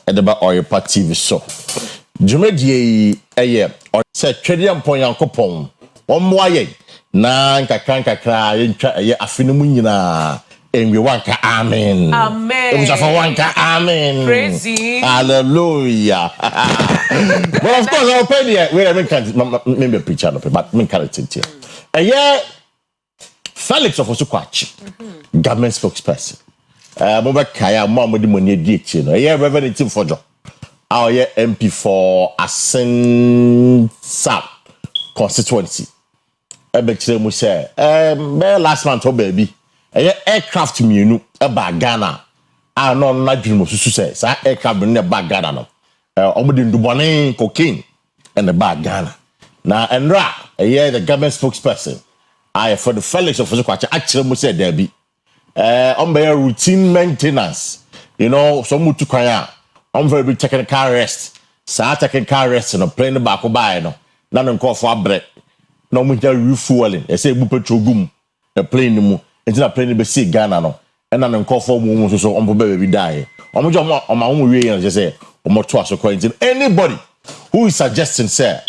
edeba Oyerepa TV so dwumadie eye se twede ampon yankopon ommoaye na nkakra yentwa eye afenemu nyina enwe wanka amen amen wanka amen praise hallelujah well of course I'll pay you wait I can't maybe preacher no but me can't here eye Felix of Osukwachi government spokesperson Boba Kaya Mamadi Money Dichi no eye Reverend Tim Fojo our MP for Asen Sap constituency ebekire mu say last month o baby aircraft mienu eba Ghana no na dwumo susu say sa aircraft no eba Ghana no omudi ndubone cocaine and eba Ghana na enra the government spokesperson for the Felix of Osukwachi akire mu say there be on by routine maintenance some mutu kwanya on very big technical rest sa technical rest no plane back by no na nko for abre no mu ja refueling e say bu petrol gum e plane mu entina plane be see Ghana no e na nko for mu so on be be die omo jo omo wie yen say omo to asoko entin anybody who is suggesting say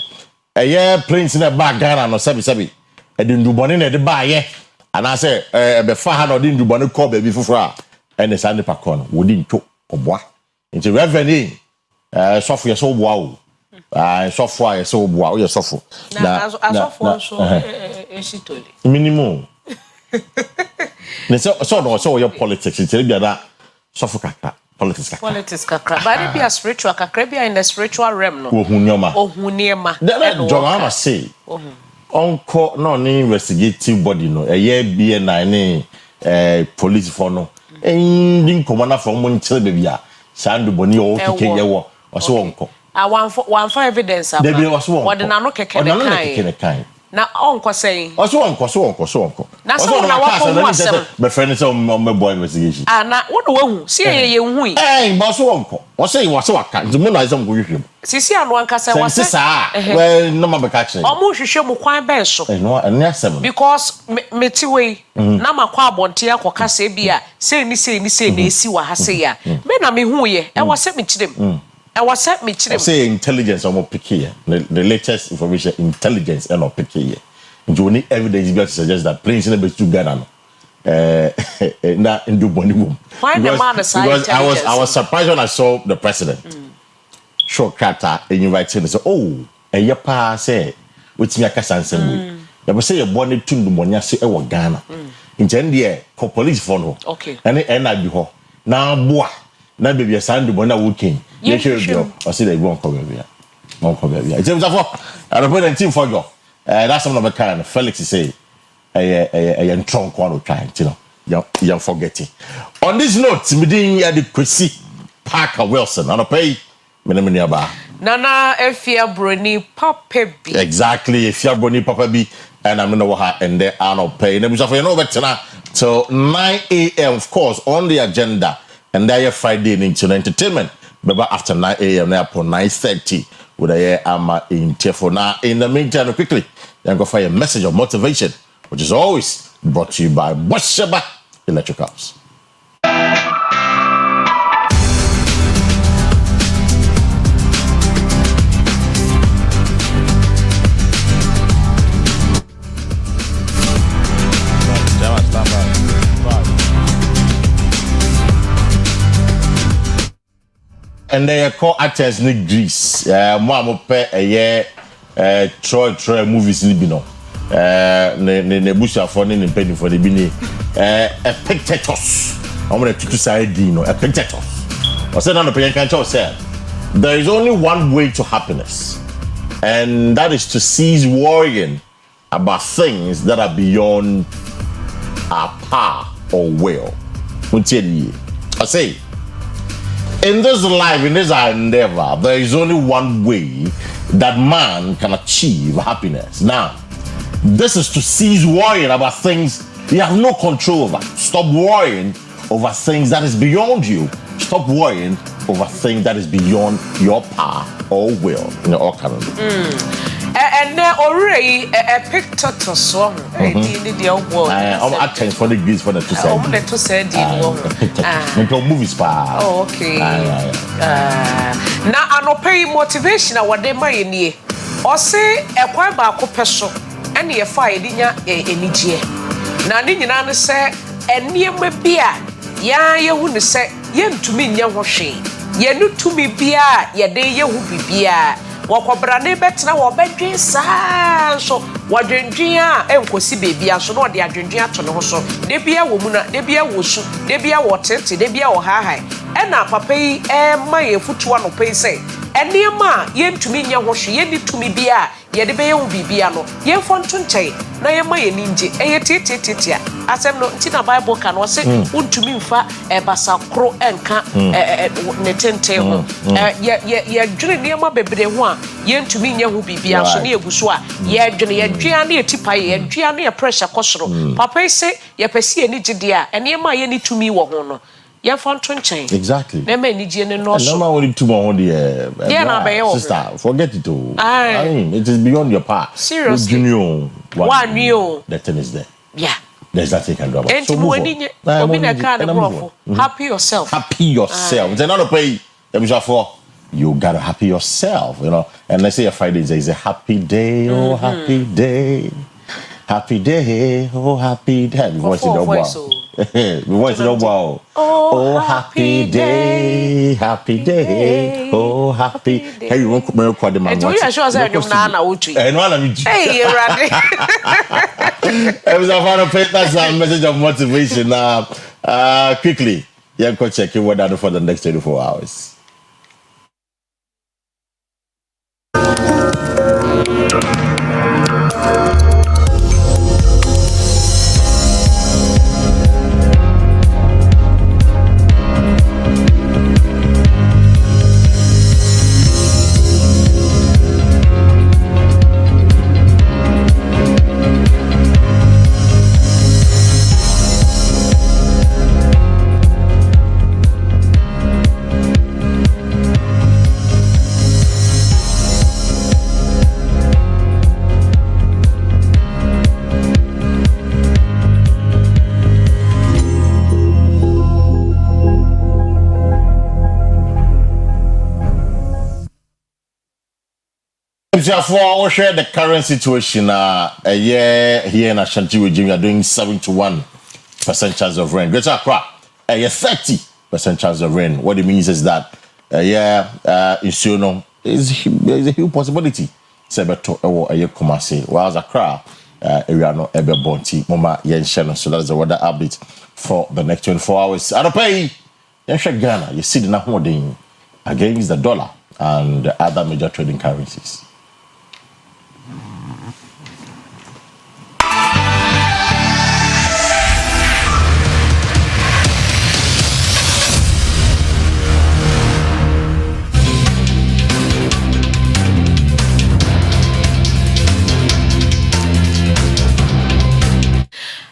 planes na back Ghana no sabi e de ndubone na de ba ye ana say be fa ha no de ndubone call baby fufura and the sand pakon wodi nto oboa nti revenue sofo ye so boa o sofo ye so boa o ye sofo na sofo so esitoli minimum ne so your politics nti bia da sofo kakra politics kakra but be a spiritual kakra be in the spiritual realm no ohuniema John ma say onko no ni investigative body no be na ni police for no ending commander from Montreal baby a sandu boni o keke yewo o so onko one for evidence aba what na no keke kai na onko say o so onko na so na wa ko mo asem be friend say me boy investigation na wo no wahu see ye hu bo so onko o say wo so waka ntimu na isem go hwehwem sisi anu anka say wo say well no ma be catch o mo hwehwe mu kwan ben so no asem because metiwe na makwa abonte akoka say bia say ni na esi wa ha say ya me na me hu ye e wo say me kirem say intelligence or pick here the latest information intelligence and or pick here you need evidence to suggest that planes in the to Ghana na in the money room because I was surprised when I saw the president short kata and invited and say Oyerepa say with me akasa nsem we be say your born to the money say e Ghana in the police for no and I be ho na boa na baby sandu bona working you sure I see they won't come here it's for I represent team for you that's some of the kind Felix say a trunk one trying you forgetting on this note me din ya the Kwesi Parker Wilson and pay me nearby Nana Afia Broni Papabi exactly Afia Broni Papabi and I'm gonna her and there are no pay them for better till 9 a.m. of course on the agenda. And there Friday into entertainment. But after 9 a.m. now upon 9:30 with a ama in Tiefo. Now in the meantime, quickly, then go for a message of motivation, which is always brought to you by Bosheba Electricals. And they call actors in Greece. Mo pe Troy movies ni bi no. Ne busha for ne penny for the bini. Epictetus. I'm going to say no. Epictetus. I said no pe can say there is only one way to happiness, and that is to cease worrying about things that are beyond our power or will. I say. In this life, in this endeavor, there is only one way that man can achieve happiness. Now, this is to cease worrying about things you have no control over. Stop worrying over things that is beyond you. Stop worrying over things that is beyond your power or will. All kind of and already a picture to song. I did the old world. I'm acting for the Greece for the to say. Movies. Oh, okay. na anope motivation a wode ma ye nie ose ekwan ba ko peso ene ye fa ye dinya enigye na ne nyina ne se eniema bia ya ye hu ne se ye ntumi nya ho hwe ye no tumi bia ye de ye hu bibia wakobra ne betena wo bedwen saa so wadwendwen a enkosi bebia so no de adwendwen ato ne ho so de bia wo mu na de bia wo su de bia wo tete de bia wo haahai ena papa yi ma ye futuwa no pei sei eniema ye ntumi nya ho hwe ye ni tumi bia ye de be ye hu bibia no ye fonto nkyai na ye ma ye ninje eye tete asem no nti na bible kan wo se untumi mfa basa kro enka ne tente ho ye dwene niema bebre ho a ye ntumi nya hu bibia so na eguso a ye dwene ye dwea na etipa ye dwea na pressure kosoro papa yi se ye pese ye ni gide a eniema ye ni tumi wo ho no ye fonto nkyai exactly na ma ni gide ne no so no ma woni tumi ho de sister forget it all. I mean it is beyond your power. Seriously. Junior one new the thing is there. Yeah. There's nothing you can do about it. So happy yourself. Happy yourself. It's another pay. You gotta happy yourself, you know. And let's say a Friday is a happy day, oh happy day. Happy day, oh happy day. The voice is no wow. The voice is no wow. Oh happy day, happy day, oh happy. Hey, you won't come and record the man. You are sure that you're not a uchi. Hey, no, I'm Hey, you're ready. It was a final that's a message of motivation. Quickly, you can check your weather for the next 24 hours. Therefore, we share the current situation. A year here in Ashanti region, we are doing 71% chance of rain. Greater Accra, a year 30% chance of rain. What it means is that in Suno is a huge possibility. Sebeto or a year Kumasi, whilst Accra, area no ebe bonti, mama yen shannon. So that's the weather update for the next 24 hours. I don't pay. Ghana, you see the holding against the dollar and other major trading currencies.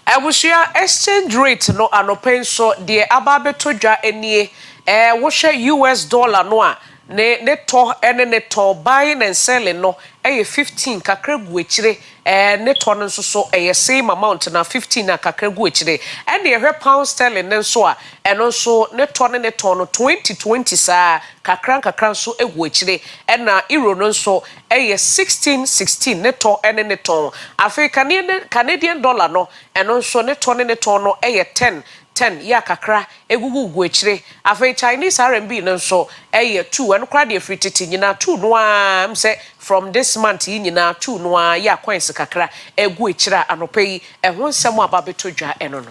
Abusia exchange rate no anopen so de ababeto dwa enie wo hwe US dollar no a ne to ne to buying and selling no 15 kakra gu ekire ne to no so same amount na 15 na kakra gu ekire ene ye pound sterling ne so a eno so ne to no 2020 saa kakra so egu ekire na euro no so 16 ne to ne to Africa Canadian dollar no eno so ne to no 10 ya kakra egugu gu ekire afei Chinese RMB no so 2 eno kra de free titi nyina 2 no am say from this month nyina 2 no ya coins kakra egu ekire anopai ehon nsem ababeto dwa eno no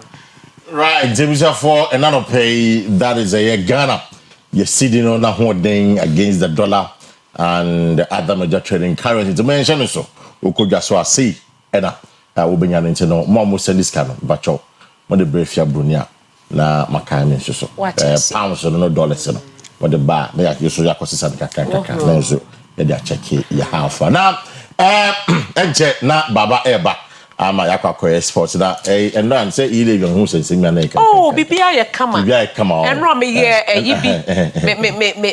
right Jamesia for ananopai that is a Ghana you see the no na holding against the dollar and the other major trading currencies to mention so ukodwa so asi ena wobenya no ntino mo send this kind bacho mo de Afia Broni na makame so pounds no dollars no what the bar na ya so yakosisa kaka na so ya dey check ya half na enche na baba eba ama yakwa export na and no say ile yon hu sense mi na e oh bibia ye kama enro me ye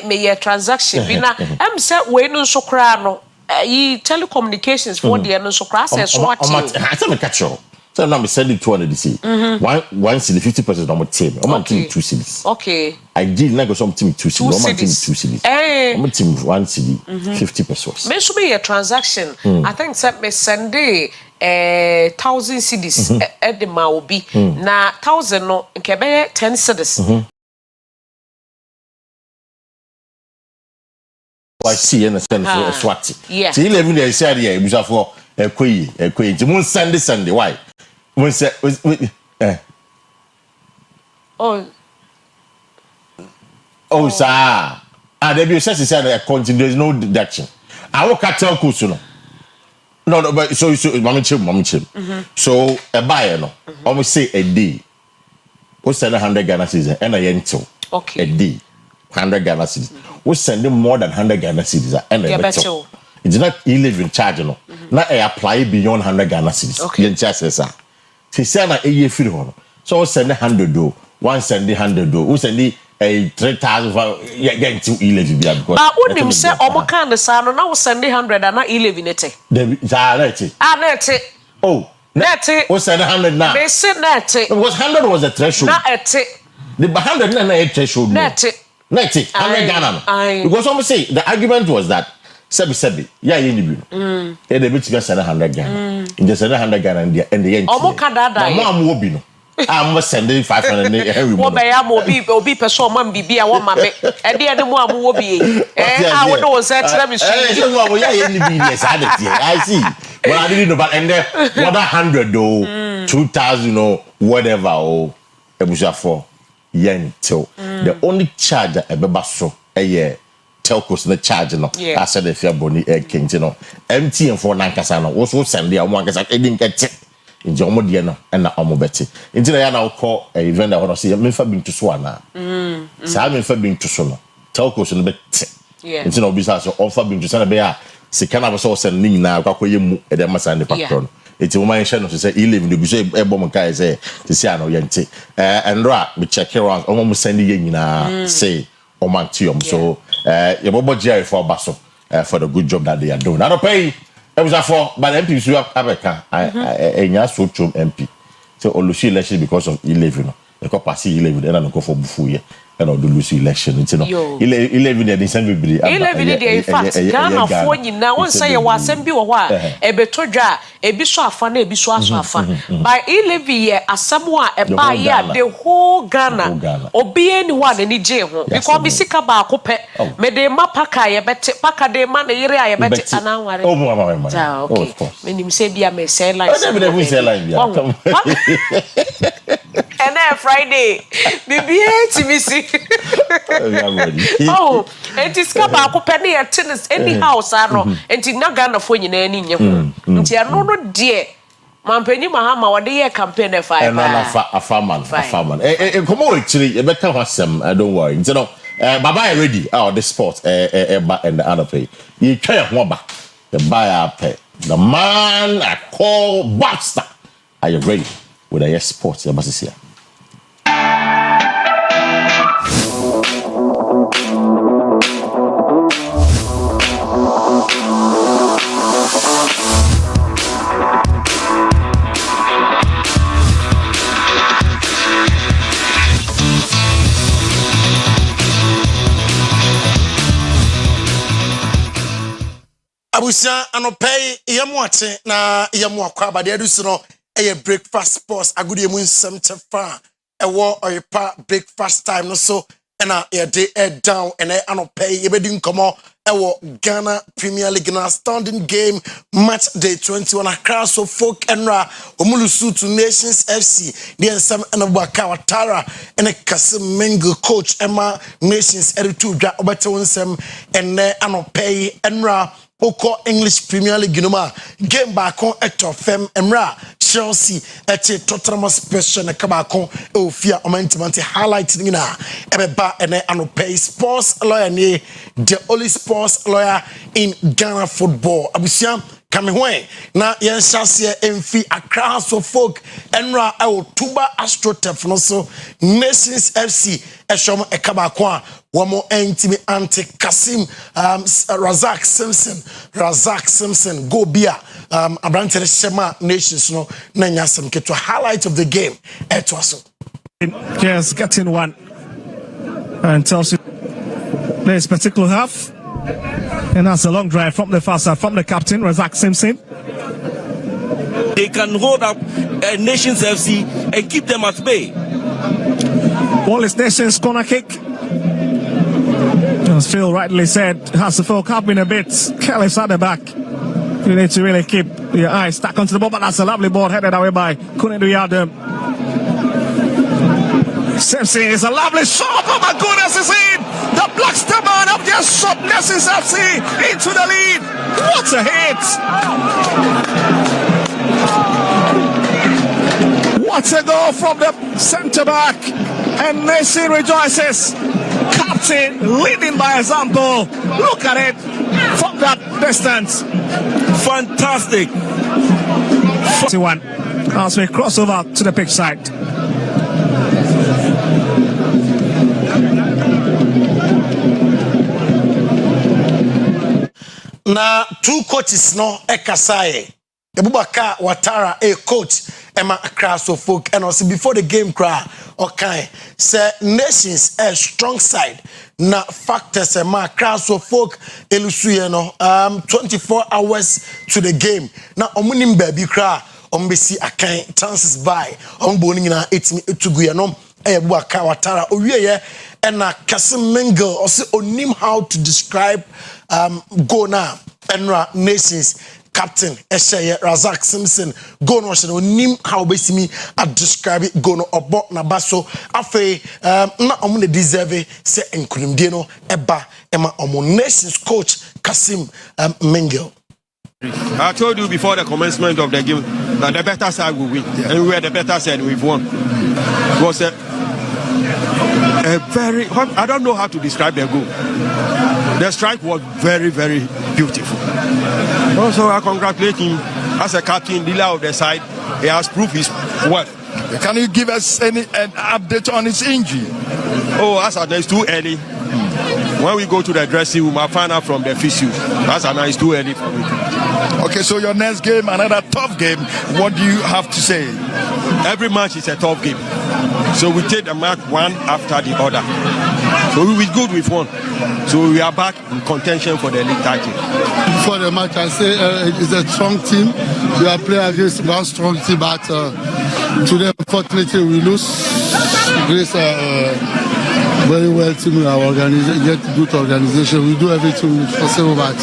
me ye transaction bi na am say we no so kra no yi telecommunications for the no so kra say so ati I say me catch you So now I'm sending 200 DC. One city, 50% on my team. I'm team 2 cities. Okay. I did not go some team 2 cities. I'm team 2 cities. I'm team 1 city, 50 pesos. May should be a transaction. I think that me send 1,000 cities at the Maobi. Na 1,000 no, nke 10 cities. I see and send for Swati. Yeah. See, 11 days, I said, yeah, it was for a quay. You won't Sunday. Why? Oh, sir. There be a sense a continue. There's no deduction. I will cut tell Kusuno. No, but so mommy chim. So a buyer no. Almost say a day. We send 100 Ghana cedis and a yento. Okay. A day. 100 Ghana cedis. We send them more than 100 Ghana cedis and a better. It's not in charge no. Now I apply beyond 100 Ghana cedis. Okay. You just say she said na a year free one. So we send 100 do. One send 100 do. We send a 3,000 getting to 11 because. But when you say omo kan the sa no na we send 100 and na 11 nete. Nete. Oh. Nete. We send 100 now. Me say nete. Was 100 was a threshold. Na ete. The 100 na a threshold. Nete. 100 Ghana. Because some say the argument was that sebi yeah you need you they bit to send 100 Ghana in the 100 Ghana and the end omo kadada no am wo bi no am sending 500 every month wo be am obi person man bibia wo ma me e de mu am wo bi I would know say tell me so wo yeah you need yes I see well I didn't know but and there 100 though 2,000 or whatever oh ebusa for yen till the only charge ebeba so yeah telcos na charge no I said Afia Broni king no MTN for nankasa no wo so send dia mo ankasa edin kete nje omo de no na omo beti nti na ya na call event that one say me fa bi ntuso ana sa me fa bi ntuso no telcos no beti nti na obi sa so on fa bi ntuso na be ya sika na so send ni na akwakoye mu e de masa ne patron iti wo man no say 11 de bi so e bom kai say ti sia no yenti enra me check around omo mu send ye nyina say omantium so your bobo Jerry for basso for the good job that they are doing. I don't pay. It was for but MP so Abeka I so chum MP. So Olusi election because of 11 the cop pass 11 and I go for bufu ye and do Lucy election you know 11 the December be 11 dey in fact Ghana for nyina won say your asem bi wo ho a e betodwa e bi so afa na e bi so aso afa by 11 ye asem a e ba ye the whole Ghana obi any one ani je ho because bi sika ba ko pe me dey ma paka ye bete paka dey ma na yire a ye bete ananware oh mama okay me nim say bia me say like never say like bia and then Friday bibi to see oh it is kaba ko pene ya tennis any house ano enti na Ghana fo nyina ani nye ho enti ano no de mampani mahama wode ye campaign fa a farmer come on actually e beka hwasem don't worry enti no baba ready the sport ba and the other play you try ho ba the buyer pay the man I call Baxter are you ready with a sport ya basisia Abusia anopay yemu ate na yemu akwa abade adusu no eye breakfast sports agudi emu nsem tefa ewo Oyerepa breakfast time no so na ye dey down and anopay yebedi nkomo ewo Ghana Premier League na standing game match day 21 across so folk enra omulusu to Nations FC the nsem enabaka watara ene Kasim Mengo coach Emma Nations editu dwa obete nsem ene anopay enra Oko English Premier League noma game back on etofem emra Chelsea ete Tottenham special na kabako ofia omantimanti highlight ni na ebeba ene anopay sports lawyer ni the only sports lawyer in Ghana football abusia Kamehwe na yenshase emfi Accra so folk enra Tuba Astrotef no so Nations FC eshom ekabako a wamo entimi anti Kasim Razak Simpson go bia Abrante Shema Nations no Nanyasam get to highlight of the game at Wasso. Yes, getting one and tells you this particular half, and that's a long drive from the far side from the captain Razak Simpson. They can hold up Nations FC and keep them at bay. Ball is Nations corner kick. As Phil rightly said, has to feel up in a bit. Careless at the back. You need to really keep your eyes stuck onto the ball, but that's a lovely ball headed away by Kunendu Yadam. Simpson is a lovely shot. Oh my goodness, is in! The Blacksterman have just shot Nations FC into the lead. What a hit! What a goal from the centre back, and Nation rejoices. Captain leading by example. Look at it from that distance. Fantastic. 41 as we cross over to the pitch side. Na two coaches no Ekasaye. Ebubaka Watara a coach Emma Kraso folk and also before the game cry okay say Nations a strong side na factors Emma Kraso folk elusuye no 24 hours to the game na omunim baby cry ombesi akan chances by ombo nyina etimi etuguye no Ebubaka Watara owieye na Kasim Mingle also onim how to describe go now Enra Nations captain Esheye Razak Simpson go no she no nim how be see me I describe it go no obo na baso afi na omo ne deserve say enkunimdie no eba ema omo Nations coach Kasim Mingle. I told you before the commencement of the game that the better side will win, and we were the better side. We've won. It was a very, I don't know how to describe the goal. The strike was very, very beautiful. Also, I congratulate him as a captain, leader of the side. He has proved his worth. Can you give us an update on his injury? Oh, as I know, it's too early. When we go to the dressing room, I find out from the physio. As I know, it's too early for me. Okay, so your next game, another tough game. What do you have to say? Every match is a tough game. So we take the match one after the other. So we good with one. So we are back in contention for the league title. Before the match, I say it's a strong team. We are playing against one strong team, but today, unfortunately, we lose. Against very well team in our organization, get good organization. We do everything possible, but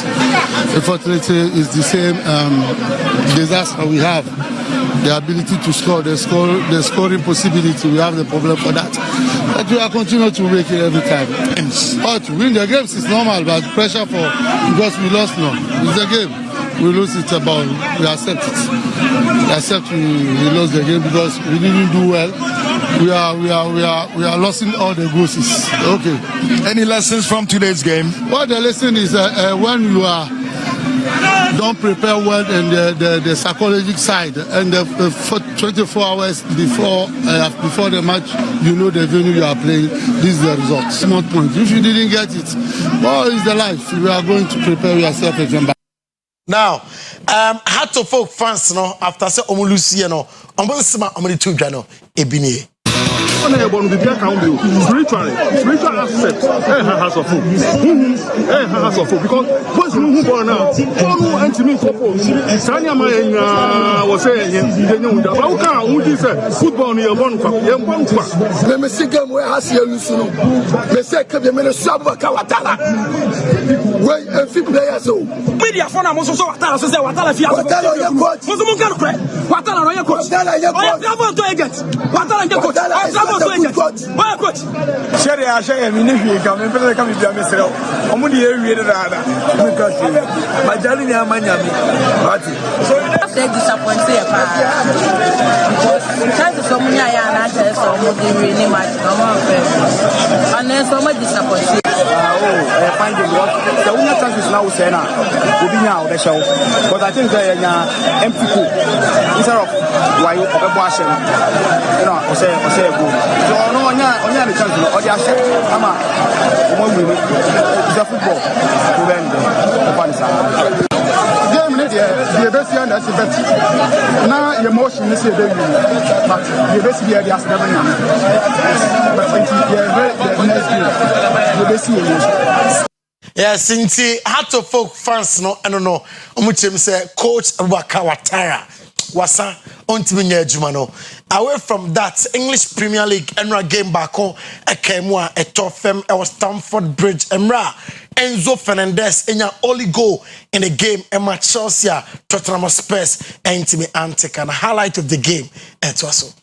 unfortunately, it's the same disaster we have. The ability to score, the scoring possibility, we have the problem for that. But we are continuing to make it every time. But to win the games is normal, but pressure because we lost now. It's a game. We lose it about, we accept it. We accept we lost the game because we didn't do well. We are losing all the goals. Okay. Any lessons from today's game? Well, the lesson is when you don't prepare well and the psychological side and the 24 hours before the match, you know the venue you are playing. This is the result. Small point. If you didn't get it, well, it's the life. You are going to prepare yourself again. Now, how to folk fans no after say omulusi no ombonsima omuli no ebini. Spiritual aspect has of food. Has of food because what's who born now? All and to me couple. Sanya was saying football near one cup. Let me see game where has you soon. Me say come the minute Shabba Kawatala. Wait a few players so. Media phone am also Watala so say Watala fi Watala your coach. Watala your coach. Watala your coach. Coach. Sherry, I share me if come and come with your myself. I'm only here with because my darling Yamanyami. So that's disappointed because trying to some really much and then so much disappointed. I find it the winner chance is now Sena will be now the show. But I think they are empty cool instead of why you watching, you know, or say good. So no on the chance or the asset. Ama it's a football to win the game the best year yes, but now emotion is a baby, but you basically are just never know. But the next game, you basically emotion. Yes, since Heart Folk fans no, I don't know. Omuchem say Coach Abubakar Watara wasa ontiminya adwuma no. Away from that, English Premier League enra game back on ekemu a etofem e was Stamford Bridge emra Enzo Fernandez enya only goal in the game Emma Chelsea Tottenham Spurs entimi antic and highlight of the game etwaso.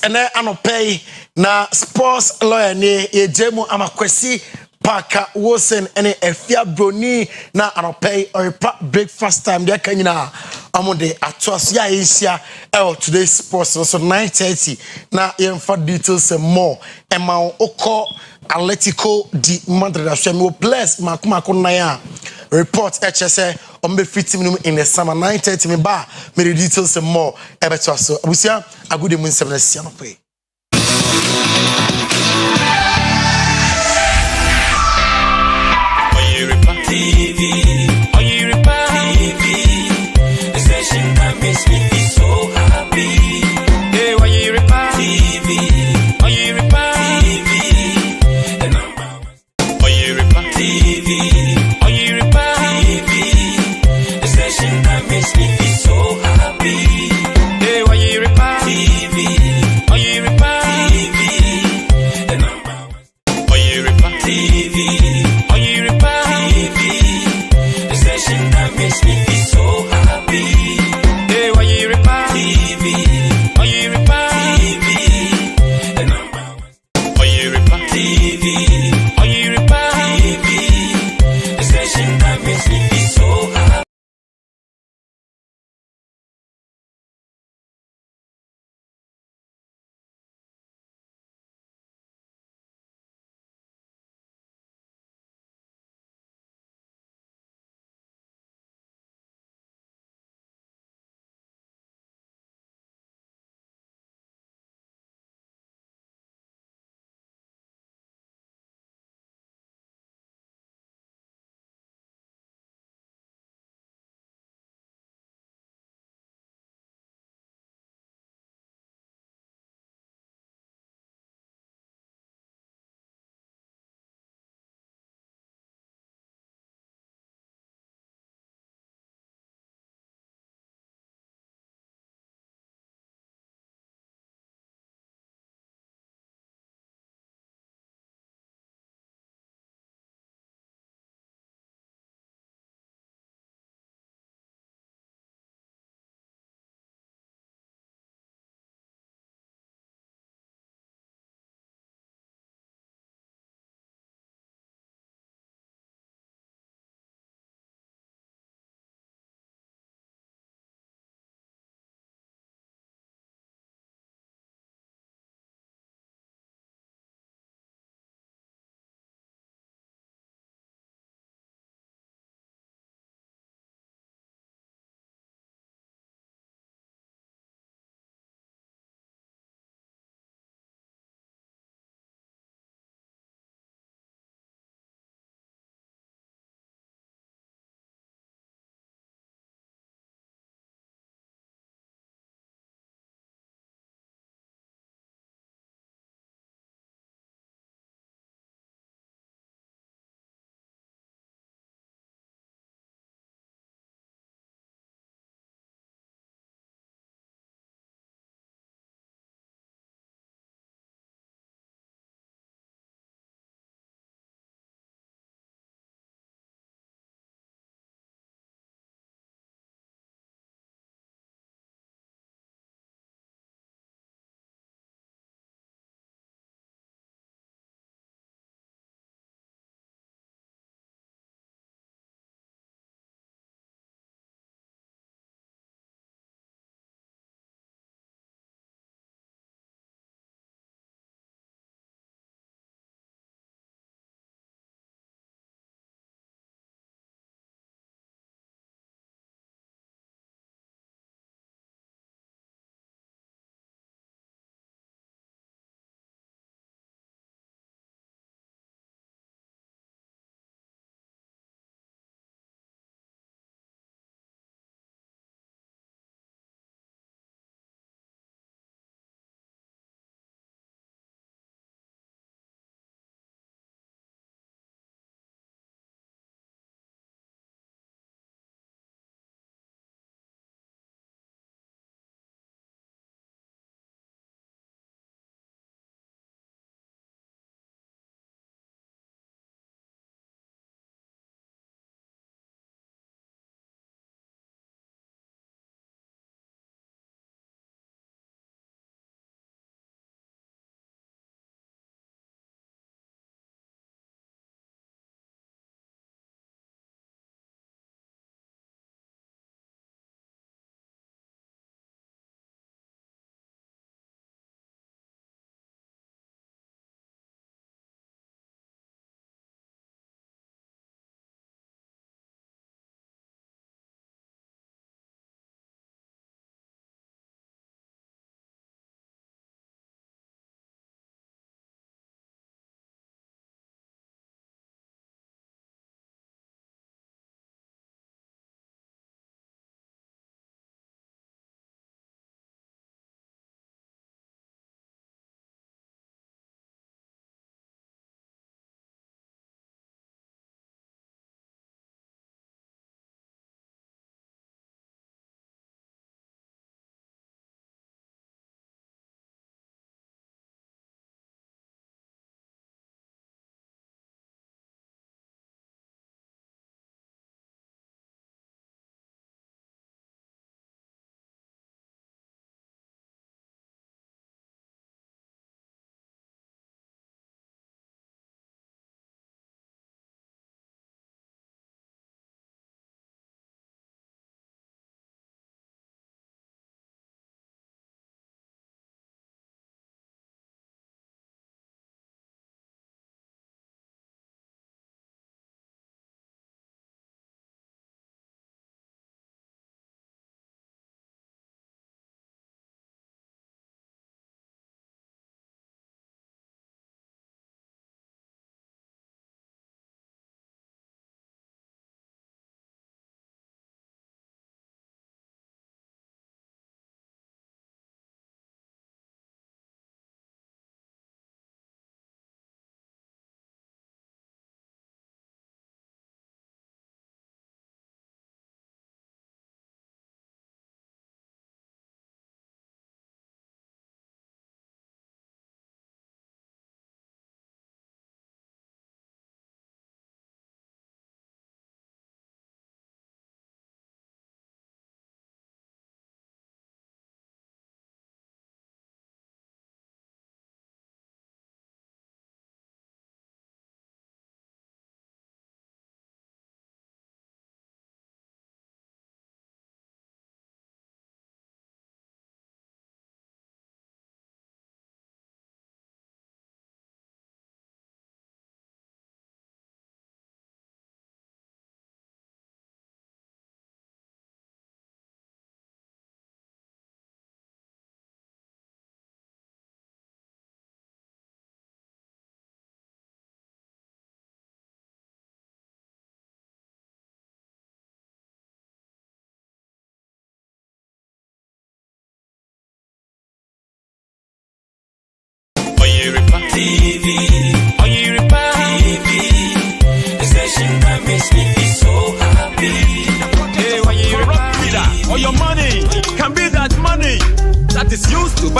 Ene anopay na sports lawyer ni yejemu ama Kwesi Parker Wilson ene Afia Broni na anopay Oyerepa breakfast time dia kanyina amode atoas ya Asia today's sports so 9:30 na yemfa details and more ema oko Atletico di Madrid asemi bless makuma na ya report HSA on be fitting in the summer 9:30 me ba me details and more ebeto so abusia agude mu nsem na sia no pay Oyerepa TV, Oyerepa TV, the station that makes me feel so happy. Hey, Oyerepa TV, Oyerepa TV, the number one. Oyerepa TV, Oyerepa TV, the station that makes me feel so happy. Hey, Oyerepa TV, Oyerepa TV, the number one. Oyerepa TV, Oyerepa TV, the station that makes me feel so happy. Hey, Oyerepa TV, Oyerepa TV, the number one. Oyerepa TV, Oyerepa TV, the station that makes me feel so happy.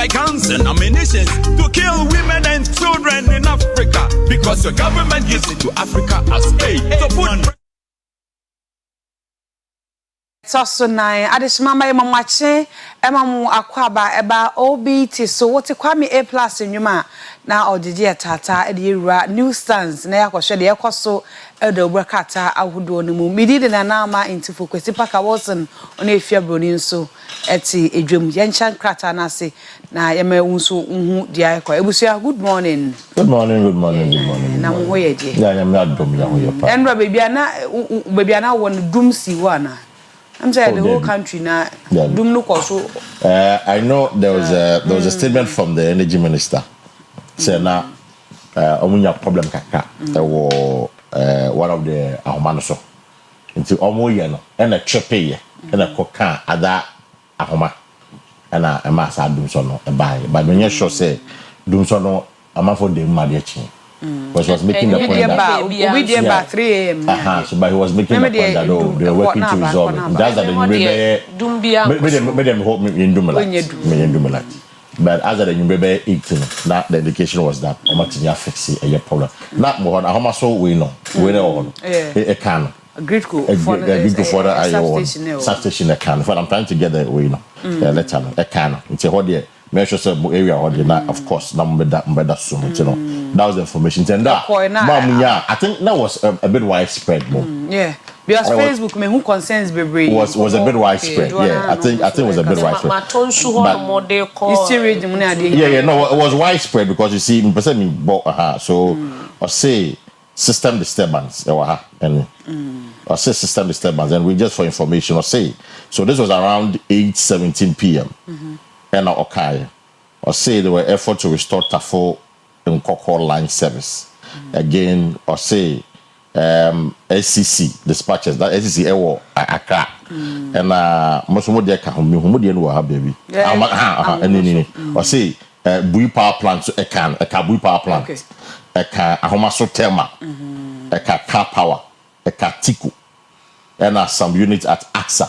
like guns and ammunition to kill women and children in Africa because your government gives it to Africa as aid. So put so nine adishimama mamache emamu akwaba eba OBT so wote kwame A+ enwuma na odidi tata ede yura new stands na yakohwe de yakoso ede obrakata ahudo no mu midide na na ama intifo Kwesi Paka Wilson ona Afia Broni nso eti edwam yenchan krata na se na yeme unso hu dia ekwa ebusia good morning na mo hoye je ya na dom ya hoye pa enra bebia na won dum si wana I'm saying the whole country now. I know there was a statement from the energy minister saying now omunya problem kaka one of the ahomano so nti omo ye no e na trepe ye e na koka ada ahoma e na e ma sa dum so no e bai but when you sure say dum so no amafo de ma de chi was making the point that we did by 3 a.m. So but he was making the point that they were working to resolve it. That's that the hope me but as the Nyumbe 18, that the indication was that I'm not going to fix a problem. Not more how much so we know a can. A grid for the substation a can. But I'm trying to get the way letter a can. It's a hot measure some area of course number that soon that was the information and that I think that was a bit widespread more because Facebook me who concerns baby was a bit widespread I think it was a bit widespread no it was widespread because you see so I say system disturbance and I say system disturbance and we just for information I say so this was around 8:17 p.m. And okay, or say there were efforts to restore Tafo and Koko line service. Again, or say SCC dispatches that SCC ewo Accra and most of them Humudi have baby. Or say Bui power plant so a Bui power plant, a Ahomaso Therma, a car power, a Tiku, and some units at AXA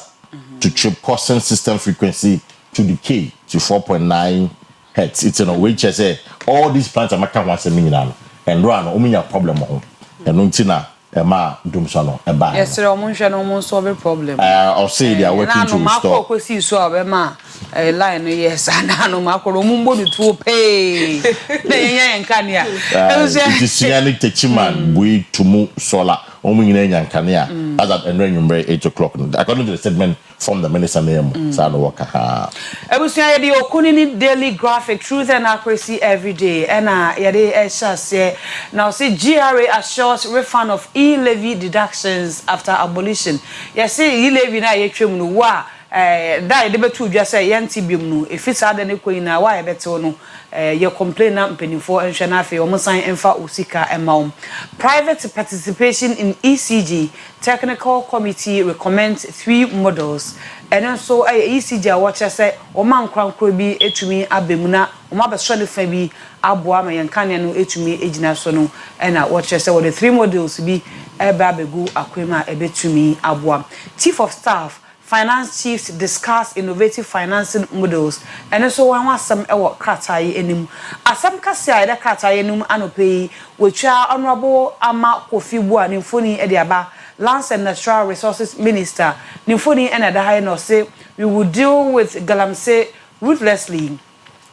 to trip constant system frequency to decay to 4.9 hertz. It's in a way I say all these plants are making once a minute and run ominya problem home and untina ema dumsano eba yes sir omunhwe no mun solve problem I'll say they are working to restore Kwesi so abema line yes anano makoro mumbo du tuo pay na yen nkania it is Sianic Techiman we tumu solar omunyina nyankania as at enwumbre 8 o'clock according to the statement from the minister name Sano Waka ebusia ye di okunini daily graphic truth and accuracy every day and ye dey say now see GRA assures refund of e-levy deductions after abolition ye say e-levy na ye twem no wa that de betu dwa say yanti biom no efisa de ne koina wa ye beto no ye complain na mpenifo enhwe na afi omosan emfa usika emaum private participation in ECG technical committee recommends 3 models and so ECG watch say o man krankro bi etumi abemuna o ma be so ne fa bi aboa ma yenkane no etumi ejina so no na watch say what the 3 models bi eba begu akwema ebetumi aboa chief of staff finance chiefs discuss innovative financing models and so one was some kratai enim asam kase a kratai enum anope wetwa honorable ama Kofi Bua nimfoni e de aba Lands and Natural Resources Minister nimfoni and da high no say we will deal with galamsey ruthlessly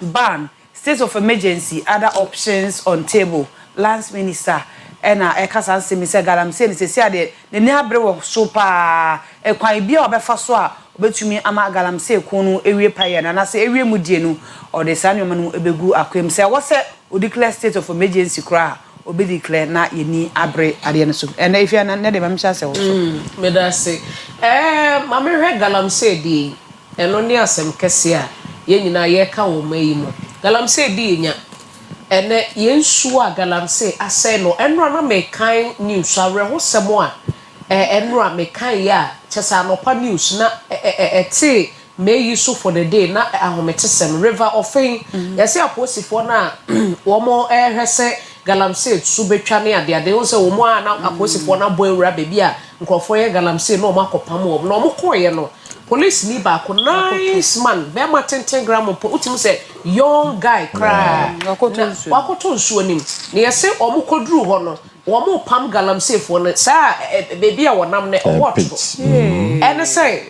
ban state of emergency other options on table Lands Minister ena ekasa nsemi se galamsey ni se ade ne ni abre wo so pa ekwan bia obefa so a obetumi ama galamsey kunu ewie paye na se ewie mudie nu ode sanyo no ebegu akwem se wo se o declare state of emergency kra obi declare na yeni abre ade no so ena ifia na de mamsha se wo so me da se mama hwe galamsey di eno ni asem kese a ye nyina ye ka wo mayi mo galamsey di nya ene yensu a galamsey ase no enro na mekan news awre ho semo a enro mekan ya chesa no pa news na ete may so for the day na ahometesem river offing yesi aposifo na wo mo hwese galamsey su betwa ne ade wo se wo mu a na aposifo na boy wura baby a nkrofo ye galamsey no makopam wo no koye no police ni ba ko nice man be ma 10 gram po utim say young guy cry wakoto nsuo nim ne yese omukoduru ho no wo pam galamsey fo no sa baby a wonam ne what ene say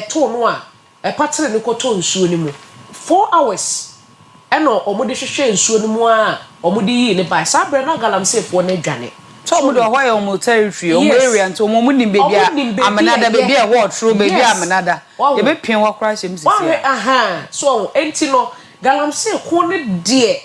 to no a patre ne koto nsuo nim 4 hours eno omude hwehwe nsuo nim a omude yi ne ba sa bre na galamsey fo na dwane so omude ho ya omu territory omu area nto omu nim baby amenada baby a what true baby amenada ye be pien wa kra hye msisi so enti no galamsey ko ne de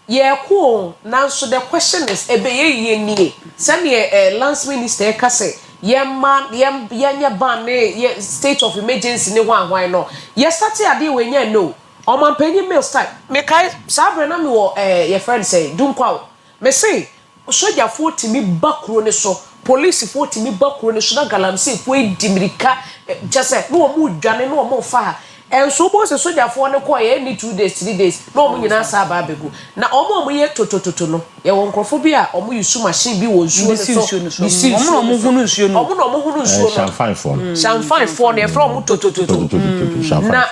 ye ko na so the question is ebe ye nie sane lance minister ka say yenya ban ne state of emergency ne hwan no ye start ade we nya no o man penny mail start me kai sabre na me wo your friend say dunkwa me say soja 40 mi bakro ne so police 40 mi bakro ne so na galamsey ko edimirika just say no mu dwane no mo fa enso bo se soja fo ne ko ye ni 2 days 3 days no mo nyina sa ba begu na omo ye totototo no ye won krofo bi a omo yusu machine bi wo nsuo ne so omo hunu nsuo no champagne for ne from omo totototo na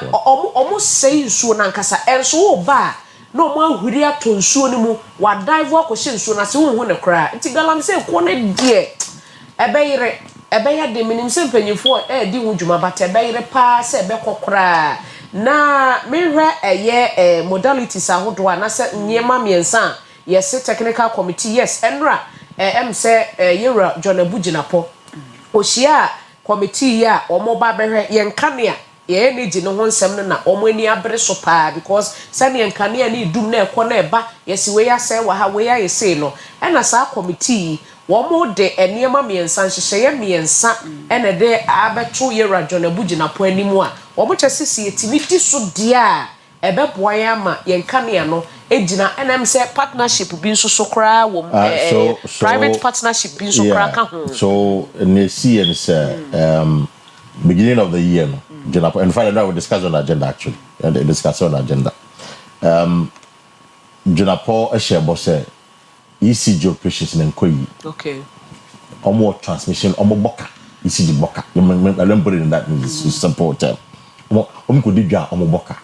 omo sei nsuo na nkasa enso wo ba no mo ahuri ato nsuo ne mu wa dive akɔhye nsuo na se wo hu ne kra nti galamsey ko ne de ebeyire de minim se mpanyifo di hu dwuma ba te ebeyire pa se ebekokora na mehwe modalities ahodo na se nyema miensa yes technical committee yes enra se yera John Abuginapo ohia committee ya omo ba behwe yenkanea ye energy no ho nsem na omo ani abre so pa because sane yenkanea ni dum na ekɔ na eba yes we ya se wa ha we ya yese no na sa committee womo de eniema miensa nhyehyeye miensa ene de abeto yera John Abuginapo animu a womo kyesisi etimi di so de a ebeboa ya ma yenkanea no ejina NM say partnership bi nso so kra wo private partnership bi nso kra ka ho so ne see and say beginning of the year no Jinapo and finally we discuss on the agenda actually and discuss on the agenda Jinapo a share boss ECG operations in Nkoyi. Okay. Omo transmission, omo boka. ECG boka. I don't put it in that simple term. Omo could do omo boka.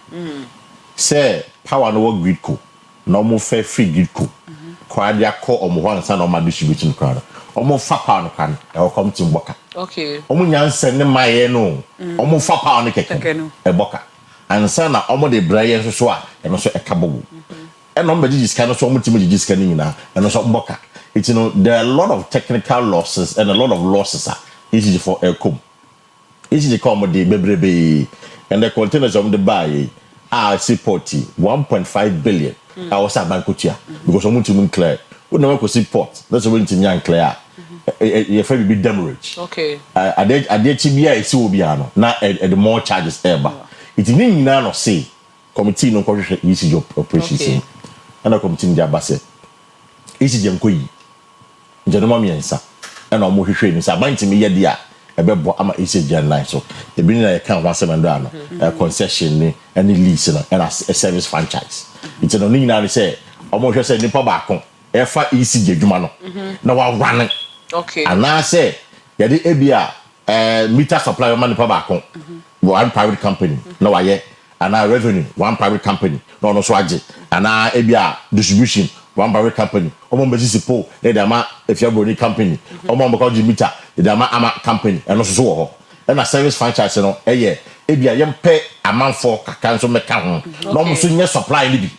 Say power no grid co. No more fair free grid co. Kwadia co omo one san omo distribution crowd. Omo fa power no can. I will come to boka. Okay. Omo nyanse ne maye no. Omo fa power no keke. E boka. And sana omo de braye so a e no so e kabogu. And number is kind of so much and also boka. It's there are a lot of technical losses and a lot of losses easy for aircom. Easy to come the baby and the containers of the buy are supporting 1.5 billion. I was at Bancotia because I'm to clear. We never see port. That's when to young clear. Your friend be demurrage. Okay. I did TBI is Ubiano. Now the more charges ever. It's mean none of say committee no correction easy operations. And I continue their basse. Easy Nkoyi. Gentleman miensa. And I'm more training. So I'm to me yedia. A bebo ama easy line. So the beginning I can't want some a concession any lease and a service franchise. It's an only now say almost say nipa back efa easy jumano. Now I run it. Okay. And now I say yadi ebia meter supply money nipa back one private company. No I and our revenue one private company no swagge and our ebia distribution one private company omo mbesi po e dey ma Afia Broni company omo mbako meter e dey ma ama company and so ho and a service franchise no ebia yempe amanfo kaka nso meka ho no mo so nye supply ni bi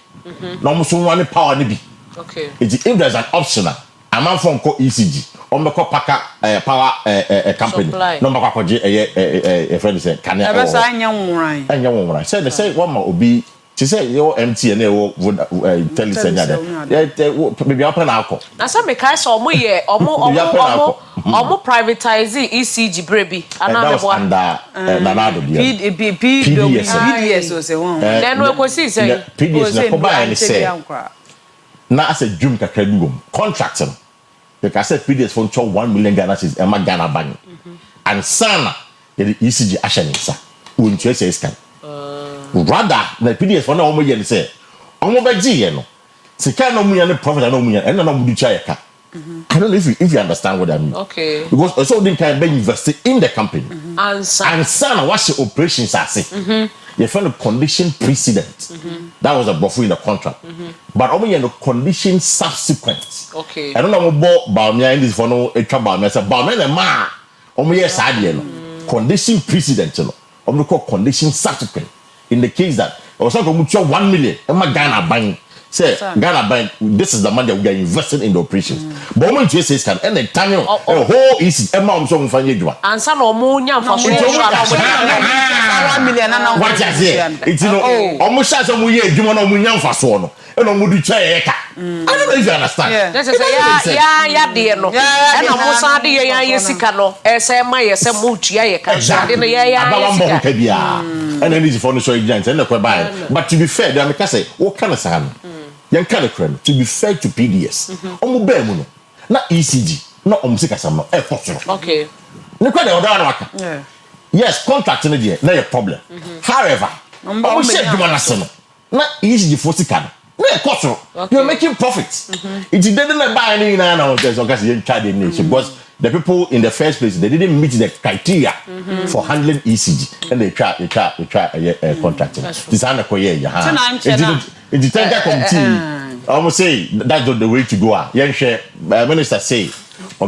no mo so one power ni bi okay if there's an optional amanfo nko ECG ombeko paka power company no mbako akwaje a friend say can I ebe sa anya nwuran say one ma obi ti say your MTN e wo tell say nya de maybe open na akọ na say me kai so omo privatize ECG brebi ana me bo under nanado bia PDS o se won then we go see say PDS na ko ba ni say na as a drum kakra bi gom contract no because I said PDS for 1 million Ghana is Emma Ghana Bank. And Sana, the ECG Ashanisa, wouldn't say scan. Rather, the PDS for no more year say, Omo Beji, Sika no mu ya profit no mu ya and no mu du cha yeka. I don't know if you understand what I mean. Okay. Because also they can be invested in the company. And son what's the operations are say. You found a condition precedent. That was a buffer in the contract. But only the condition subsequent. Okay. I don't know about Balmia in this for no a trouble. I said Balmia and Ma. Only yes idea. Condition precedent. Only called condition subsequent. In the case that I was talking about 1 million. And my Ghana buying. Say Ghana Bank, this is the money that we are investing in the operations. But when you say can and the time a whole is amount of money you and some of moon for 1 million and what I say it's almost as a year you want to win for so and on would try I don't know if you understand. This is yeah dear no and almost a dear yesicano SMS mutia and then it's for the show agents and the but to be fair, they are say what kind of sound. Young Canacran, to be fair to PDS. Omu Bemuno, not ECG, not Omsikasam, okay. Yes, contract in the year, not a problem. However, I will say you not easy for Sikan. You're making profits. It didn't buy any now, there's a child in nation because the people in the first place they didn't meet the criteria for handling ECG and they try contracting. This is it didn't committee. I almost say that's not the way to go. Minister say or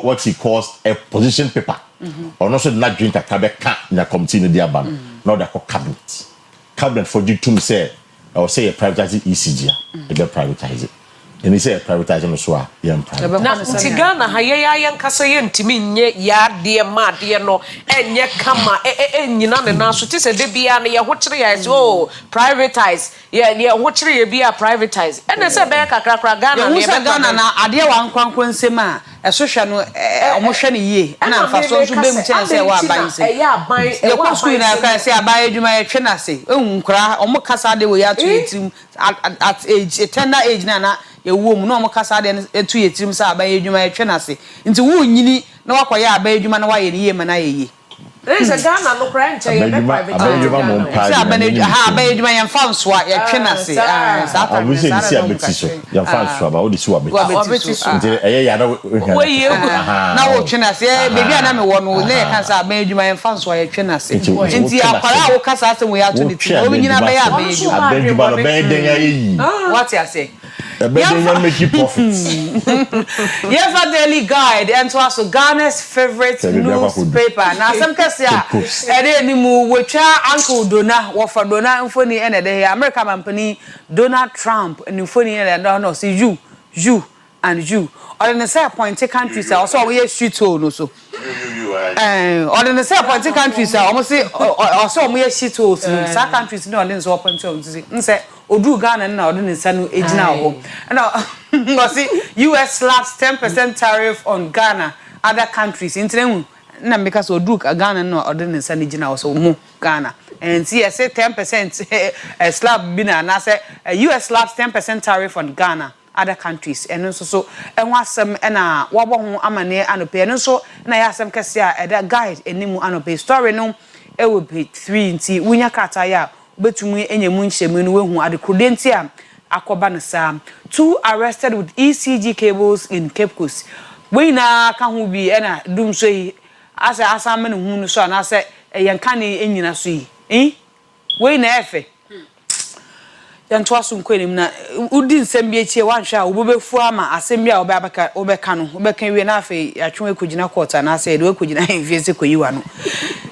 what he calls a position paper. Or not not drink a cabinet in the committee in the ban. Not the cabinet. Cabinet for you to say or say a privatizing ECG. They privatize it. And he said privatizing as well. Now, Tigana, Hayan Casayan, Timin, ya dear ma, dear no, and yet come, and you know, and now, so this is a debian, ya watchery as oh, privatize, yeah, watchery be a privatize. And I said, Becca, Ghana, I dear one Quanquensema, a social emotion ye, and I'm for so to be chance. Yeah, by a screen, I say, I buy you my chenasi, almost Casade, we are to at age, a tender age, Nana. A woman no more cassa than 2 years by you my chenasi. Into wound ye no acquire by you man away in ye man I. There is a Ghana no branch. I made my found swat at chenasi. I wish you see a bit so. Your fans swab all the swab. Now chenasi, maybe I am one who lay has I made you my fans swat at chenasi. Into your parao cassa we are to the what I say. Make you profits. Yes, a daily guide and to us Ghana's favorite newspaper. Now some Cassia, any move which Uncle Dona, what for Dona and Funny and the American company, Donald Trump and Funny and I don't know, see you and you. Or in the same point, countries are also we street tone so. Or in the same point, countries are almost also we street tools. Some countries no lens open to say. Odu Ghana na odin sanu ejina ho. And see US slaps 10% tariff on Ghana other countries. Intenu na because Odu Ghana na odin sanu ejina so mu Ghana. And see I say 10% slap bina na say US slaps 10% tariff on Ghana other countries. And so enwasem na wabo ho amane anope. And so na yasem kese a that guide enimu anope story no e will be 3 nti wunya kata ya betumu enyemu nhyemu no wehu adekrodenti a akoba no saa 2 arrested with ECG cables in Cape Coast we na ka ho bi e na dum so yi asa me no hu no so na se yenka ne enyina so yi we na efe yanto aso nkwenim na udi nsem bi echie wanhwa obobefu ama asem bi a obeka no obeka wie na afi atwe ekogina court na ase de ekogina enviese koyiwa no.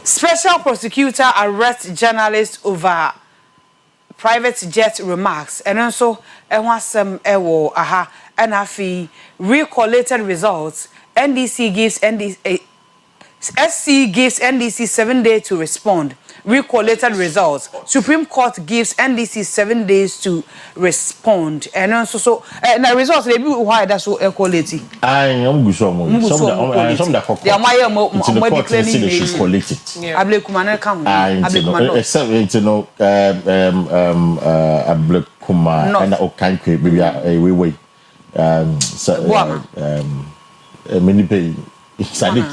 Special prosecutor arrests journalist over private jet remarks and also enwasem ewo aha and afi recollated results NDC gives SC gives NDC 7 days to respond. Recollated results. Supreme Court gives NDC 7 days to respond. And also so the results they be why that's so quality. I am some that they are my declaring they should collect it. Ablekumana come. Except Ablekuma and Okanke maybe we many pay Sadik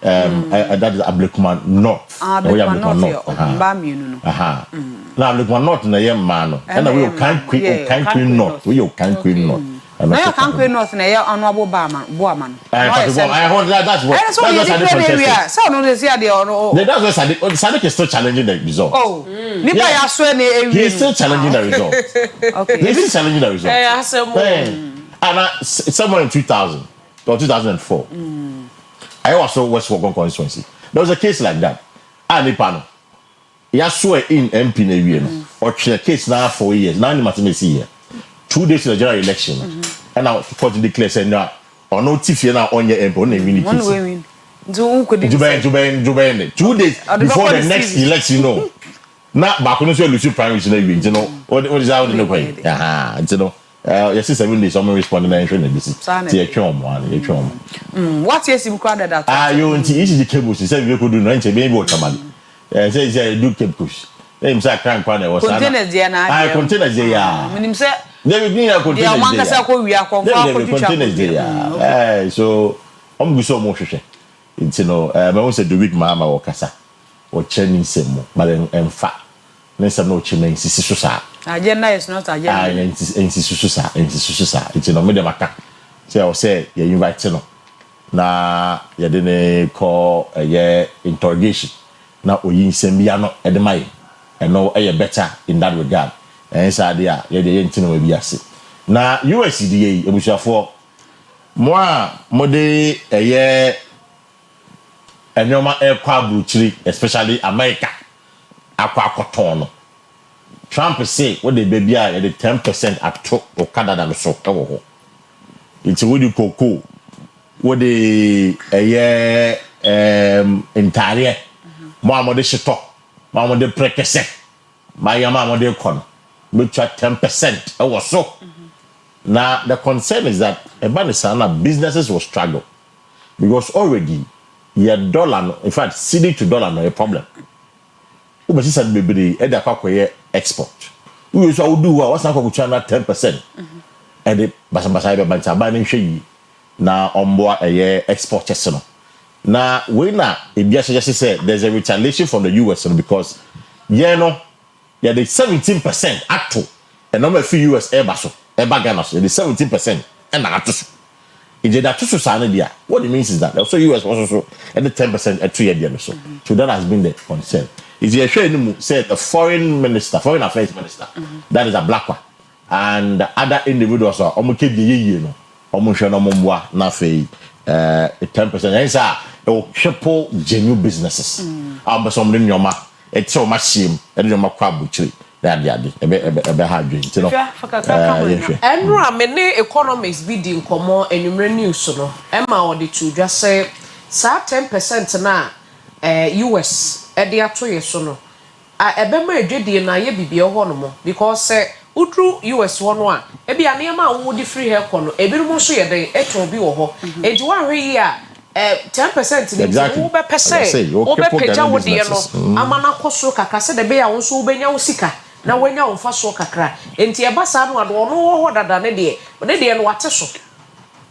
that is Ablekuma North. Ablekuma North. Now Ablekuma North na yem man. And we can Queen North. We can Queen North. No, can't Queen North na ya honorable Boaman. I heard that's what. That's what. So no they say they are. That's what Sadik is still challenging the result. Oh. Nipa ya swear na area. He's still challenging the result. Okay. He's still challenging the result. And somewhere in 2000 or 2004. I also West Wogon constituency. There was a case like that. Nipa ya swear in MP na area or case now 4 years. Now ni matimesi here. 2 days to the general election, and now court declare saying that or no tiff now on your MP on the win. One way win. 2 days before the next election, you know. Now, back when you lose your primary, you know, what is out in the way? You know, yes, 7 days, I'm responding and training this. What yes, you crowded that? You want to eat the cables, he said you could do 90 baby water money. Says, do cables. They say, can't find was containers, dear. Containers, they are. There will be a containers there. So, I'm so much. It's I want to do with Mama or Casa or Cheney Semo, but in fact, there's no Cheney Sisusa. Agenda is not agenda. And Sisusa, it's no Medamaka. So I'll say, you invite no. Now, you didn't call a year interrogation. Now, we send me at the mine, and no, a better in that regard. And it's idea, you're the intino will be as now, USCDA, which are for more mode a year. And no matter especially America, aqua Trump say what the baby are the 10% at top or Canada and so. It's what you cocoa. What the year entire Mamma de Chateau, Mamma de Precase, my Mamma de Con, which are 10% or so. Now the concern is that businesses will struggle because already your dollar, in fact, CD to dollar no a problem. Who but said baby the kwakwe export. We also do what's not China 10%. And the basabasa be banta ba ni hwe na ombo a year export chesno. Now we na e bia say there's a retaliation from the US because the 17% acto and number few US airbaso Ghana so the 17% and atoso. That what it means is that also US also and the 10% at 3 years so. So that has been the concern. Is the said the foreign affairs minister, that is a black one, and other individuals are almost the almost no more na fe 10%. Hence it will triple genuine businesses. Some in your ma it's so much shame and your crab butchery. And many economists be in common and you news no. Emma or the two just say 10% na US edia to yesono. Ebema edwedi na ye bibia ho no mo because utru US one one e bia na ma wo di free hair kono ebirum so ye den eto bi wo ho. Eji wa hwe yi a 10% ni wo be pese wo be peja wo de no amana koso kaka se de be ya wo so wo benya wo sika. Na wenya wo fa so kakra enti eba sa no ado no wo ho dada ne de no wate so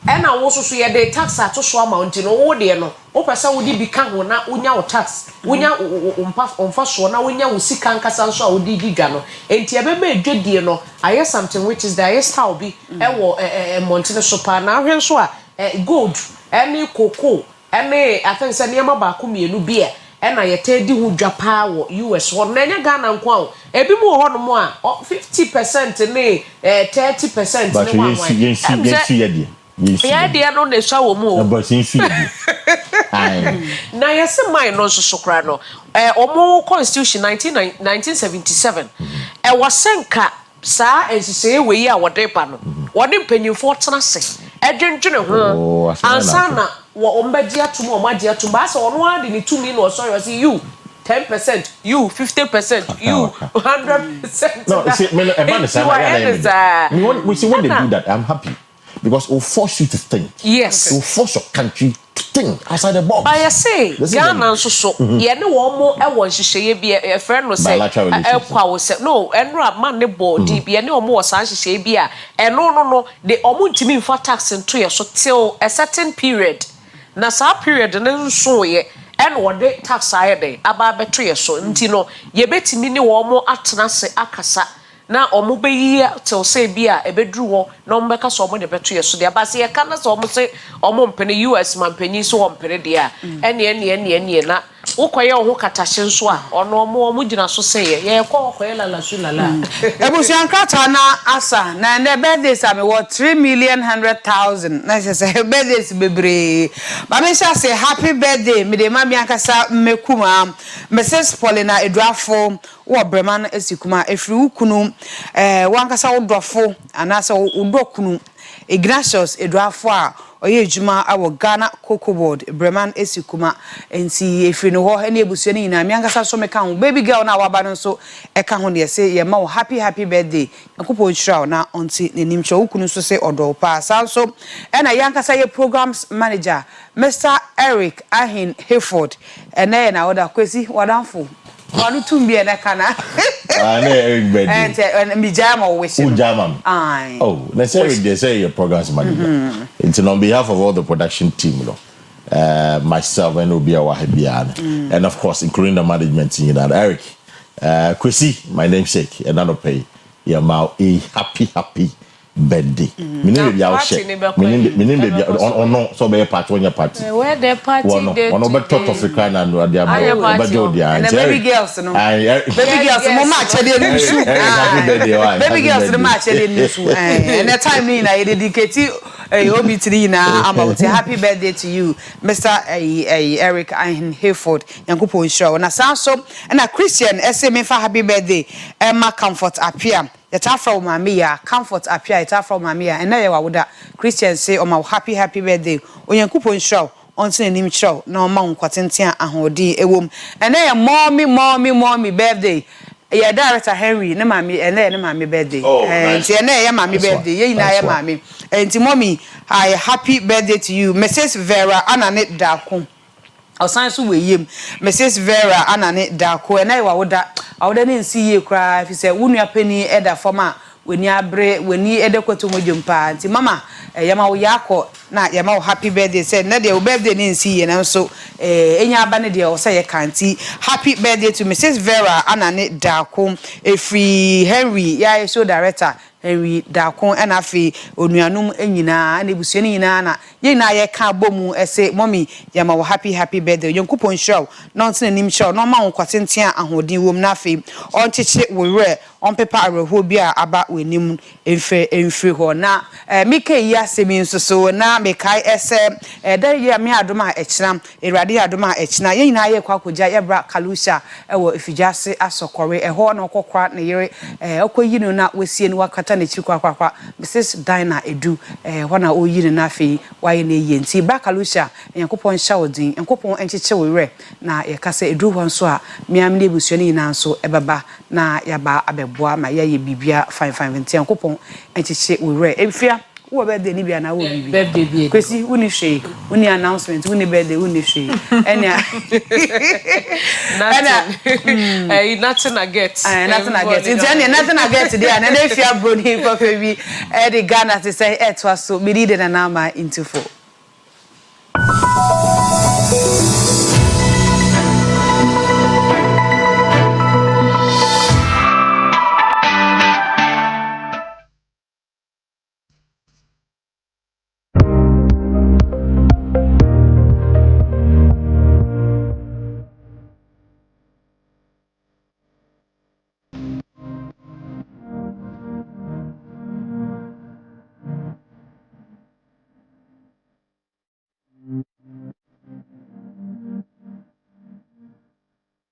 e na wo so ye de tax ato so amount no wo de no wo pesa wo di bi ka ho na wonya wo tax wonya omfa so na wonya wo sika nkasa so a wo di dwa no enti ebe ma edwedie no aye something which is the highest how bi e wo mountain so pa na hwe so a gold any cocoa any I think say niam ba ko mienu bi ena yete di hu dwapa wo US wo na nya Ghana nko a ebi mu ho no mo a 50% ne 30% ne wa wa yensu ye de no na sha wo mu but yensu ye na yese mine no so kra no omo constitution 1977 was senka sa ensise we yi a wode pa no wode mpanyimfo tena se edwendwene ho ansana wo ombadia tum o madia tum ba se ono ade ni tumi no so you 10%, you 50%, you 100%. No, see, we see when they do that, I'm happy because it will force you to think. Yes, it will force your country to think outside the box. I say, Ghana so. Yeah, no one more. I want to say be a friend was say. No, and man the body be any more. Say be and no. The amount to me for tax into your so till a certain period. na saa period ne nso ye and wode tax ayede aba beto ye so nti no ye betimi ne wo mo atena se akasa na omo beyi till say bia ebedru wo na omo beka so omo de beto ye so de aba se ye kana so omo se omo mpene US mampani so ompene de a ene na ukoye oho katashe nso a ono omo gina so se ye koye lala su lala ebusian kata na asa na ne birthdays am what 3,100,000 na say birthdays bebre ba me say happy birthday me de ma mi akasa mekuma Mrs Paulina Eduafo wo breman esikuma efri ukunu wankasa wodofo anasa wodokunu Ignatius Eduafo a oye ejuma awo Ghana Cocoa Board breman esikuma enti efri no ho ene ebusua ni na mi ankasa so meka ho baby girl na waba no so eka ho de say ye ma wo happy birthday yakopo nshira na onti nenim cho ukunu so say odo pa so ena yankasa ye programs manager Mr Eric Ahin Hayford ene na oda Kwesi wadanfo wanu tumbi ene kana Eric birthday and mi jama wish Jama oh let's say they say your programs manager it's on behalf of all the production team myself and Obia Wahabian and of course including the management team that Eric Kwesi my namesake and I don't pay a happy birthday. Meaning be our share. Meaning be on no so be part on your party. Where the party day? One over top of Africa and their and baby girls no. Baby girls mo match dey nisu. Baby girls the match dey nisu. And the time ni na dedicate obi tiri na about happy birthday to you Mr. Eric Ahin Hayford Yankopo Show na so na Christian SM for happy birthday Emma Comfort Apia yata from mamia Comfort Apia yata from mamia and na ye wawoda Christian say o ma happy birthday Yankopo Show onti nim show na o ma nkwatentia ahodi ewom and na ye mommy birthday yeah, Director Henry, ne mami, and then mami birthday. And mami birthday. Ye na ye mami. And mommy, I happy birthday to you, Mrs. Vera Ananet Dako. I'll sign so we him, Mrs. Vera Ananet Dako. And I would see you cry if you say, "Wouldn't you penny eda forma when you bre when you edeko to mujumpa?" Ti mama, yama yako na yama happy birthday. Said na de birthday ni see and so enya abane de o say kanti happy birthday to Mrs. Vera Ananet Dako Efri Henry ya show director Henry Dako and afi onuanum enyina na ebusua nyina na ye na ye ka bomu ese mommy yama happy birthday Yankopon show nonse nim show no ma nkwatentia ahodin wom na afi on cheche we on paper areho bia aba wenim emfri ho na mike ya semi nso so na mekai ese da ye me adoma echina erade adoma echina ye nyina ye kwakoja ye bra kalusha ewo efijase asokore eho na okokra na yere okoyinu na wesie ni wakata na chikwa Mrs. Dina Edu wana oyiri na afi waye na yenti bra kalusha Yankopon shawdin Yankopon encheche we na ye kase Edu ho nso a miam ne busuani na nso ebaba na yaba abeboa ma ye bibia fine Yankopon encheche we efia wo birthday ni bia na wo bibi birthday bi Kwesi woni hwe woni announcement woni birthday woni hwe enya nothing I get nothing I get nothing I get today and Afia Broni Papabi the Ghana to say it was so me needed an armor into 4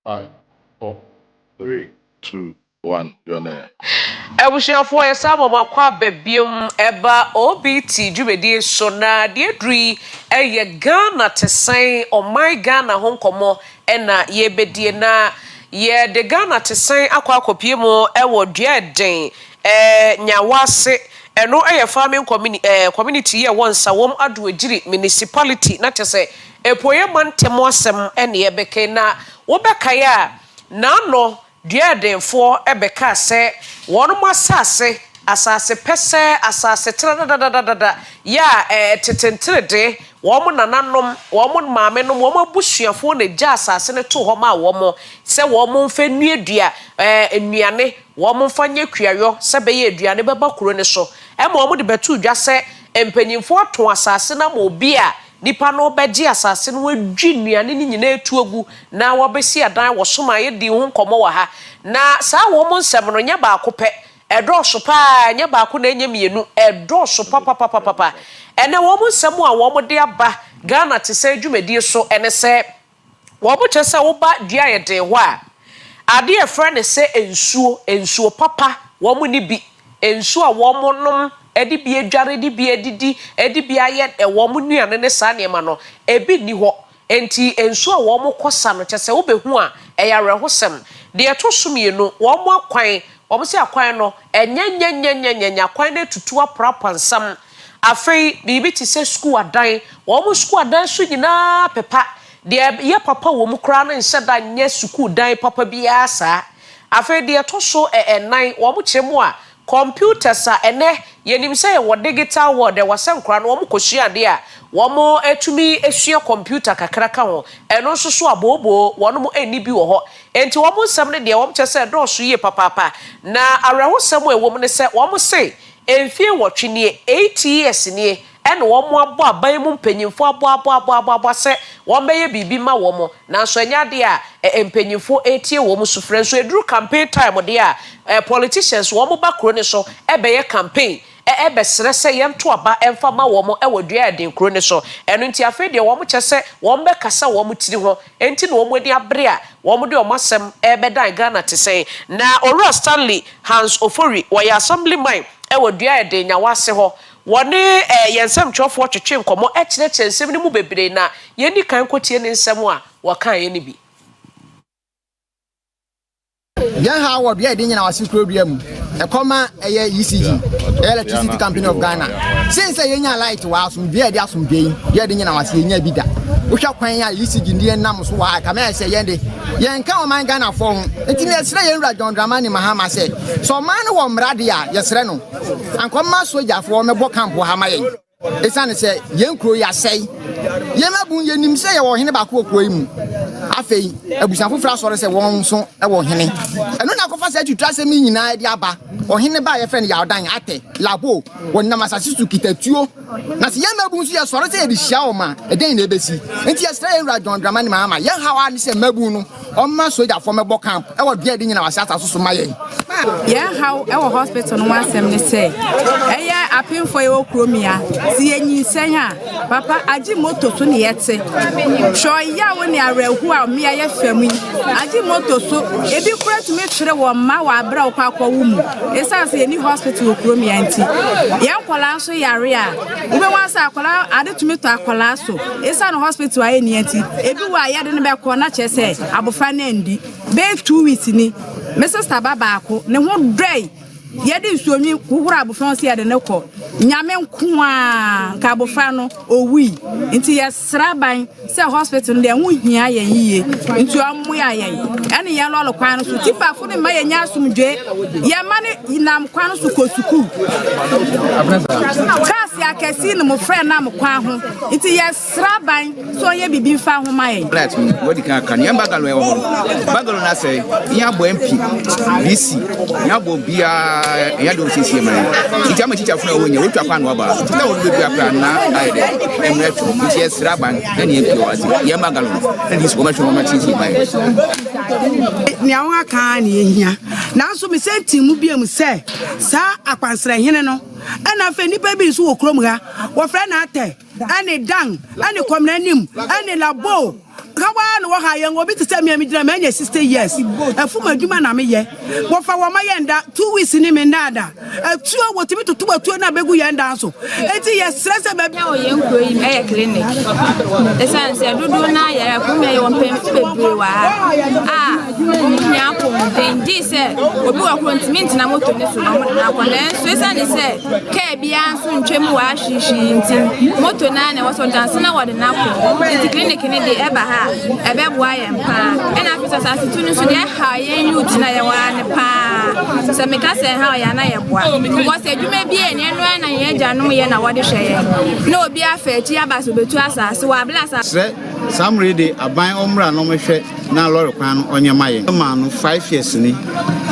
5, 4, 3, 2, 1. Your name. Ebusiafo ya sama makwa bebium eba OBT dwumedi so na de dri eye Ghana tesan o my Ghana honkomo ena ye bedie na ye de Ghana tesan akwa akopie mu ewo dua den nyawase eno eye farming community ye wonsa wom ado agiri municipality na tese epoye mantemo asem ene ye beke na wo bekaya na no dua denfo ebeka se wonu masase asase pese asase tradadadadada ya tetentrede wo nananom wo maamenom wo abusuafo na gya asase ne to ho ma wo se wo mfa nuadua enuane wo mfa nye kuayo se be ye aduane beba kuro ne so wo de betu dwa se empanyimfo to asase na ma obi a nipa no beji asase no adwi nuane ni nyina etuagu na wo besi adan wo soma ye di ho nkomo wa ha na saa wo nsem no nya ba akopɛ ɛdɔso pa nya ba ko na nya mienu ɛdɔso papa ene wo nsem a wo de aba Ghana te sɛ dwumadi so ene sɛ wo kyɛ sɛ wo ba dua ye de ho a ade e frɛ ne sɛ ensuo papa wo ni bi ensuo a wo nom edi bi adware di bi edidi edi bi aye wo nuane ne saa ne ma no ebi ni ho enti ensuo a wo kosa no kyɛ sɛ wo behu a ɛyare hosem de eto somienu wo akwan wo se akwan no enya akwan na tutu aprapa nsam afei bibi ti se school adan wo school adan so nyina pepa de ye papa wo kra na nhyɛ da nye school dan papa biya saa afei de eto so enan wo kyeremu a computers a ene yenim say wo digital world e wasan kra no wo kohyia de a wo etumi esua computer kakraka ho eno so so abobo wo no eni bi wo ho enti wo nsam ne de wo kyese do so ye papa na arehosam e wo ne se wo say emfie wotwe ne 8 years ne ene wo abo aban mu mpanyimfo abo se wo beye bibi ma wo na so nya de a empanyimfo etie wo sufre so eduru campaign time de a politicians wo ba kro ne so ebeye campaign ebesere se yento aba emfa ma wo ewadua eden kro ne so eno nti afi de wo kyese wo be kasa wo tiri ho enti na wo adi abre a wo de omasem ebedan Ghana te sei na Ora Stanley Hans Ofori wo ya assemblyman ewadua eden nya wase ho wone yensem twofo twetwe nkomo ekire nsem ne mu bebre na yeni kan kotie ne nsem a wakan ye ne bi yan ha wo bia de nyina wase kro bia mu e koma eye ECG Electricity Company of Ghana since yenya light wa asum bia de asum bia ye de nyina wase yenya bi da wo hwa kwan ya ECG ndi nam so wa ka me se yende yen ka o man Ghana fo ho enti ne sere yen ra John Dramani Mahama se so man wo mrade a ye sere no ankoma soja fo me bo camp ha ma yen esane se yen kro ya sei yen abun yenim se ye wo hene ba ko kro yimu afei abusanfo fra sore se won so e wo hene eno na kofa se tutu asem nyina di aba o hene ba ye fe ne ya odan ate labo won na masase su kitatuo na se yen abun so ye sore se ye di hia o ma e den na ebesi enti ye sere yen ra John Dramani Mahama yen hawa ni se mabun no o ma soja fo me bo camp e wo bia di nyina wasata so ma yen yen haw e wo hospital no asem ne se eye apemfo ye wo kromia si enyi senya papa aji moto so ne yete sho ya wo ne arehu a me aye famu aji moto so ebi kura tumi twere wo ma wa abra wo kwa wo mu esa se eni hospital wo kromia enti yen kwala so yare a ube wansa akwala ade tumi to akwala so esa no hospital aye ni enti ebi wa ya de ne be ko na chese abofa na ndi be 2 weeks ni me sister baba ako ne ho drai yedi nsuonwi kuhura abofan se yade ne ko nyame nko a ka abofa no owi nti yesraban se hospital de ho hia ye yiye nti amu ya ye ene ye lolo kwan no so tipa fo ne ma ye nya asumdwe ye ma ne nam kwan no so ko suku kasi akesi ne mo frɛ na mo kwan ho nti yesraban so ye bibi fa ho ma ye right wodi kan ye bagalo e ho bagalo na se ya bo MP BC ya bo bia ya do sisi ma iti ama chicha funa wonya wotwa kwa no ba na wo do bia pra na aide emreto iti esraban na ne MP wazi ye bagalo na dis ko ma twa ma chichi ma ni awon aka ni ehia na so me senti mu bia mu se sa akwansra hene no ana fe nipa bi so wo krom ha wo fra na ate ani dan ani komna nim ani labo kawa no wo ha yen obi tse me amidira me anya 60 years afu madwuma na me ye wo fa wo ma yenda 2 weeks ni me nada atuo wo timi tutu atuo na begu yenda so enti ye stress be bia o yen kro yi e clinic essence dudu na ye kumye yo mpemfi bebre wa nya ko den di se obi wa ko ntimi na moto ne so na mo na ko na so isa ni se ke bia nso ntwem wa hyihi ntim moto na na wo so dance na wo de na ko nti clinic ne de eba ha ebe boa ye mpa e na afisa sa situ ni so de ha ye youth na ye wa ne pa se me ka se ha ya na ye boa because adwuma bi e ne no na ye gyanom ye na wo de hweye na obi afa chi aba so betu asase wa blasa Some ready a buy omra no me hwe na lorry kwan no onyema ye ma no 5 years ni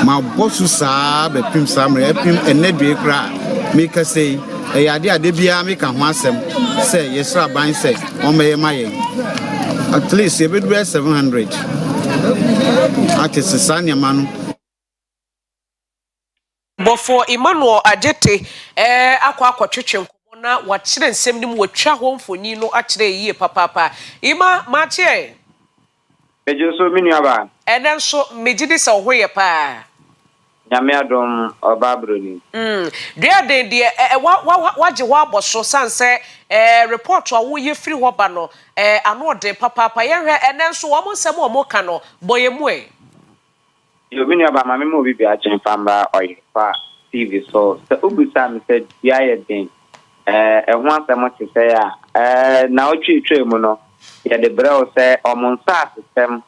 ma bosu saa be pim samre epim enedwe kra me ka sei e yade ade bia me ka ho asem say yesra ban say o me ma ye at least e be 700 akese sanya manu before Emmanuel Ajete akwa twetwe na wachire nsem nim watwa ho mfoni no akire yie papapa ima mache ejo so minuaba enen so megidi se hoye pa nyame adom Afia Broni dia den de waje wa aboso sanse report wa wo ye free ho ba no ano de papapa ye hwe enen so wo nsem wo moka no boyemu yo minuaba mame mo bibi a chen famba Oyerepa TV so ubusa mi said ya ye den ho asem te se ya na otwetwe mu no ya de brɛ se omonsa system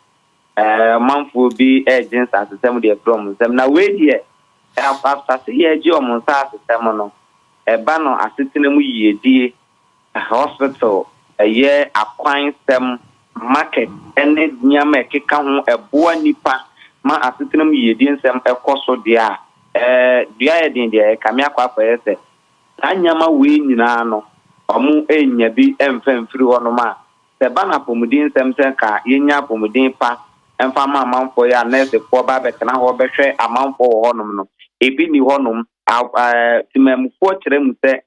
manfo bi agents system de from them na we die after se ye ji omonsa system no ba no asetena mu yiedie hospital ye akwan sem market ene nyama keka ho eboa nipa ma asetena mu yiedie nsem ekoso dia dia ye din dia kamia kwa fa yese anyama we nyina no omu enya bi emfamfiri hono ma se bana pomudin semsen ka yenya pomudin pa emfa ma amanfo ya nurse ko ba be kana ho behwe amanfo honom no ebi ni honom timamfo kire mu se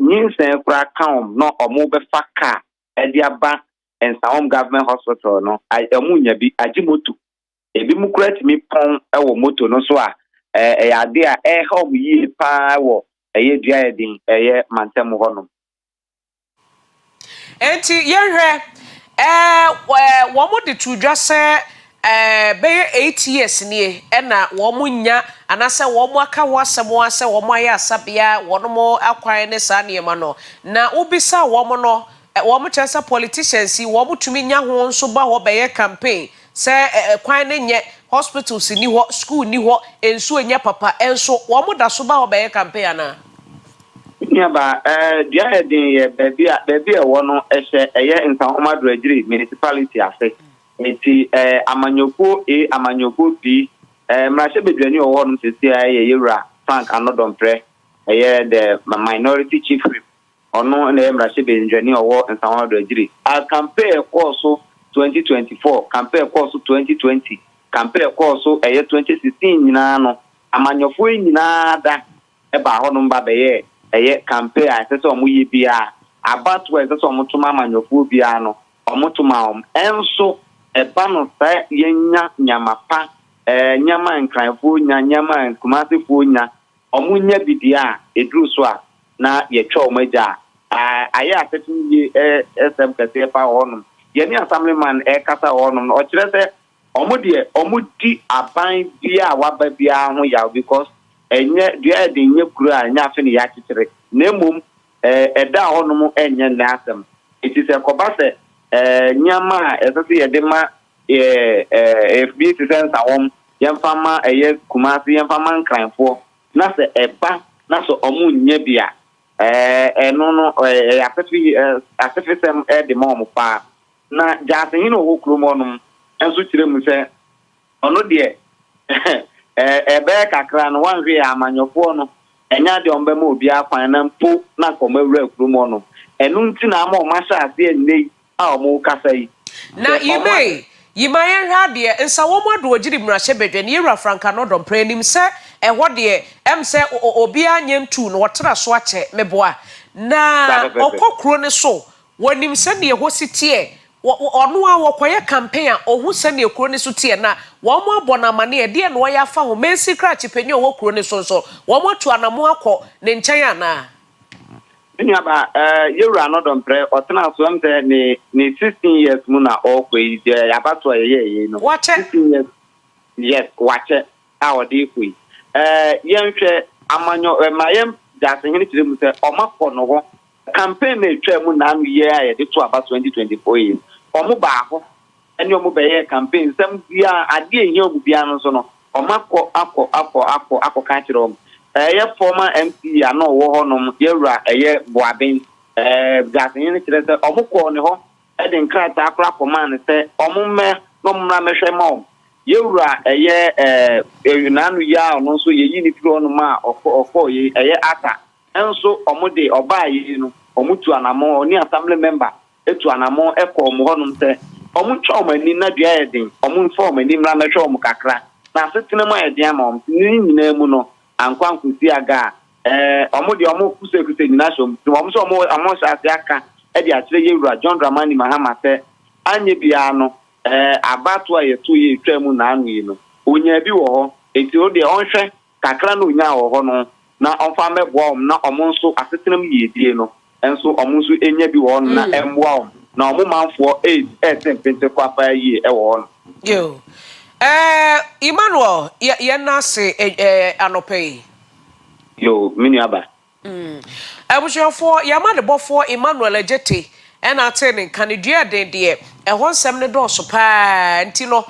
nyinsen kura kaum no omu be faka edi aba ensawom government hospital no amu nya bi agimoto ebi mu kura timi pon ewo moto no so a ya de a help yi pa wo eye dua edin eye mantem honom enti yenhwe wo mo de tudwa se be 8 years nie na wo mo nya anase wo mo aka ho asemo ase wo mo aye asabia wo no mo akwan ne sa ne ma no na ubisa wo mo no wo mo chesa politicians wo mo tumi nya ho nso ba ho be ye campaign se kwan ne nye hospitals ni ho school ni ho enso enya papa enso wo mo da so ba ho be ye campaign ana nyaba dia edin ye baby e wono ehye eye Nsawoma Dragiri municipality afe enti amanyoko bi mrashe bedwani o wono sisi ye yewra Frank Anodompre eye the minority chief whip ono na mrashe bedwani o wo Nsawoma Dragiri a campaign course 2024 campaign course 2020 campaign course eye 2016 nyina no amanyofo nyina da e ba hono mba beye eye campaign asese omuyi bia abatwa asese omutuma amanyofo bia no omutuma enso eba no sa yenya nyamapa nyama nkranfo nyama nkumasefo nya omunya bidia eduru so a na yetwa omaja aye asese yi SM kase fa honum yeni assemblyman kasa honum o kire se omudi aban bia waba bia ho ya because enye dia de nye kuru anya afi ne ya kikire na emom eda honum enye na asem it is a kobase nyama esese ye de ma FB sense yemfama eye kumasi yemfama nkranfo na se eba na so omu nye bia eno no asefisem de mom pa na jase hino ho kromonum enso kire mu se ono de ebe kakra no wanhwe amanyofo no enya de ombe ma obi akwan na mpo na komawura kromonum enu nti na ama o masha ase enei a omu kasai na yimayen hade Nsawoma Dragiri mrashe bedwani yewra Frank Anodompre nim se eho de se obi anyemtu no wotra so ache meboa na okokro ne so wonim se ne ho sitie ono a wokoye campaign a ohu se ne ekro ne so tie na wo mo abona mane e de no wo ya fa ho mensi kra chipenye wo kro ne so wo mo tu anamo akọ ne nchen ana Niaba yewura no dompre otena so am say ne 16 years mu na okwe yabato ye no 16 years yes wache a odi kwi yenhwe amanyo mayem that hini tire mu say omakọ no ho campaign na etwa mu na anu ye a ye de to aba 2024 yi omo ba ho eni omo be ye campaign sam bia ade ehia omo bia no so no omakọ akọ ka kire omo ye former MC ano wo ho no yewura ye boaben that hini tire say omo ko ne ho e de nkrata akra command say omo me no mra mehwe ma yewura nanu ya no so ye yini firo no ma ofo ye ata enso omode oba yi no omutu anamo oni assembly member etu anamo eko omo honum se omutwa omani na dua yedin omunform ani mra mehwe omo kakra na setena ma yedin ama ni nyina mu no ankwankusi aga omode omo kuse nyina shom omo so omo shase aka e di akire yewura John Dramani Mahama se anye bia no abatu ayetu ye twemu na anu yi no onya bi wo ho enti o de onhwe kakra na onya wo ho no na onfa meboa na omonso asetenam yedie no enso omonso enya bi wo na emboa na omomanfo 8 pente kwa pa yi e wo no yo Emmanuel ye na se anope yo mini aba abushofo yamade bofo Emmanuel Ejete ena atene kanedua de ehon sem ne do so pa nti no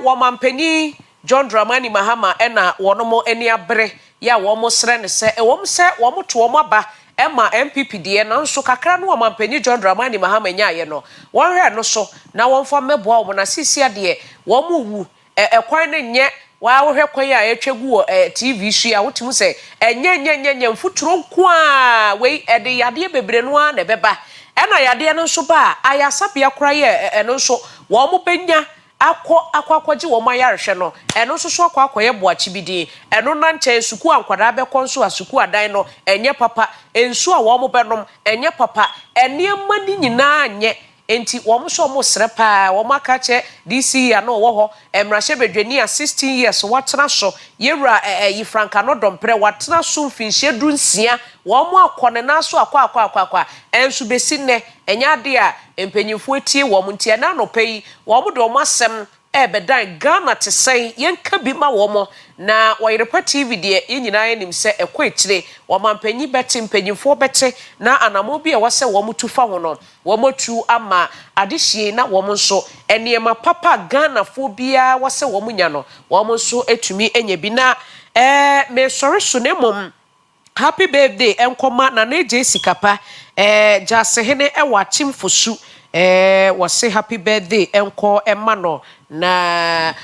wo mampani John Dramani Mahama ena wonomo eni abre ya wo mo sre ne se wo mo se wo mo to wo aba ema MPP de na nso kakra no wo mampani John Dramani Mahama nya ye no wo hwe no so na wo mfa meboa wo na sisia de wo mo wu ekwan ne nye wa wo hwe kwan ya etwegu TV su ya wotimu se enye mfuturo nko a we ede yade bebre no a na beba ena yade no nso ba ayasabia kra ye eno nso wo mo benya akwaji wo mayarhwe no eno nso so akwaye boachi bidi eno na nche suku ankwada be konso asuku adan no enye papa ensu a wo mo benom enye papa eniema ni nyina anye enti wo mo so mo srepa wo makache DC ya no wo ho emrahye bedwani a 16 years watena so yewura yi franka no dompre watena so mfinhye dunsia wo mo akone na so akwa ensu besi ne enya de a empanyimfo tie wo mo ntia na no pei wo mo do mo asem bedan Ghana te sei yenka bi ma wo mo na Oyerepa TV de yenyina enim se ekwaetire wo mampanyi beti mpanyimfo beti na anamo bi e wose wo mo tufa ho no wo mo tu ama adehie na wo mo nso eniema papa Ghana fo bia wose wo mo nya no wo mo nso etumi enya bi na me sori so ne mom happy birthday enkoma na na eje sikapa jasehene ewa chimfosu wase happy birthday enko emano na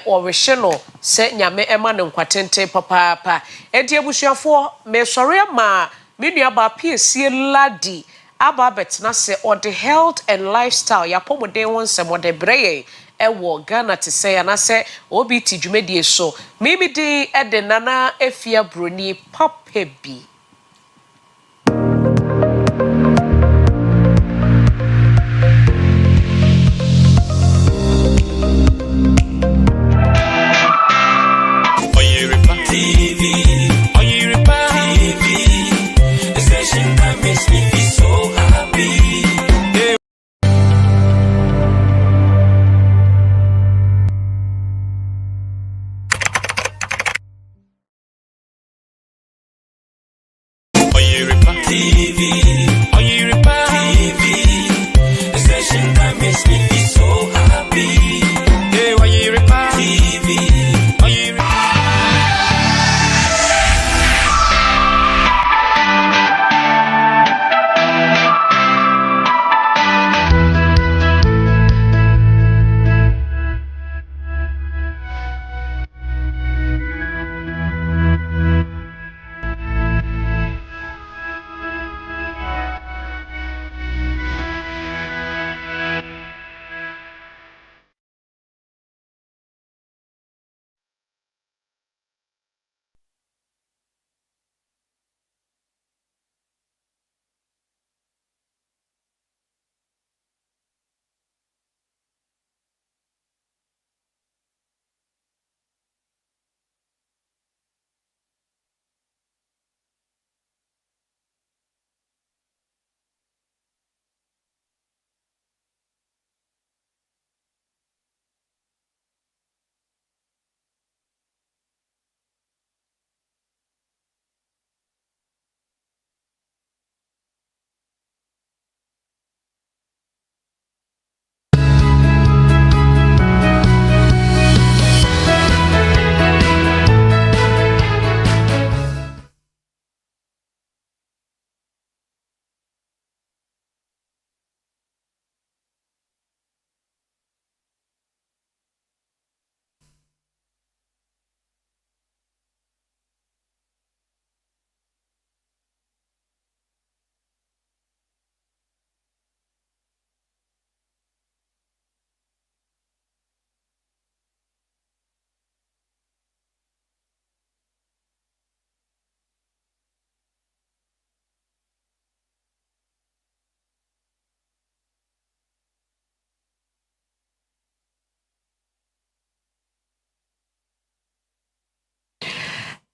orehye no se nyame ema ne nkwatente papa edi ebusuafo me sori ma menua ba piesie ladi aba betna se or the health and lifestyle ya pomoden won se mo de breye ewo Ghana te se na se obi ti dwumedie so mimi di ede nana Afia Broni Papabi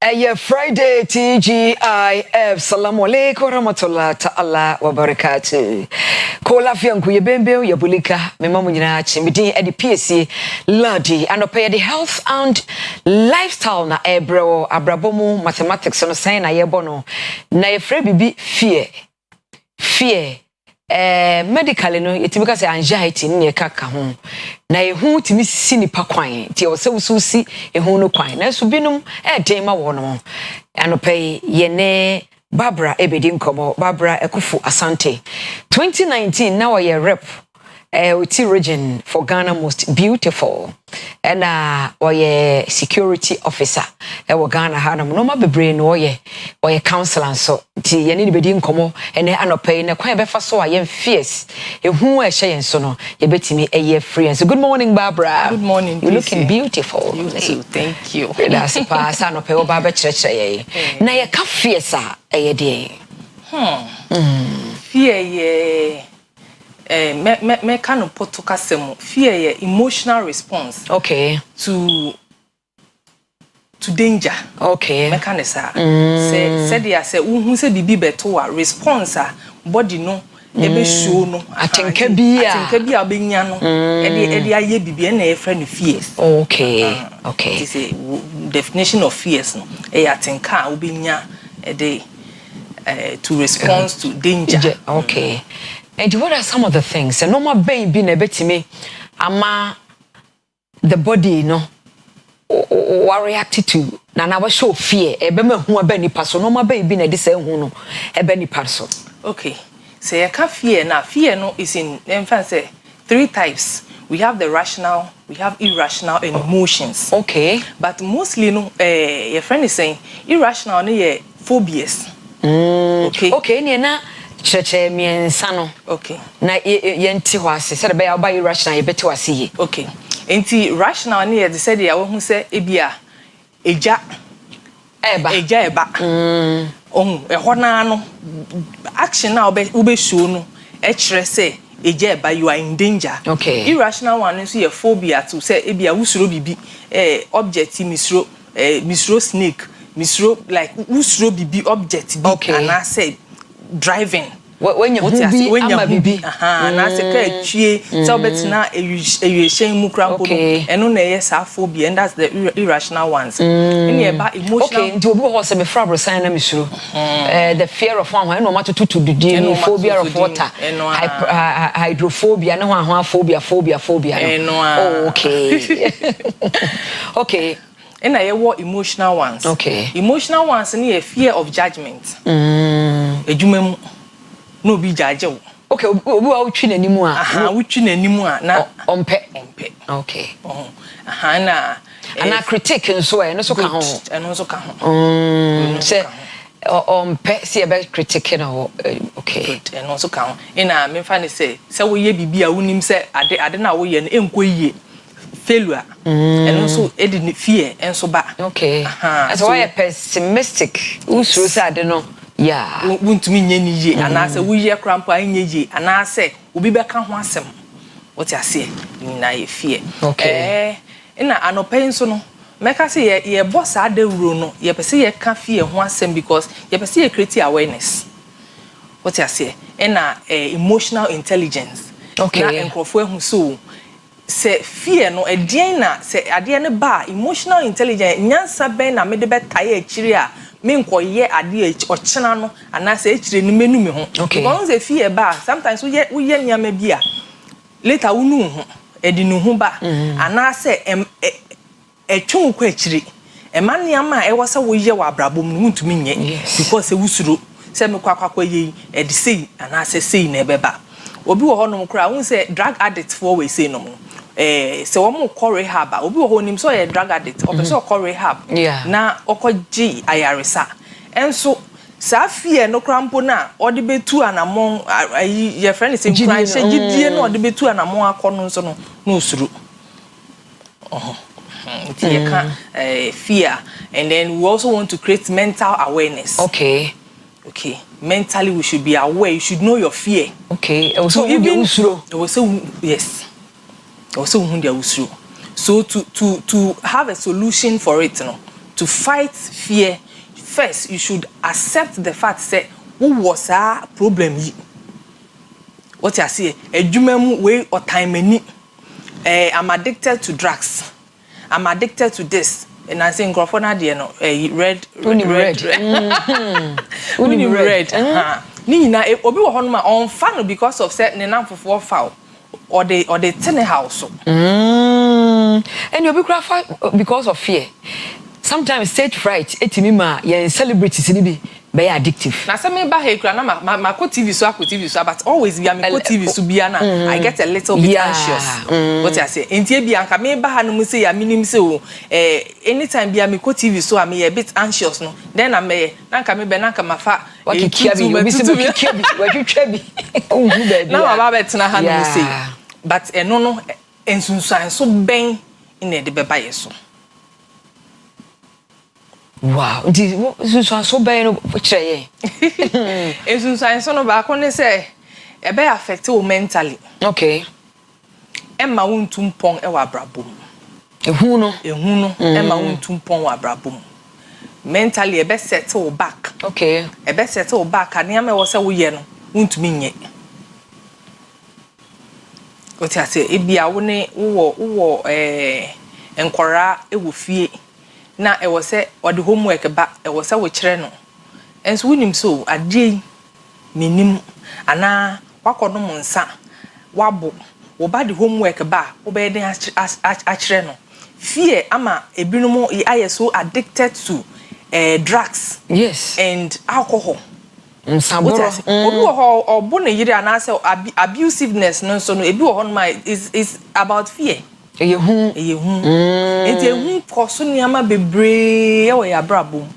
Friday TGIF. Salamu alaikum warahmatullahi ta'ala wa barakatuh. Kola fianku ye bembe ya bulika memamu nyina chimidi edi PSC Ladi anope the health and lifestyle na ebro abrabomu mathematics no sign na yebono na yefre bibi fear medically no yetibika say anxiety ne kaka ho na ehu timi sisi nipa kwan ti o se wususi ehu no kwan na so binum den ma wo no anope ye ne Barbara ebedi nkomo Barbara Ekufu Asante 2019 now ye rep Uti region for Ghana most beautiful and oye security officer we Ghana ha na no ma bebre no oye counselor so ti ye ni bedi nkomo ene anopai ne kwan be fa so aye fierce ehu a hye yen so no ye betimi eye free. So good morning Barbara. Good morning. You're looking beautiful. You too. Thank you. That's pass anopai o ba be kire ye na ye ka fierce a eye de fear ye me kind of put to kasemu fear ye emotional response to danger. Me kind of say say who say bibi beto a response a body no e be show no atenka bia be nya no e de aye bibi na e friend fears. This is a definition of fears no e atenka obi nya e de to respond to danger. And what are some of the things? And normal baby na betime ama the body no or react to na we show fear e be mahu aba nipa so normal baby na de say hu no e be nipa so. So you can fear now. Fear no is in say 3 types. We have the rational, we have irrational and emotions. But mostly no your friend is saying irrational no ye phobias. Ni na cheche miensa no na yenti ho ase se be ya ba irrational ye beti wase ye enti rational ne ye de se de ya wo hu se ebia eja eba ho na no action na obe show no e kire se eja eba you are in danger. Irrational one nso ye phobia to se ebia wusuro bibi object misro snake misro like wusuro bibi object bi ana say driving when you be na se ka twie so betina ehyen mu krampo no eno na yes phobia and that's the irrational ones in your emotional nti obi ho se me frabro sign na misuro the fear of one no matter to the phobia of water hydrophobia no ho phobia and I were emotional ones. Emotional ones and a fear of judgment. Ejumem no be judge. Obi wa utwi nanimu a. Utwi nanimu a na ompe. Na critic nso e no so ka ho. Eno so ka ho. Se ompe se be critic na eno so ka ho. Ina me fa ne se wo ye bibia wonim se ade na wo ye no enko yie. Failure and also edit fear and so back. That's why pessimistic. Usro say no. Wuntumi nye ni ye and I say we ye crampo anye ye and I say obi be ka ho asem. What you say na ye fear. Na anopen so no meka say ye boss adewuro no ye pese ye ka fear ho asem because ye pese ye create awareness. What you say na emotional intelligence. Na enkrofo ehu so se fear no edien na se ade ne ba emotional intelligence nyansa ben na me de betaye akiri a me nkoye ade ochena no ana se akiri ni menu me ho because se fear ba sometimes we ye nyama bi a later unu ho edi nu ho ba ana se etwu ko akiri e ma nyama e wo se wo ye wa brabom no ntumi nye because se wusuro se me kwakwa ye edi sei ana se sei na ebeba obi wo ho no kra won se drug addict for we say no se wo mo call rehab obi wo ho nim so ye drug addict o be so call rehab na okoji ayaresa enso sa fie no krampo na odi betu anamon your friend is in crime say gidie no odi betu anamon akono nso no no usuru fear and then we also want to create mental awareness. Mentally we should be aware, you should know your fear. So even yes. Also so to have a solution for it, to fight fear, first you should accept the fact say who was a problem yi. What you say? Ejumemu way or time any. I'm addicted to drugs. I'm addicted to this. And I say Grofona de no red. Nina obi wo honma on fan because of set nenam for foul or the tenant house. And you be cry because of fear. Sometimes stage fright etimi ma ye celebrities ni bi be addictive. Na say me ba he kura na ma ko TV so but always be am ko TV so bia na I get a little bit anxious. What I say entie bia nka me ba ha no mu say ya minim say o anytime bia me ko TV so am a bit anxious no then am na nka me be na nka mafa wakikia bi obi se wakikia bi watwetwa bi ohu ba bia na ba betena ha no say but eno no ensunsuan so ben ina de beba yeso. Wow, this so bad no chere. Ensunsuan so no ba ko ne say e be affect you mentally. Okay. Emma wontum pon e wa brabom. Ehu no Emma wontum pon wa brabom. Mentally e be set you back. Okay. E be set you back and ya me wo say wo ye no wontumi nye. What I say e bia wo ne wo enkora e wo fie. Na e was say or the homework ba e was say we kire no enso wonim so ade menim ana wakono mo nsa wabo wo ba the homework ba wo be den a kire no fear ama ebinumo aye so addicted to drugs, yes, and alcohol. Nsaboro obi wo obo na yiri ana say abusiveness no so no ebi wo hon my is about fear. Eyehu enti ehu koso niama bebre e wo ya brabom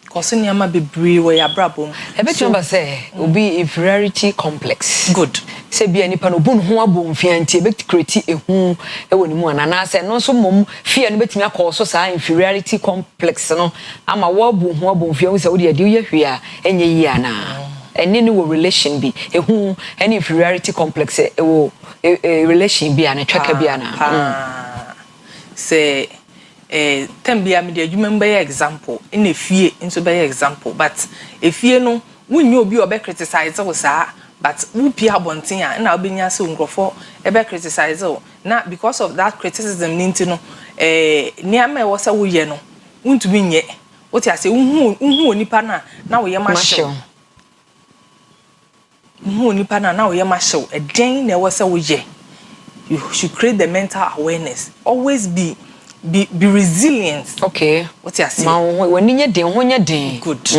koso niama bebre wo ya brabom ebetumba say obi inferiority complex. Good. Say bia nipa no bu ho abom fianti ebet create ehu e woni mu ana say no so mom fear no betumi akoso sa inferiority complex no ama wo bu ho abom fian say wo de ye hwe a enye yi ana eni ni wo relation bi ehu any inferiority complex e wo relation bi ana twaka bi ana say tambia me de adwuma mba example in a fie into be example but efie no wunye obi obe criticize wo sa but wo pia bonten a na obenya se nkrofo ebe criticize wo na because of that criticism ninti no niam e wo sa wo ye no wuntumi nye wo ti ase hu onipa na wo ye ma show hu onipa na wo ye ma show eden na wo sa wo ye. You should create the mental awareness. Always be resilient. Okay. What you say? Ma woni nye den ho nye den. Good.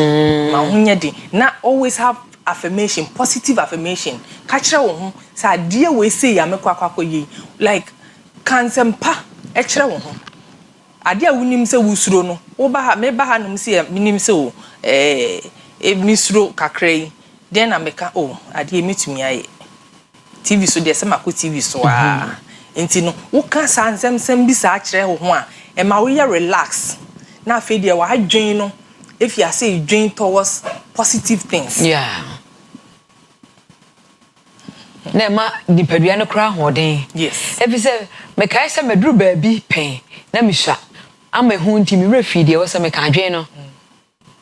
Ma ho nye den. Na always have affirmation, positive affirmation. Kachira wo ho sa de we say ya mekwa yi. Like kansempa e kire wo ho. Ade a wonim se wusuro no. Wo ba ha me ba ha no se minim se o misuro kakrai. Then na meka ade emitumi aye. TV so de sama ko TV so enti no wo ka sansem bi sa akire ho a e ma wo ya relax na fe de wa adwen no if you say dwen towards positive things. Yeah. Na ma dipadua no kra hoden. Yes. Ebi se me kai se meduru ba bi pen na me hwa ama hu nti me refi de wo se me ka adwen no.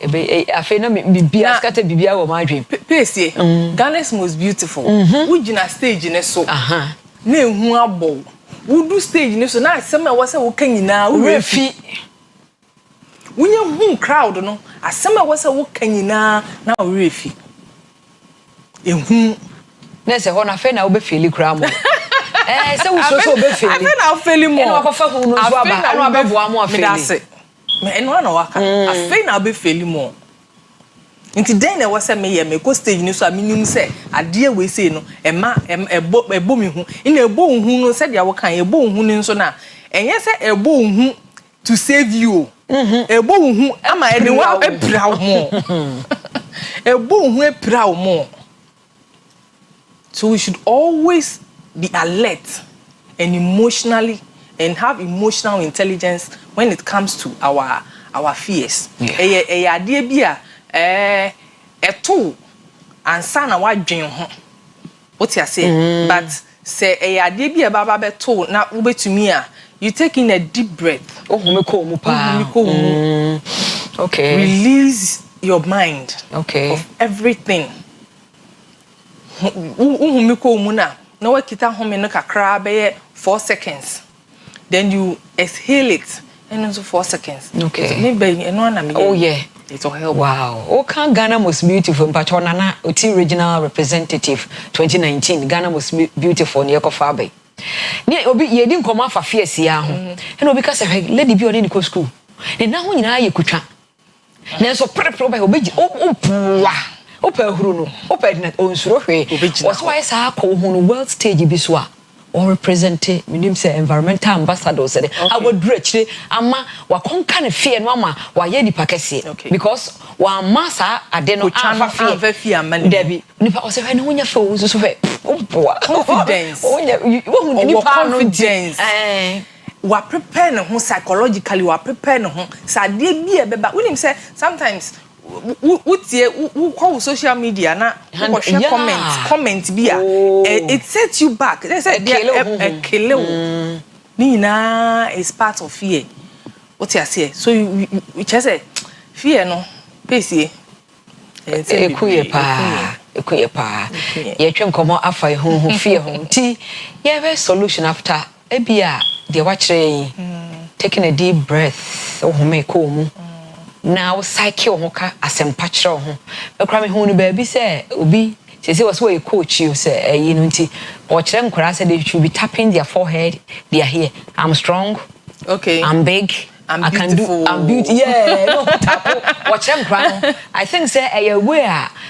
Ebe afi na bibia skata bibia wo ma adwen. Pese Ghana's most beautiful. We gina stage ne so. Na ehu abo. We do stage ne so na asem e wo se wo kan nyina wo refi. Wunye hu crowd no asem e wo se wo kan nyina na wo refi. Ehu na se ho na fe na wo be feel kra mo. Se wo so be feel. Afi na feel mo. Eno akofa hu no so aba anu abebo amo afeli. Me eno na waka afi na be feel mo. Nti den na wo se me ye me ko stage ni so a minim se ade we say no ebo mi hu ina ebo hu no se dia wo kan ebo hu ni so na enye se ebo hu to save you. Ebo hu ama ede wa epira mo. Ebo hu epira mo. So we should always be alert and emotionally and have emotional intelligence when it comes to our fears. Ade bia eto ansa na wadwen ho. What you say? But say ade bia baba beto na wobetumi a you take in a deep breath. Okay. Release your mind. Okay. Of everything. Now we kita home in kakra 4 seconds. Then you exhale it and also 4 seconds. Okay. Oh yeah. It will help. Wow. Okay, Ghana most beautiful. Patronana, Oti regional representative 2019. Ghana most beautiful near Kofabe. Near Obi, you didn't come out for fierce ya. And because I lady be on any school. And now when you could try. Now so pretty obey. Open Bruno, open net on Srohe. Was why I call on world stage biswa. Or represent me say environmental ambassador said I would reach ama wa kon kan fear mama wa ye di pakese because wa massa adeno afa fear amani debi nipa o se fe no nya fe o so fe confidence confidence wa prepare no psychologically wa prepare no sa de bi e beba we say sometimes who call social media na comment be it sets you back. They said a kilo Nina is part of fear. What you say? So you just say fear no pesi ekuyepa ye twem komo afa ho fear ho ti ye be solution after ebia de wa kire taking a deep breath oh me ko mu now cycle hoka asempachiro ho ekra me hu no ba bi say obi say was we coach you say you know nti o kire nkora say they should be tapping their forehead they are here I'm strong okay I'm big I can do I'm beautiful yeah no tap watch them crown I think say a way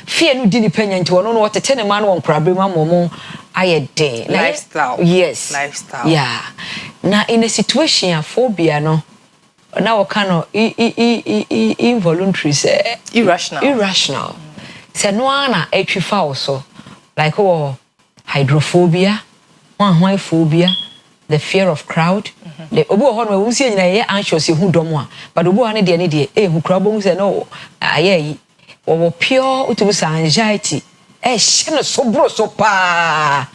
fear no di dependent nti ono no what ten man won krabe ma momo aye day lifestyle yes lifestyle yeah na in a situation of phobia no now kind involuntary say irrational say no ana etwifa also like hydrophobia phobia the fear of crowd the obo ho no we see nyina ye anxious hu dom a but obo ane de hu crowd bo say no aye wo pure utubusa anxiety she no so pa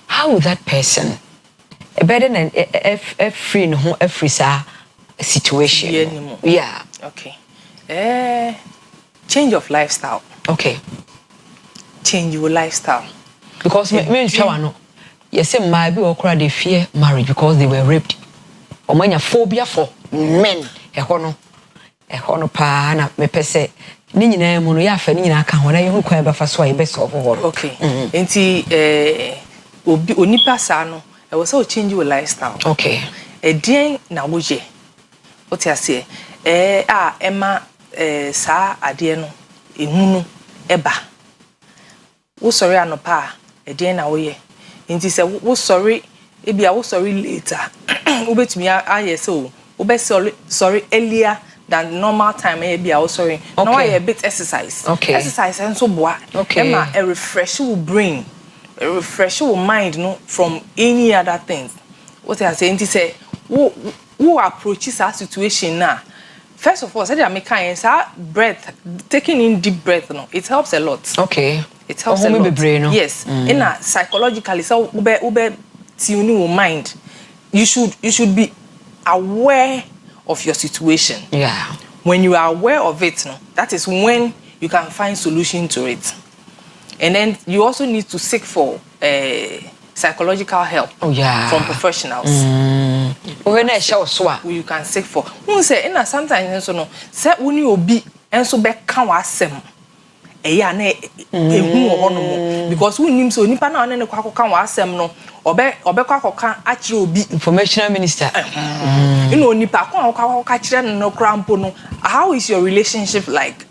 how would that person better than free no free sa situation yeah okay change of lifestyle okay change your lifestyle because me shower no yes my be okra they fear marriage because they were raped omanya phobia for men eho no pa na me pese ni nyina mu no ya fa ni nyina ka ho na ye hu kwan ba fa so ye be so ho okay enti obi onipa sa no e wo say change your lifestyle okay edien na woje what you say ema sa ade no ehunu eba wo sorry anopa edien na woye nti se wo sorry ebia wo sorry later wo betumi aye so wo be sorry earlier than normal time ebia wo sorry now I a bit exercise exercise and so boa ema a refresh your brain a refresh your mind no from any other things what you say nti se who approaches our situation now. First of all, say that breath, taking in deep breath, no, it helps a lot. Okay. It helps a lot. Yes. In a psychologically, so ube tune your mind. You should be aware of your situation. Yeah. When you are aware of it, no, that is when you can find solution to it. And then you also need to seek for psychological help from professionals. When I show so you can seek for. Who say in sometimes so no say when you be and so be kan wasem eya na ehu ho no because we nim so nipa na ne kwa kan wasem no obe kwa kan akire obi information minister you know nipa kwa kire no krampo no how is your relationship like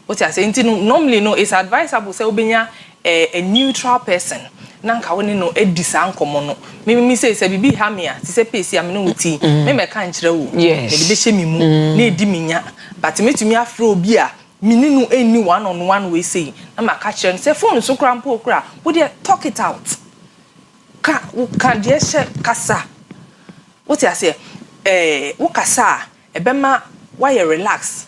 what you say normally no it's advisable say obenya a neutral person nanka woni no edisa nkomo no me say bibi ha me a ti say pesi am no wuti me ka nkire wo e de be hye mi mu na edi minya but metumi afre obi a mininu eni one on one we say na maka kire say phone so krampo kra wo dey talk it out ka dey she kasa what you say wo kasa e be ma why you relax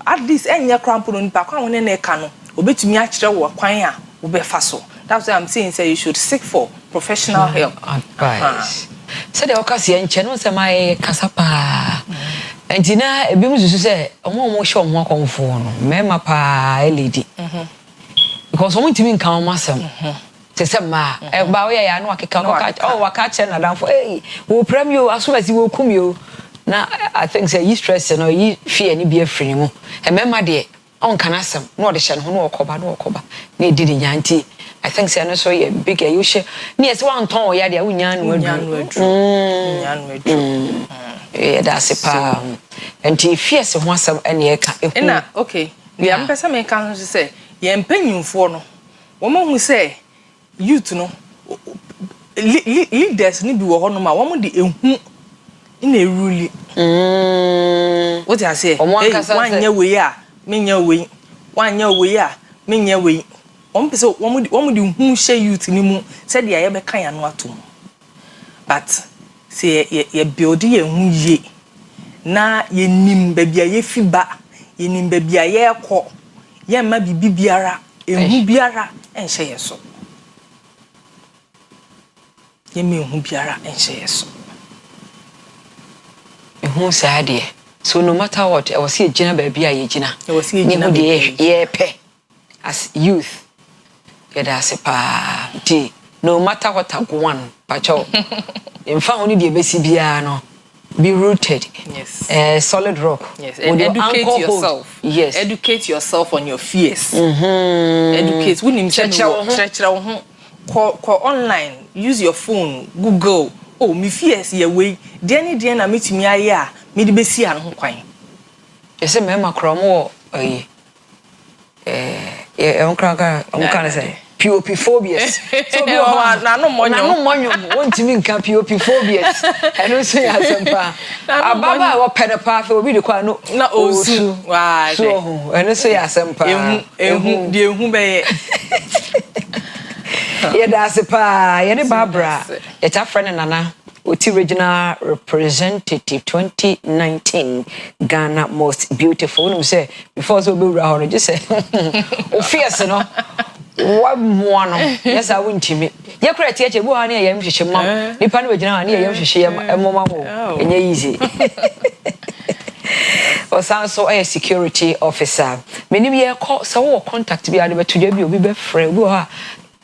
at least enya krampo no nipa kwa woni na ka no obetumi a kire wo kwan a wo be fa so. That's why I'm saying say you should seek for professional help. Advice. said the occasion and channel say my casapa. And Tina, a beam to say, a more show more conform, Mamma pa lady. Because only to me count myself. Say some ma, a bowie, I know I can catch. Oh, I catch and down for a will prem you as soon as you will come you. Now, I think say you stress and you fear any be a free more. And remember, dear, on canasum, no the shan, no cover, near did in yanty. I think say no so ye big you share. Near one tone, yeah, the yan yeah, that's a palm. And tea fierce and once any okay. The ambassador may come to say, ye penny for no. Woman who say, you to know, leaders need be one of my woman the in a ruling. What I say, one year we are, mean your way, 1 year we are, mean your way. One person, one would do who share you to me, said the Ayabe Kayan Watum. But say ye building who ye. Na ye nim baby ye fiba, ye nim baby ye ko, ye ma biara, who biara, and share so. Ye me who biara and share so. Who said so no matter what, I was here, Gina baby, I Gina. I was here, Gina, ye pe as youth. Get as a pa tea. No matter what I want, Pacho. In fact, only the BCBiano. Be rooted. Yes. Solid rock. Yes. And educate yourself. Yes. Educate yourself on your fears. Educate. When you call online. Use your phone. Google. Oh, me fears your way. Diana na meet me aya. Me the besi an kwai. Yes, me ma kromo I'm say POP phobias. So na no monyo. Want to mean POP phobias. I don't say asempa. Ababa wo pede pa fe obi de kwa no na osu. Wa. So, I don't say asempa. Ehu de ehu be ye da asepa, ye ne Barbara. Ye ta friend nana. Oti regional representative 2019 Ghana most beautiful. You say before so be around just say o fierce no what more no yes I won't me ye correct ye bu ha na ye mhwehwe mam nipa no begina na ye mhwehwe emoma mo enye easy o so a security officer many ye call so contact bi ade betudwa bi obi be frɛ obi ha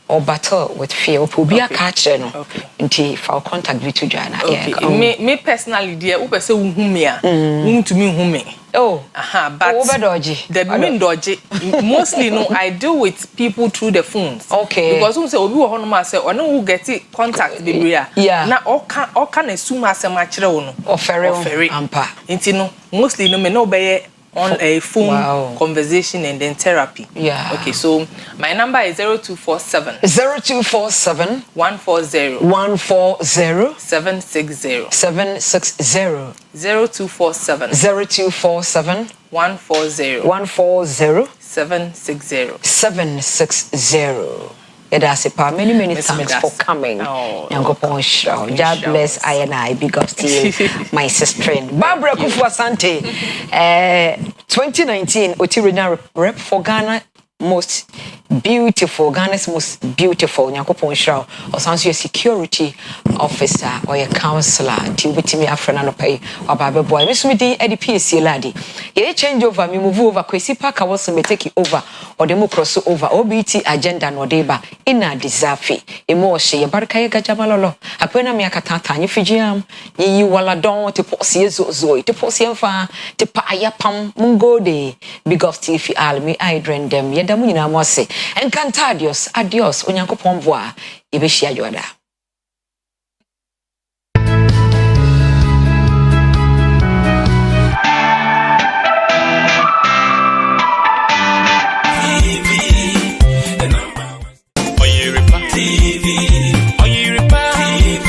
or battle with fear obi aka channel nti for contact with Joanna me personally dear who person hu me a hu to me hu me but over dodgy the mean dodgy mostly no I deal with people through the phones because who say obi wo hono ma say ono who get contact the area na all can assume asem a kire wo no ofere ampa nti no mostly no me no be on a phone conversation and then therapy. Okay, so my number is 0247 140 760 760 0247 140 760. It has a many thanks for coming. God bless I and I. Big up to you, my sister. Barbara Kufu Asante, 2019 Otirina rep for Ghana most beautiful, Ghana's most beautiful. Nyankopon Shao, or sounds your security officer or your counselor. Till with me, a friend and pay or Baba boy. Miss Midi, Eddie PSC laddie. Ye change over, me move over. Kwesi Parker was me take it over or the more cross over. OBT agenda no deba in a deserve. Emotion, Barkaya Gajamalolo. Apena me a catata, you Fijiam, ye walla don to posse zoe, to posse fa, to paya pam mungo de. Big of Tiffy al me, I drain them. Yedamina mose. Encantadios, adios, Onyankopon voa, Ibeshia Joda. Oyerepa TV. Oyerepa TV.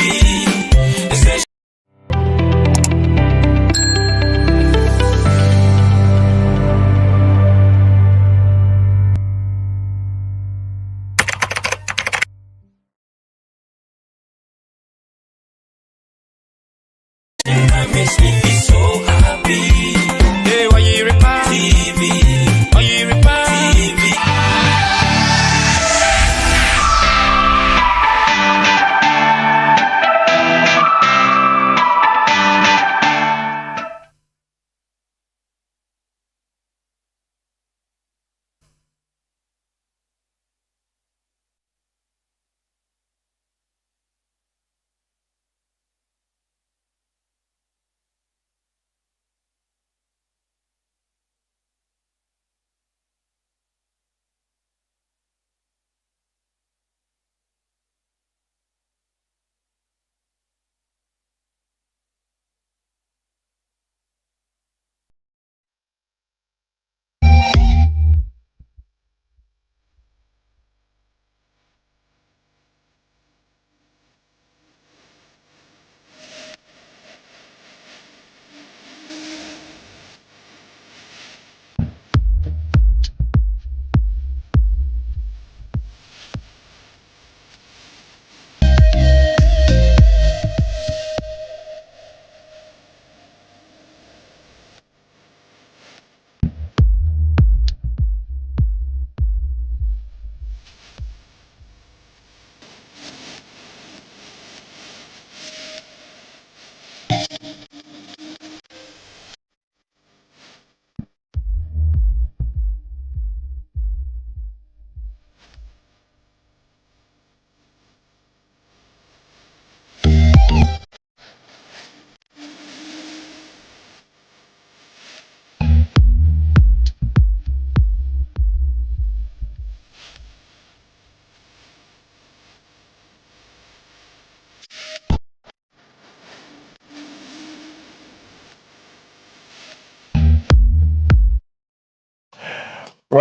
Makes me feel so happy. Hey, Oyerepa TV. Oyerepa TV.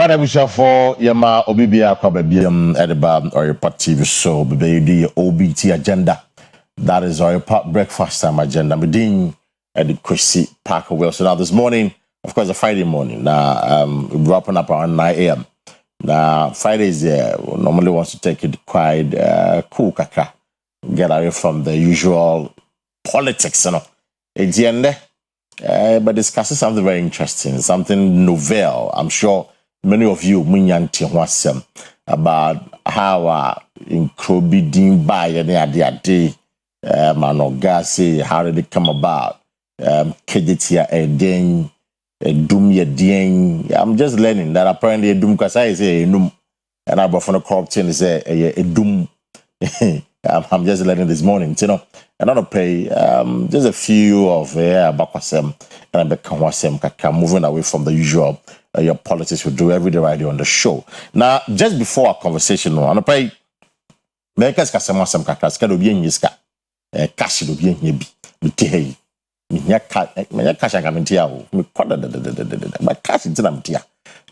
Alright, I wish you for Yama Obibia Kwababiam Edeba Oyerepa TV show, the OBT agenda. That is Oyerepa breakfast time agenda. Medin at the Kwesi Park well. So now this morning, of course, a Friday morning. Now we're wrapping up around 9 a.m. Now Fridays normally wants to take it quite cool kaka. Get away from the usual politics, you know. It's the end but discussing something very interesting, something novel. I'm sure many of you about how in Krobi Dean by any idea day Manogasi, how did it come about? Kejitia a ding, a doom ye ding. I'm just learning that apparently a doom because I say a num and I brought from the crop chain is a doom. I'm just learning this morning, you know. Another pay just a few of Bakwasem and Bekanwasem Kaka moving away from the usual your politics we do every day right here on the show. Now, just before our conversation, I pay Makers Kasamasam Kaka, Skadobian Yiska, Kasidobian Yibi, Mutihei, Minya coming to my cash in Tinamtia.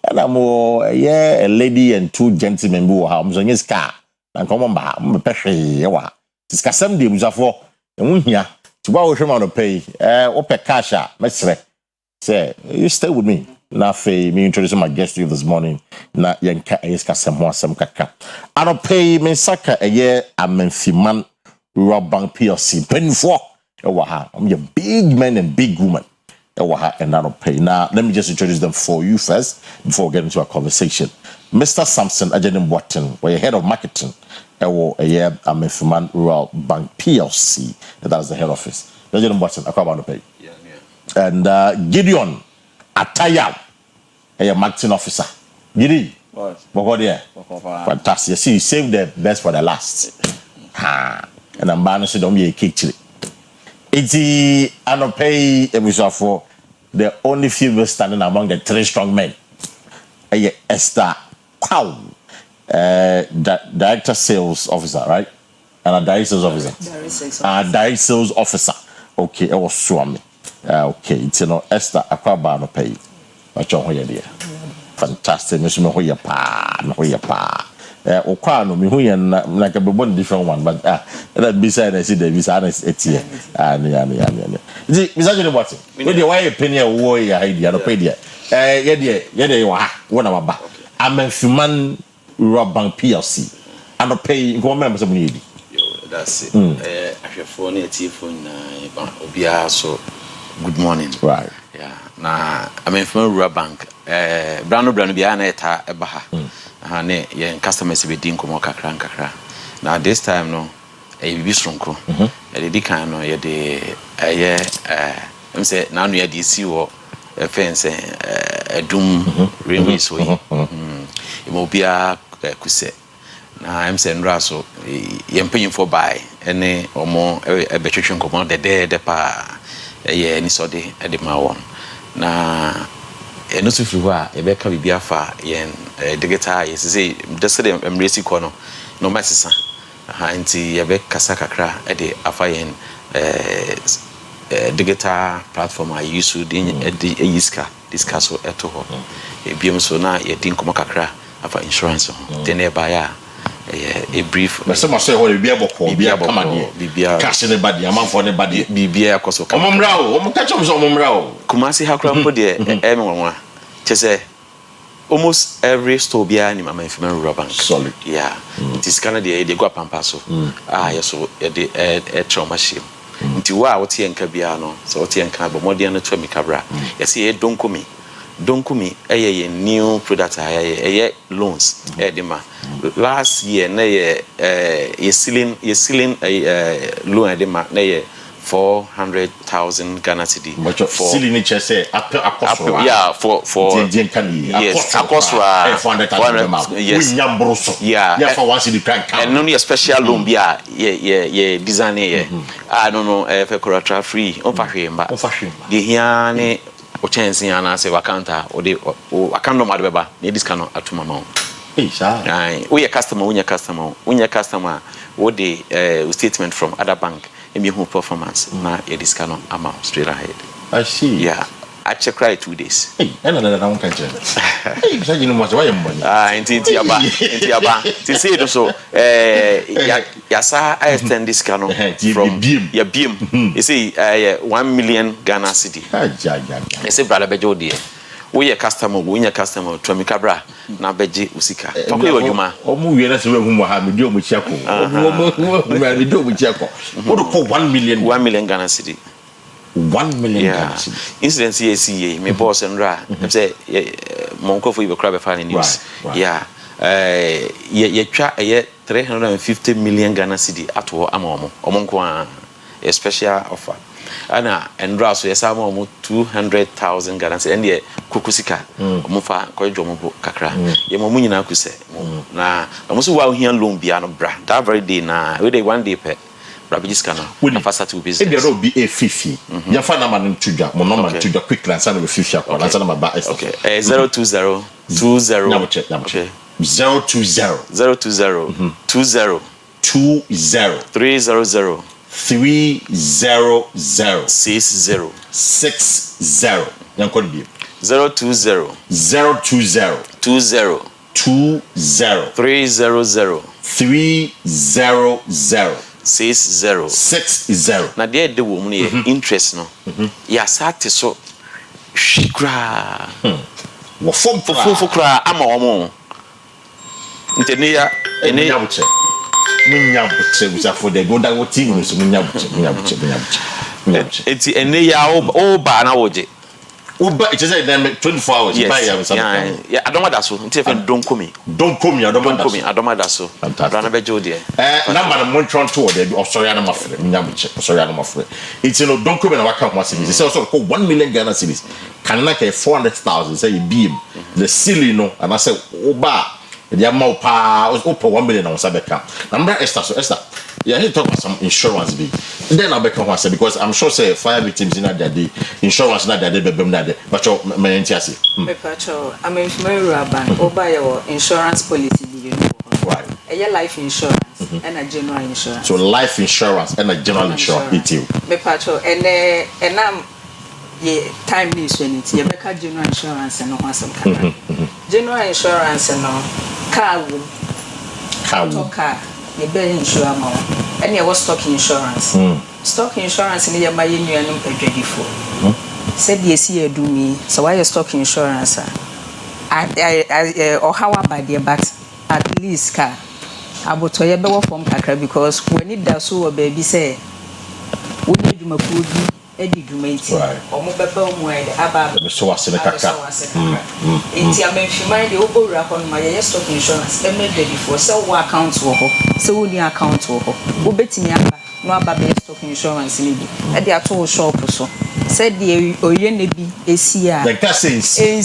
And I'm a lady and two gentlemen who are on his car. And come on, I'm peshe yawa. Discussam de muzafo. Here to buy to pay. Ope kasha. Mesre. Say you stay with me. Na fe me introducing my guest to you this morning. Na yanka discussam some kaka. I don't pay me saka a year. I'm in Fiman Rob Bank PLC. Penny for I'm your big men and big women. And I don't pay. Now let me just introduce them for you first before we get into our conversation. Mr. Samson Ajenim Watton, where you're head of marketing. I'm a Fiman Rural Bank PLC. That's the head office. Ajenim Watton, I come on to pay. And Gideon Ataya, a marketing officer. Gidi, what there? Fantastic. See, you saved the best for the last. And I'm banishing don't be a kitchen. It's the Anopay episode for the only female standing among the three strong men. Esther Pow, director sales officer, right? And a direct sales officer. Direct sales officer. Okay, it was Swami. Okay, it's Esther Akwaba no pay. What you hear there? Fantastic. Miss me hoya pa. Okwano me hu yen like a bon different one, but that beside I see the visa it's here. Is Ajenim Watton? With the why opinion war ya idea no pay there. Yede wa one of ba. I'm a Fiman Rural Bank PLC. I'm not paying go members of need. That's it. Afia Broni phone Obia so good morning. Right. Yeah. Na I'm a Fiman Rural Bank. Brano bia na eta ebaha. Ne yen customers be din komo kakra. Now this time no bibi stronko. E dey kan no ye dey em say na no ye dey see wo fence edum railway so yi. Imobia kuse. Na em say nra so ye mpanyin for buy ene omo e be twetwe komo de pa ye ni so de ma won. Na no to free wa e be ka bibia fa yen digital yes say just say embrace ko no masisa nti ye be kasa kakra e de afa yen digital platform I use to din yiska discuss so eto ho e biem so na ye din komo kakra afa insurance ho den e ba ya a brief but some say what bibia boko bibia come here bibia cash ne body amanfo ne body bibia akoso omomra o omkacho so omomra o kumasi hakra mpo de nwanwa chese almost every store bia ni mama Fiman Rural Bank solid yeah this kind of they go pampa so so e trauma shame nti wa wote enka bia no so wote enka bo modern no to mi kabra yes e donkumi ye new product ye loans edema last year na ye ceiling loan edema na ye 400,000 Ghana cedi for ceiling say akoswa yeah for yes akoswa 400,000 yes yeah for one cedi can and no special loan bia ye design no for collateral free on fahwemba the here ne o chance yana say wakanta o de akando ma beba ne discount atuma ma we customer what the statement from other bank and who performance na e discount amount straight ahead. I see. Yeah. I check right 2 days. Hey, I don't catch it. Hey, you know what I am money. Into your bank. To say it so, I extend this canon from your beam. You see, 1 million Ghana city. I say, brother Bejo, dear. We a customer, to me cabra, na beji usika. Okay, what you ma? We are whom have me do with Chaco. We do with Chaco. What do call 1 million? 1 million Ghana city. 1 million. Yeah. Incident CACA, me boss and Ra. I'm say, Monko for your crab finding news. Yeah. Ye try a 350 million Ghana city at war amomo. Omonko a special offer. And Ra so yes, I'm 200,000 Ghana city. And ye kukusika. Mofa kojomo kakra. Ye momuni na kuse. Na amusu wa here loan biano bra. That very day na we day 1 day pe. Rabijiskana. We faster to business. If there will be a 50, you find a man to drop. My number to drop quick and send with 50. Answer my back. Okay. 020 20. Number check. 020 20 20 300 300 60 Yan code be 020 20 300 60. Now there the woman interest no. Ya sat so shikra. Wo fom kra ama omo. Ntene ya ene munyabuche uza for the go that team so munyabuche. Enti ene ya o ba na woje. Uba it is like 24 hours. Yes. Buy Yeah, I don't want that so. Until don't come. I don't want that so. Brana bejo there. Number Montron to the Australia na mafre. It's don't come na waka mo cities. Say also call 1 million Ghana cedis. Can like 400,000 say you beam. The silly no and I say oba the amount pa 1 million na sabeka. Number Esther. Yeah, he talk about some insurance be. Then I'll become one because I'm sure say fire victims in that day, insurance not that day, but your mentality. I'm in bank or buy your insurance policy. Right. A life insurance and a general insurance. So life insurance and a general insurance. Me patrol and I'm time this when it's your general insurance and no some general insurance and no car. You bear insurance and you was stock insurance. Stock insurance in your money and you pay for. Said yes, you do me. So why your stock insurance? I or how about the but at least car. I bought to your better from Kakra because when it does so, baby say, we need my food. Eddie Dumenti, or Mobile Mway, Abba, so I said a caca. It's a man, the Obo rap on my stock insurance, and made ready for sell accounts for her, so the account for her. Who betting no about stock insurance in it. At the atoll shop or so. Said the Oyerepa Asia. The Cassis, say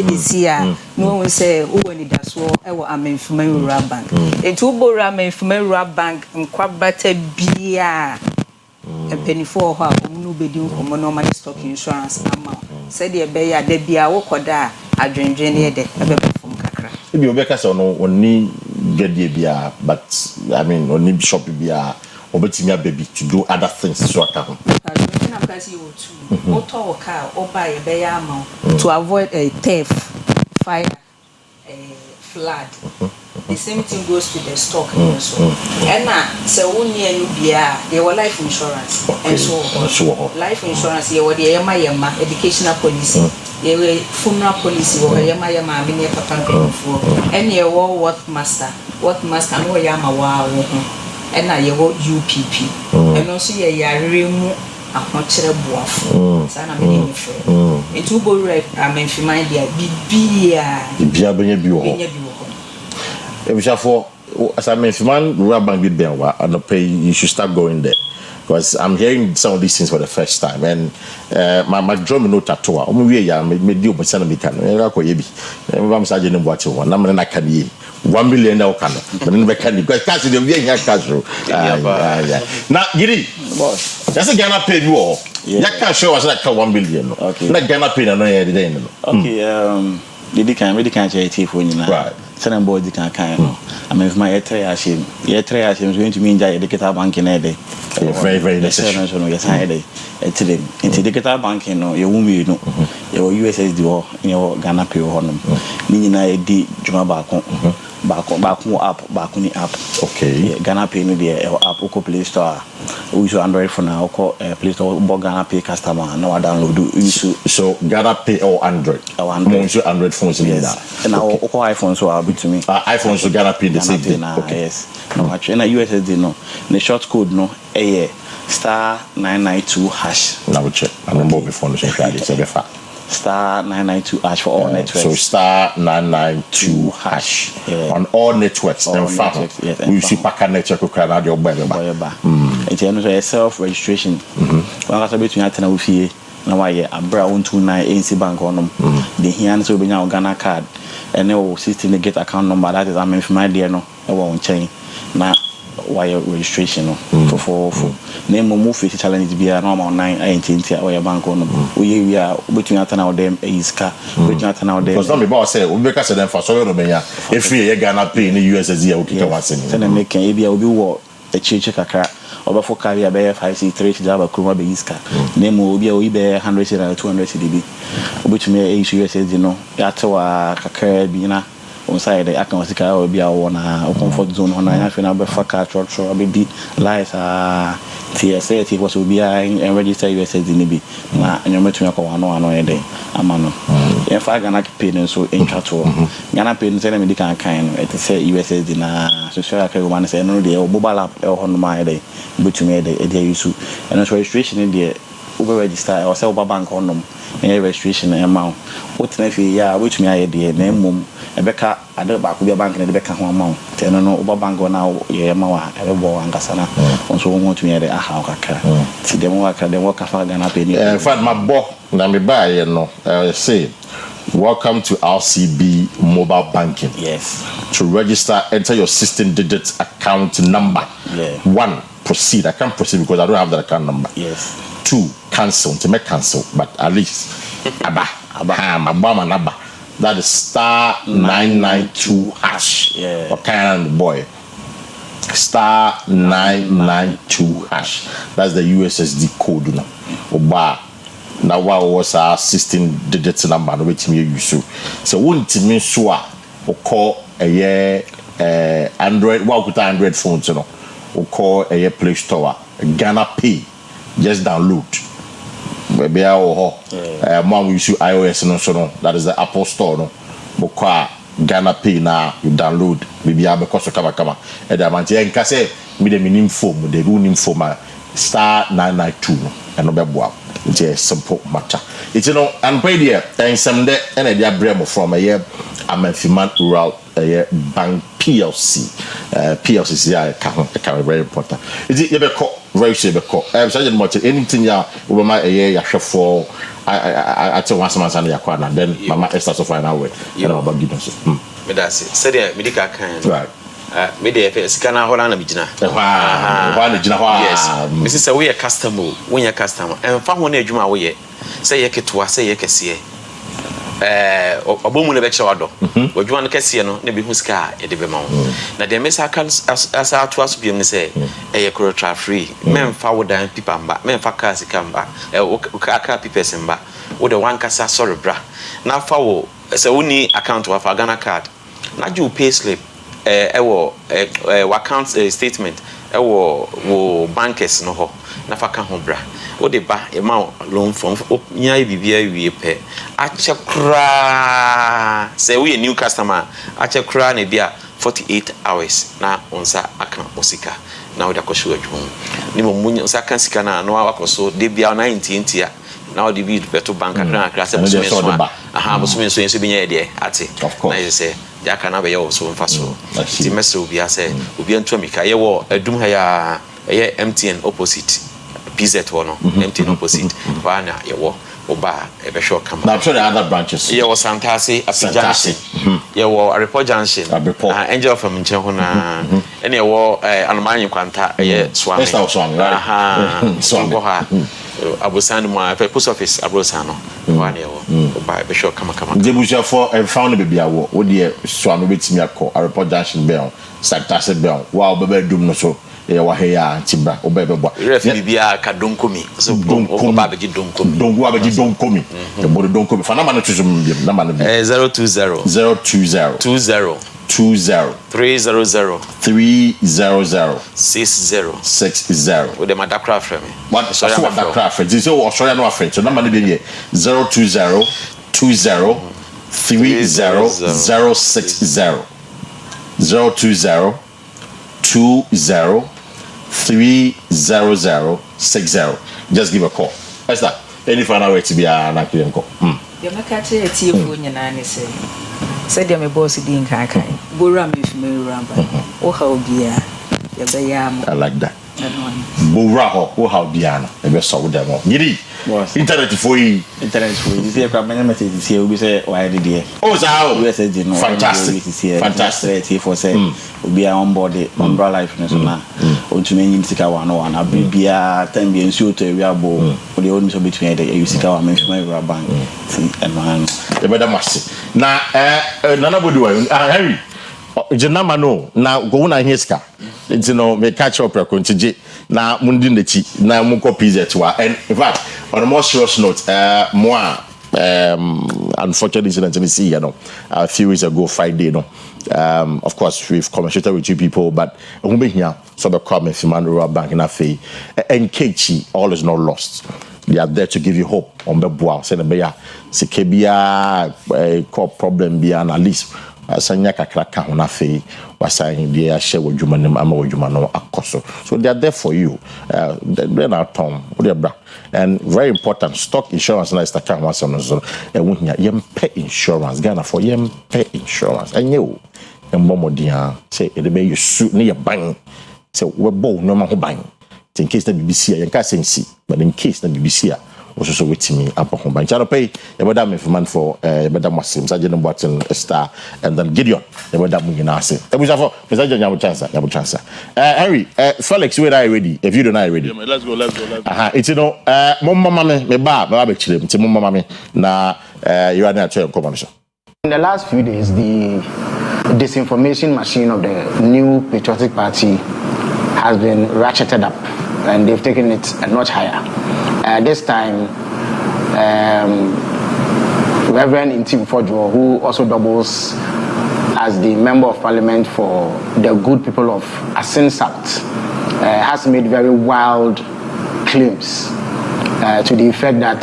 this year. No one say, oh, when it does so, I'm in Fumera Bank. A two-board ramen from a bank and quabbate beer. A penny for her, nobody from normal stock insurance amount. Said the bear, there be a walk or da, I dream Jenny from Kakra. If you make us on need get the beer, but I mean, on need shop beer. Or baby to do other things so I can. Motor or car or buy a bear amount to avoid a theft, fire, a flood. The same thing goes to the stock also. And now, so only a beer, there were life insurance and so on. Life insurance, you were the Yama educational policy, you were funeral policy, or Yama Mini Papa for, and you were what master, no Yama wow. And now you go UPP, and also you are remove a natural buff. Sana many friend. It will go right. I mean, if you mind, there be for as I mean, if man rub and get there, and pay you should start going there. Because I'm hearing some of these things for the first time, and my drum no tattoo. Me deal with some can. I'm saying what you want. I'm not can 1 million now can. But then we can because cash the way here cash. Now, Giri, boss. Just a Ghana pay you all. You can't show us like 1 billion. Okay. Not Ghana pay no here today. Okay. Didi can't share it for you now. Right. Certain boys they can't. I mean, if my try ashim, so going to mean that the get bank in a day. very very necessary no yes I dey etire into digital banking no you wumi no your USSD or your Ghana Pay ho no ni nyina e di djuma baako app baako ni app okay Ghana Pay no dey app ko Play Store we use Android phone na ko Play Store bo Ghana Pay customer na wa download use so Ghana Pay or Android Android phones in that and now ko iPhone so a bit to me iPhone so Ghana Pay the same thing okay yes no actually na USSD no the short code no *992#. Now we check. I remember before the Friday. So *992# for all networks. So *992# on all networks. All fact, networks, yes, we see Paka network. We can add your baby. It's a self-registration. When I say between Atena Ufi, now I a brown 29 ANC bank on them. The here so be now Ghana card, and they system get account number. That is I mean for my dear no, I won't change now. Wire registration for name move fit challenge be a normal 9 ain't wire bank on we are between Atana them is car between Atana them because not me boss say we make us them for so no me ya if we Ghana Pay in the USSD we can once in then make e be obi wo e chiche kakra obafo carry be 5C3 jaba kuruma be iska name obi o be 100 and 200 cedi obetumi e USSD no ya tewa kakra bi na on side I can see ka obi a wona comfort zone on na fi na be fa ka trotro be di lies TSA it was obi a register USSD ni bi na enyometu yakọ wano e dey amano e fa Ghana Pay no so intwato Ghana Pay no say na me di kan no it say USSD na social ka woman say no dey mobile app e ho no ma e dey betumi e dey use and so registration in there over register or say over bank honum registration amount what na fi ya betumi aye dey na mum ebeka ade ba ko bank na de beka ho amount ten no over bank na ye ma wa ebo angasa na onso won tumi ade aha kakra ti dem wa ka dem wa ka fa Ghana Pay ni in fact my bo na me buy you know say welcome to RCB mobile banking. Yes. To register, enter your 16-digit account number. Yeah. 1, proceed. I can't proceed because I don't have that account number. Yes. 2, cancel. To make cancel, but at least Abba. That is *992#. Yeah. Okay, and boy. *992#. That's the USSD code. No. Oba. Now what was our 16-digit number no wetin you use so won timi so a o call a Android what with Android phones no o call a Play Store Ghana Pay just download maybe ho man we use iOS no so no that is the Apple Store no o call Ghana Pay now you download maybe because so kama e da man tie nka say me de minim phone de runim phone ma *992 no e no be boa. It's a simple matter. It's and by there, and some day, and a dear bremo from a year, I'm a rural bank PLC. PLC is very important. Is it ever called very safe? I'm saying much anything ya over my year, for I tell once a month and then Mama Esther so fine away. You know about goodness. That's it. Said the medical kind. Right. Me dey scanner Holland bijina. Yes. Mrs. We a customer, when you customer. And fa won adwuma wo ye. Say ye ketua, say ye kese. Obomu ne be kye wado. Odwuma no kese no, ne be hu ska e de be ma wo. Na de mesa kan asa to aso biem ne say e ye crowd free. Men fa wo dan pipa mba, men fa car sika mba. Aka pipa semba. Wo de wan kasa sorry bra. Na fa wo say woni account wa fa Ghana card. Na ju pay slip account statement wo bankers no ho na fa ka ho bra wo de ba e ma loan from nya bibia wie pe a chekra say we new customer a chekra na bia 48 hours na onsa aka osika na wo da ko show adwum ni mo munya onsa kan sika na no akoso de bia 19 ya na wo de bi beto bank akra say musume so musume so bi nya de ate na you say jaka na be yo so mfaso ti message obi ase obi antu amika ye wo adum ha ya ye MTN opposite PZ wo no MTN opposite wa na ye wo oba e be show kama now I'm sure the other branches ye wo Santase Afia Junction ye wo Report Junction Angel from nchen ho na ene ye wo Anomanyi kwanta ye Swami so ha Abusan mo post office Abusano wa na ye wo oba e be show kama Debuja for found baby awo wo de Swami betimi akọ Report Junction bell Santase bell wa obebe dum no so wa he ya tibra obebeboa ref bibia ka donkomi so donkomi abeji donkomi e bodo donkomi fa number no tuzum bi number no 020 020 20 300 60 with the madakra frame what so what that craft this so Australia no afraid so number no be 020 20 30 060 020 20 30060. Just give a call. That's that. Any final way to be an active call. You make a telephone and I say, said me boss didn't kai. Buram if me ramba. Oh, how dear. I like that. Buraho, oh, how Diana. I be saw them all. Giddy. Internet for you. Internet for you. See, I many messages here. We say, why did you? Oh, so fantastic. Fantastic. Here for say, we be on board the umbrella life. Now, on to many Sika 101. I be a 10 billion suit to a bowl. For the only between the Sika and my bank. And man, the better must. Now, none would do it. Harry. Jenama no na go na hiska nti no me catch up rekontige na mundi nechi na munko pizza to and in fact on a more serious note moi unfortunate incident in see you know a few weeks ago Friday no of course we've communicated with 2 people but who be here so be come if man rural bank na fee and Kechi all is not lost. They are there to give you hope on the boa say be ya sekebia problem be at least asanya kakra ka ho na fe wasan dia share wodwuma nem ama wodwuma no akoso so they are there for you then our tom bra and very important stock insurance na start kan wasan so e wo hia yem pay insurance Ghana for yem pay insurance enye o embomodia say e be you su ne ye ban say we bo no ma ho ban in case na BBC ya nka sensi but in case na BBC also with me up on bank channel pay madam informant for madam Muslim Sergeant Button Star and then Gideon madam Muginase ebuja for Mr. Nyamu chance Henry Felix we are ready if you don't are ready let's go it's you know mama me ba be chire mti mama me na you are not trying come in the last few days the disinformation machine of the new patriotic party has been ratcheted up and they've taken it a notch higher. This time, Reverend Intim Fodjo, who also doubles as the Member of Parliament for the good people of Asin South, has made very wild claims to the effect that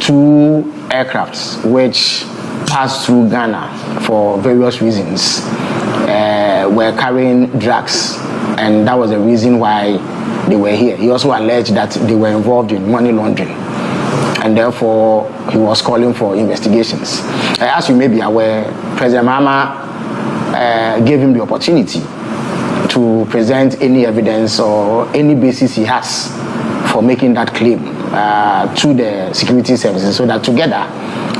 2 aircrafts which passed through Ghana for various reasons were carrying drugs, and that was the reason why they were here. He also alleged that they were involved in money laundering, and therefore he was calling for investigations. As you may be aware, President Mahama gave him the opportunity to present any evidence or any basis he has for making that claim to the security services, so that together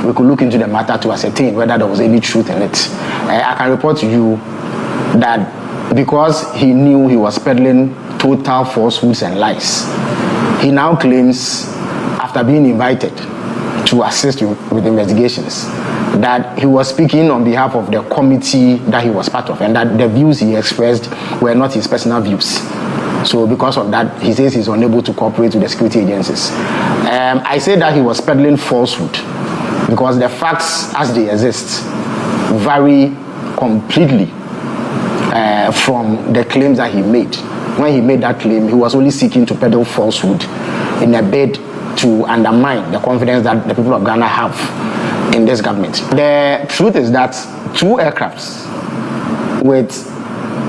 we could look into the matter to ascertain whether there was any truth in it. I can report to you that because he knew he was peddling total falsehoods and lies, he now claims, after being invited to assist with investigations, that he was speaking on behalf of the committee that he was part of, and that the views he expressed were not his personal views. So because of that, he says he's unable to cooperate with the security agencies. I say that he was peddling falsehood because the facts as they exist vary completely from the claims that he made. When he made that claim, he was only seeking to peddle falsehood in a bid to undermine the confidence that the people of Ghana have in this government. The truth is that 2 aircrafts with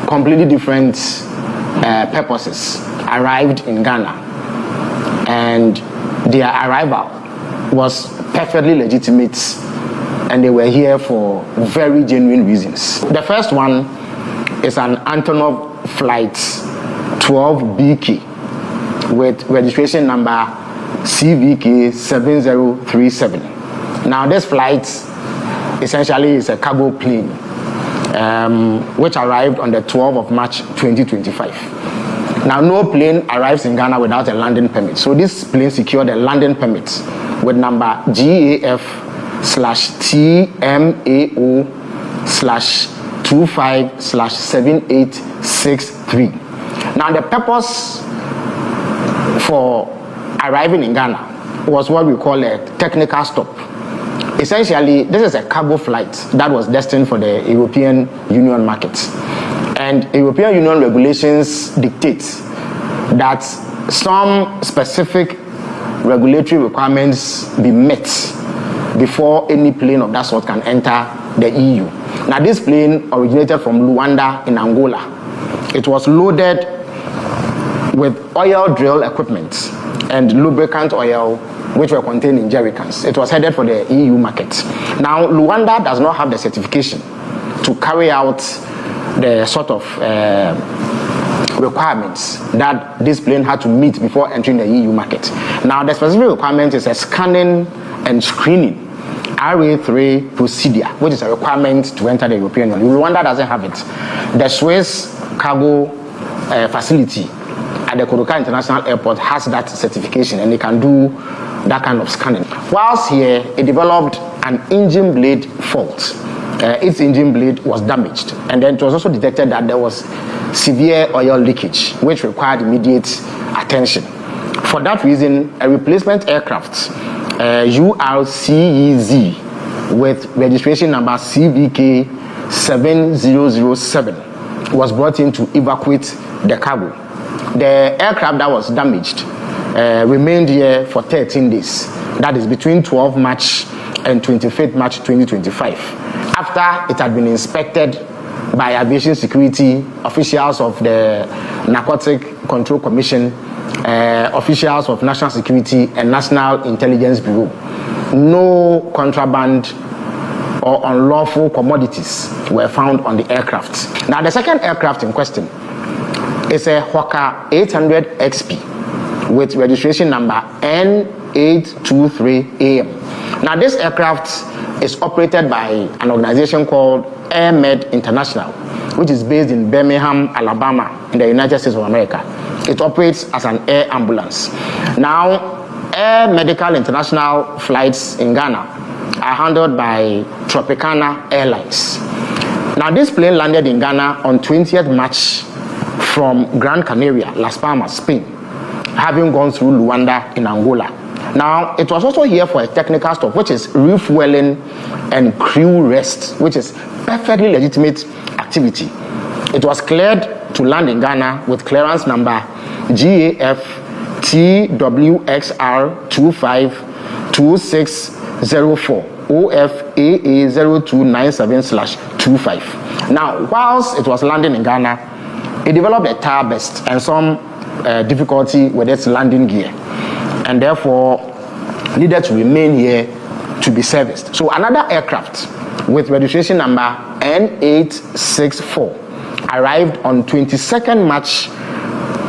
completely different purposes arrived in Ghana, and their arrival was perfectly legitimate, and they were here for very genuine reasons. The first one is an Antonov flight 12BK with registration number CVK 7037. Now this flight essentially is a cargo plane which arrived on the 12th of March 2025. Now no plane arrives in Ghana without a landing permit, so this plane secured a landing permit with number GAF/TMAO/25/7863. Now, the purpose for arriving in Ghana was what we call a technical stop. Essentially, this is a cargo flight that was destined for the European Union market. And European Union regulations dictate that some specific regulatory requirements be met before any plane of that sort can enter the EU. Now, this plane originated from Luanda in Angola. It was loaded with oil drill equipment and lubricant oil, which were contained in jerrycans. It was headed for the EU market. Now, Luanda does not have the certification to carry out the sort of requirements that this plane had to meet before entering the EU market. Now, the specific requirement is a scanning and screening RA3 procedure, which is a requirement to enter the European Union. Rwanda doesn't have it. The Swiss cargo facility at the Kodoka International Airport has that certification, and they can do that kind of scanning. Whilst here, it developed an engine blade fault. Its engine blade was damaged, and then it was also detected that there was severe oil leakage, which required immediate attention. For that reason, a replacement aircraft, URCEZ, with registration number CVK 7007, was brought in to evacuate the cargo. The aircraft that was damaged remained here for 13 days. That is between 12 March and 25th March 2025. After it had been inspected by aviation security, officials of the Narcotic Control Commission, officials of National Security and National Intelligence Bureau, no contraband or unlawful commodities were found on the aircraft. Now, the second aircraft in question is a Hawker 800 XP with registration number N823AM. Now, this aircraft is operated by an organization called Air Med International, which is based in Birmingham, Alabama, in the United States of America. It operates as an air ambulance. Now, Air Medical International flights in Ghana are handled by Tropicana Airlines. Now, this plane landed in Ghana on 20th March from Gran Canaria, Las Palmas, Spain, having gone through Luanda in Angola. Now, it was also here for a technical stop, which is refueling and crew rest, which is perfectly legitimate activity. It was cleared to land in Ghana with clearance number GAF TWXR252604 OFAA 0297/25. Now, whilst it was landing in Ghana, it developed a tire burst and some difficulty with its landing gear, and therefore needed to remain here to be serviced. So another aircraft with registration number N864 arrived on 22nd March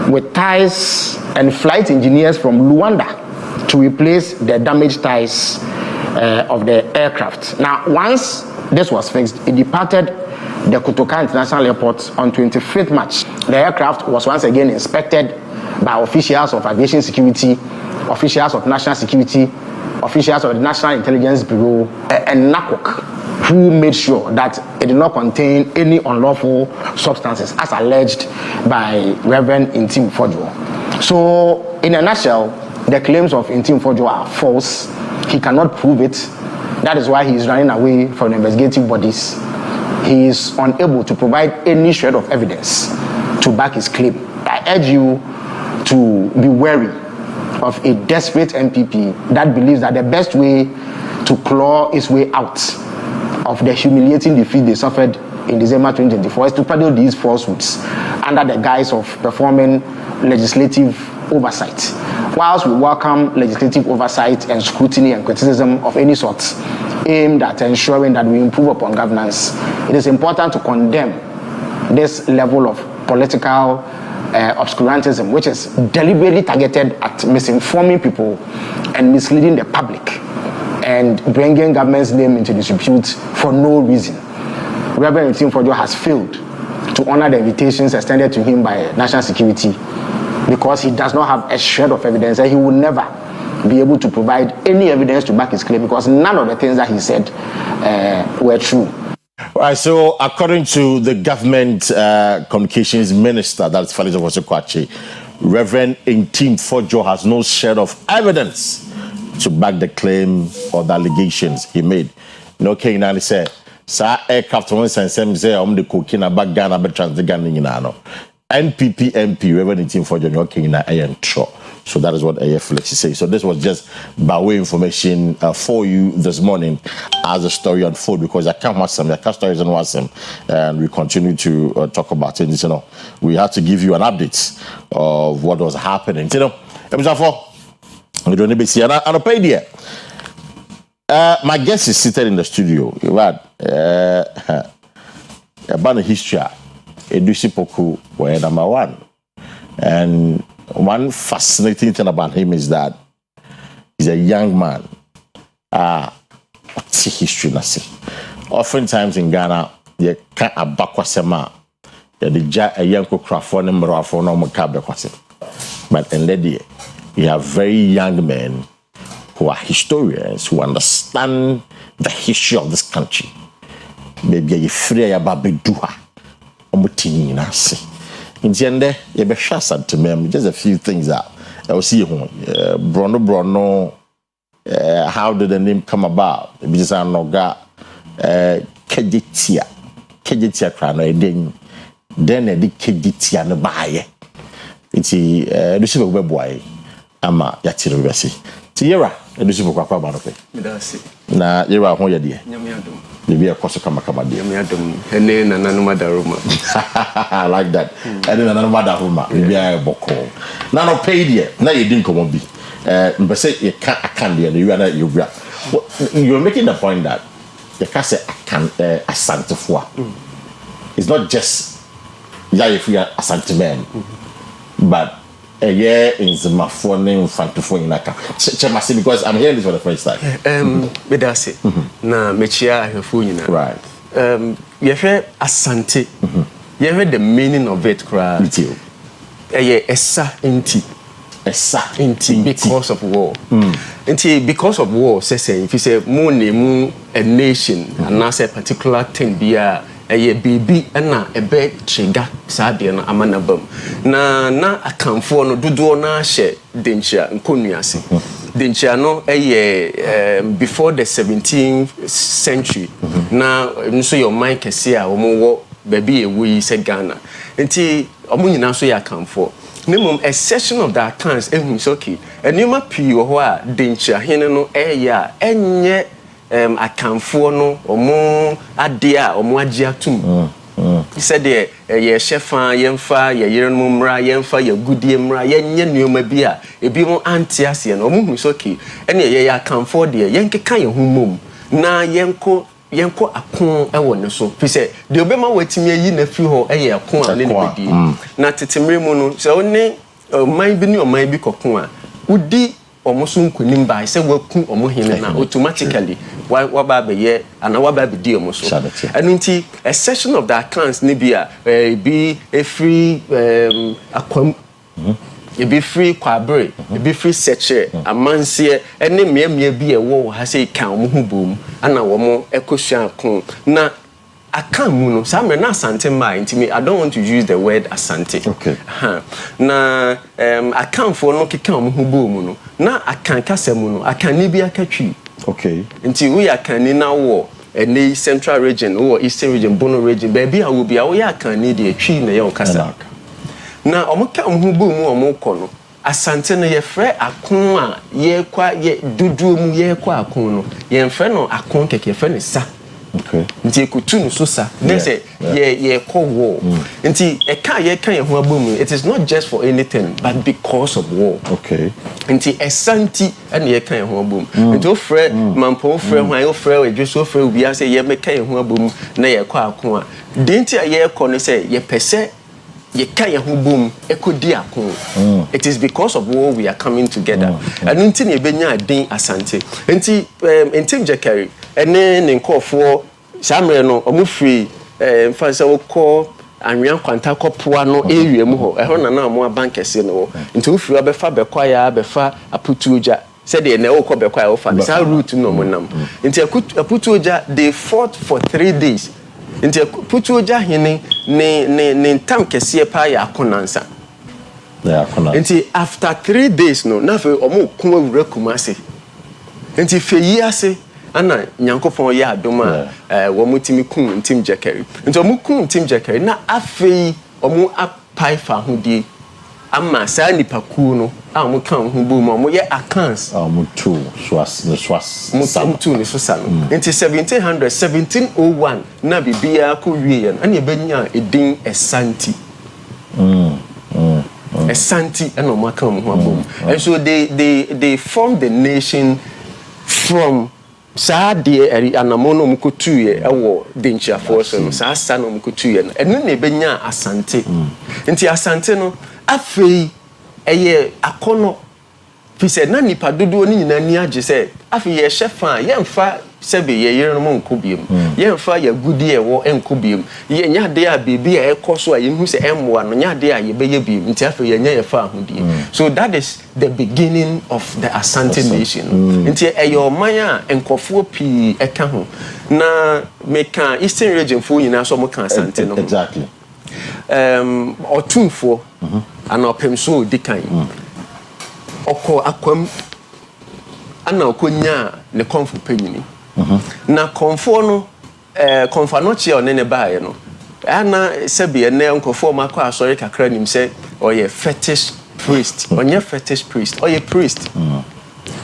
with tires and flight engineers from Luanda to replace the damaged tires of the aircraft. Now, once this was fixed, it departed the Kotoka International Airport on 25th March. The aircraft was once again inspected by officials of aviation security, officials of national security, officials of the National Intelligence Bureau, and NACOC, who made sure that it did not contain any unlawful substances, as alleged by Reverend Intim Fojo. So, in a nutshell, the claims of Intim Fojo are false. He cannot prove it. That is why he is running away from investigative bodies. He is unable to provide any shred of evidence to back his claim. I urge you to be wary of a desperate MPP that believes that the best way to claw his way out of the humiliating defeat they suffered in December 2024 is to peddle these falsehoods under the guise of performing legislative oversight. Whilst we welcome legislative oversight and scrutiny and criticism of any sort aimed at ensuring that we improve upon governance, it is important to condemn this level of political obscurantism, which is deliberately targeted at misinforming people and misleading the public and bringing government's name into disrepute for no reason. Reverend Tim Fojo has failed to honor the invitations extended to him by national security because he does not have a shred of evidence, and he will never be able to provide any evidence to back his claim because none of the things that he said were true. Right, so according to the government communications minister, that's Felix Ofosu-Kwakye, Reverend Intim Fojo has no shred of evidence to back the claim or the allegations he made. No, Kenyan said, "Sir, aircraft one sense say the cooking about Ghana, but trans the Ghana, NPP MP Reverend Intim Fojo, no Kenyan ayan tro." So that is what Felix is saying. So this was just by way of information for you this morning as the story unfolds, because I can't watch them, I can't stories and watch them, and we continue to talk about it. You know, we had to give you an update of what was happening. You know, we don't need to see. And I paid here. My guest is seated in the studio. Right, about the history, Edusi Poku were number one, and one fascinating thing about him is that he's a young man. What's the history? Oftentimes in Ghana, you can't abakwasema. You a young crafon and mrafon no makabekwase. But in that day, you have very young men who are historians who understand the history of this country. Maybe you free about beduha. Omutini nasi. In the end, you be shasad to me. Just a few things that I will see. Brono. How did the name come about? Because I know got Kejitia crown. Then I did Kejitia no buy. It's a super web boy. Ama yati revesi. Tiyera, edusi kwa kwa banope. Midasi. Na yera ho ye de. Nyamiadum. Bibi akoso kama de. Nyamiadum. Ene na nanuma daruma. I like that. Ene na nanuma daruma. Bibi boko. Na no pay de. Na ye din komo bi. Mbese you can de you are you're making the point that you can say asantefua. It's not just if you are asantemen, but a year in the phone in front of you, because I'm hearing this for the first time. Bedasi, na mechia ahefuna. Right. You heard asante. You heard the meaning of it, cry. Esa inti. Esa inti because of war. Inti because of war. Say if you say mo name a nation and not a particular thing be a baby na ebe trigger sabe na amanabam na akamfo no dodo na hye denchia nkonuase denchia no before the 17th century na nso your mind kese a omo baby ewu se Ghana nti omo nyina so ya akamfo nemum a section of that accounts ehun so okay enima pii ho a denchia hene no enye akamfo no omo adea omo agia tum he said ye shefa yemfa ye yerenum mra yemfa ye gudie mra yenye nuoma bi a ebi mo antiase no omo hu so okay ene ye akamfo de yenkeka ye humom na yenko akon ewo ne so fi se de obema watimi ayi na fi ho ye akon ane ne bedi na tetemre mu no se oni man bi ni oman bi kokon a udi omoso nkunim ba se waku omo hene na automatically waba be ye ana waba be di omoso anu nti a section of the accounts ni bia be a free akwam e be free kwabre e be free searcher amanse ene miamia bi ewo ha se kan omo hu bom ana wo mo ekosua kon na akamu no sa me na asante mai ntimi I don't want to use the word asante okay na akamfo no keka omo hu bom no na akankasemu no akani bi akatwi okay nti we akani na wo ene central region or eastern region bono region baby a wo bia wo ya akani de atwi na ye okasa na omo ka omo hu bom omo kɔ no asante no ye frɛ akon a ye kwa ye dudu mu ye kwa akon no ye frɛ no akon keke frɛ ne sa okay nti ekutunu so sa they say ye call war nti e ka ye ho abom it is not just for anything but because of war okay nti esanti ene ye kan ho abom nti o frɛ mampo frɛ ho ayo frɛ edweso frɛ obi a say ye me kan ho abom na ye kɔ akon a denti a ye kɔ no say ye pese ye kan ho bom ekodi akon it is because of war we are coming together and nti ne benya den asante nti ntim jekari ene ne nkofo samre no omufri mfansa wokɔ anwea kwanta kɔpoa no area mu ho ɛho na na mo abankɛse no nti ofri abefa bekwa ya abefa aputuoja said the ne wokɔ bekwa ya ofa sa route no monam nti aputuoja they fought for 3 days nti putu oja hene ne ntam kese pa ya akonansa nti after 3 days no na fe omo ko awura kumase nti fe yi ase ana nyankopon ya adoma wo mutimi kun ntim jekari nti omo kun ntim jekari na afei omo apai fa hodie ama saa nipa ku no a omo kan ho bo mu omo ye accounts omo tu swas mo tu ni so sa no nti 1701 na bibia ko wie ana ebenya edin esanti Esanti and Omakam. And so they formed the nation from Saadi Anamono Mukutuye, our Dincha Force, and Sasano Mukutuye, and then they benya Asante. Inti Asante no, Afi a year Akono. He said, Nani Padudu ni Nania said, Afi ye chefan, yam fa. Sebe ye yere mo nkobiam ye mfa ya gudi e wo enkobiam ye nya de a bibi a ekoso a ye hu se emwa no nya de a ye beye biam nti afa ye nya ye fa ahudi so that is the beginning of the Asante nation nti e yo man a enkofo pi eka ho na meka eastern region fo nyina so mo kan Asante no exactly otumfo ana opemso dikan oko akwam ana okonya ne konfo penyini na konfo no konfa no che one ne baaye no ana sebe ne nkofo makọ asori kakra nim se oye fetish priest onye fetish priest oye priest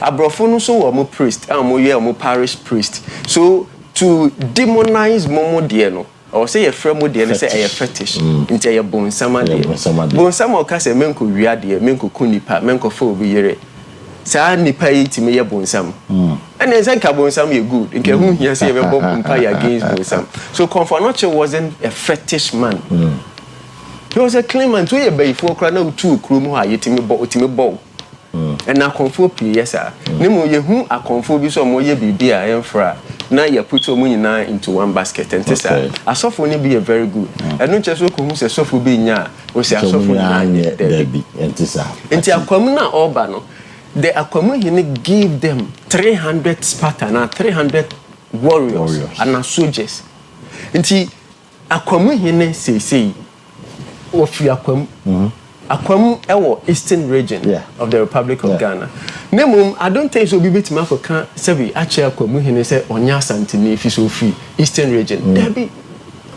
abrofo no so wo mo priest mo ye mo parish priest so to demonize momo de no or say ye fremo de no say e fetish nti ye bonsama de bonsama o ka se menko wia de menko kunipa menko fo obi yere sa nipa yi ti me ye bonsam and then ka bonsam ye good nke hu hia say ye be bompa ya against bonsam so Konfanoche wasn't a fetish man he was a claimant we be for kra na utu krum ho ayetimi bo and na konfo pi yesa ne mo ye hu akonfo bi so mo ye bibi a emfra na ye put omo nyina into one basket and say asofo ni be very good and no cheso ko hu se sofo bi nya o se asofo nya debi entisa enti akwamu na oba no the Akwamu Hine gave them 300 Spartan and 300 warriors and soldiers. Nti Akwamu Hine say ofi Akwamu Akwamu ewo eastern region of the Republic of Ghana. Nemum I don't think so be bit ma for kan sebi ache Akwamu Hine say onya Santini fi so fi eastern region. Debi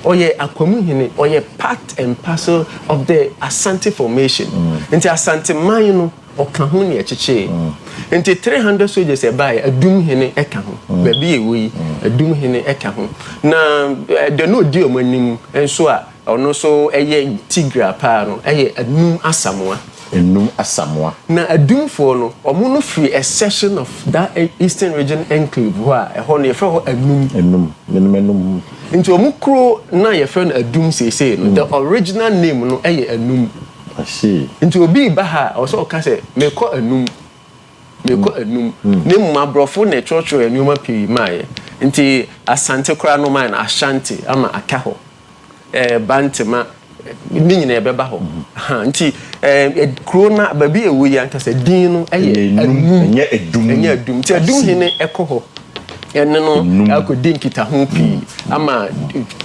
oye Akwamu Hine oye part and parcel of the Asante formation. Nti Asante man no okahu ne echeche enti 300 soldiers e buy adum hene eka ho ba bi ewi adum hene eka ho na de no di omanim enso a ono so eye tigra pa no eye anum asamoa na adumfo no omo no free a section of that eastern region enclave ho a ho no ye fra ho anum enti omo kro na ye fra no adum sese no the original name no eye anum I see. Into obi baha also ka say meko anum ne mu abrofo na churcho enuma pi mai nti Asante kra no man Ashanti ama akaho bantema ni nyina ebeba ho nti krona babi ewu ya nka say din no eye enye adum nti adum hene ekoho ene no akodi nkita ho pi ama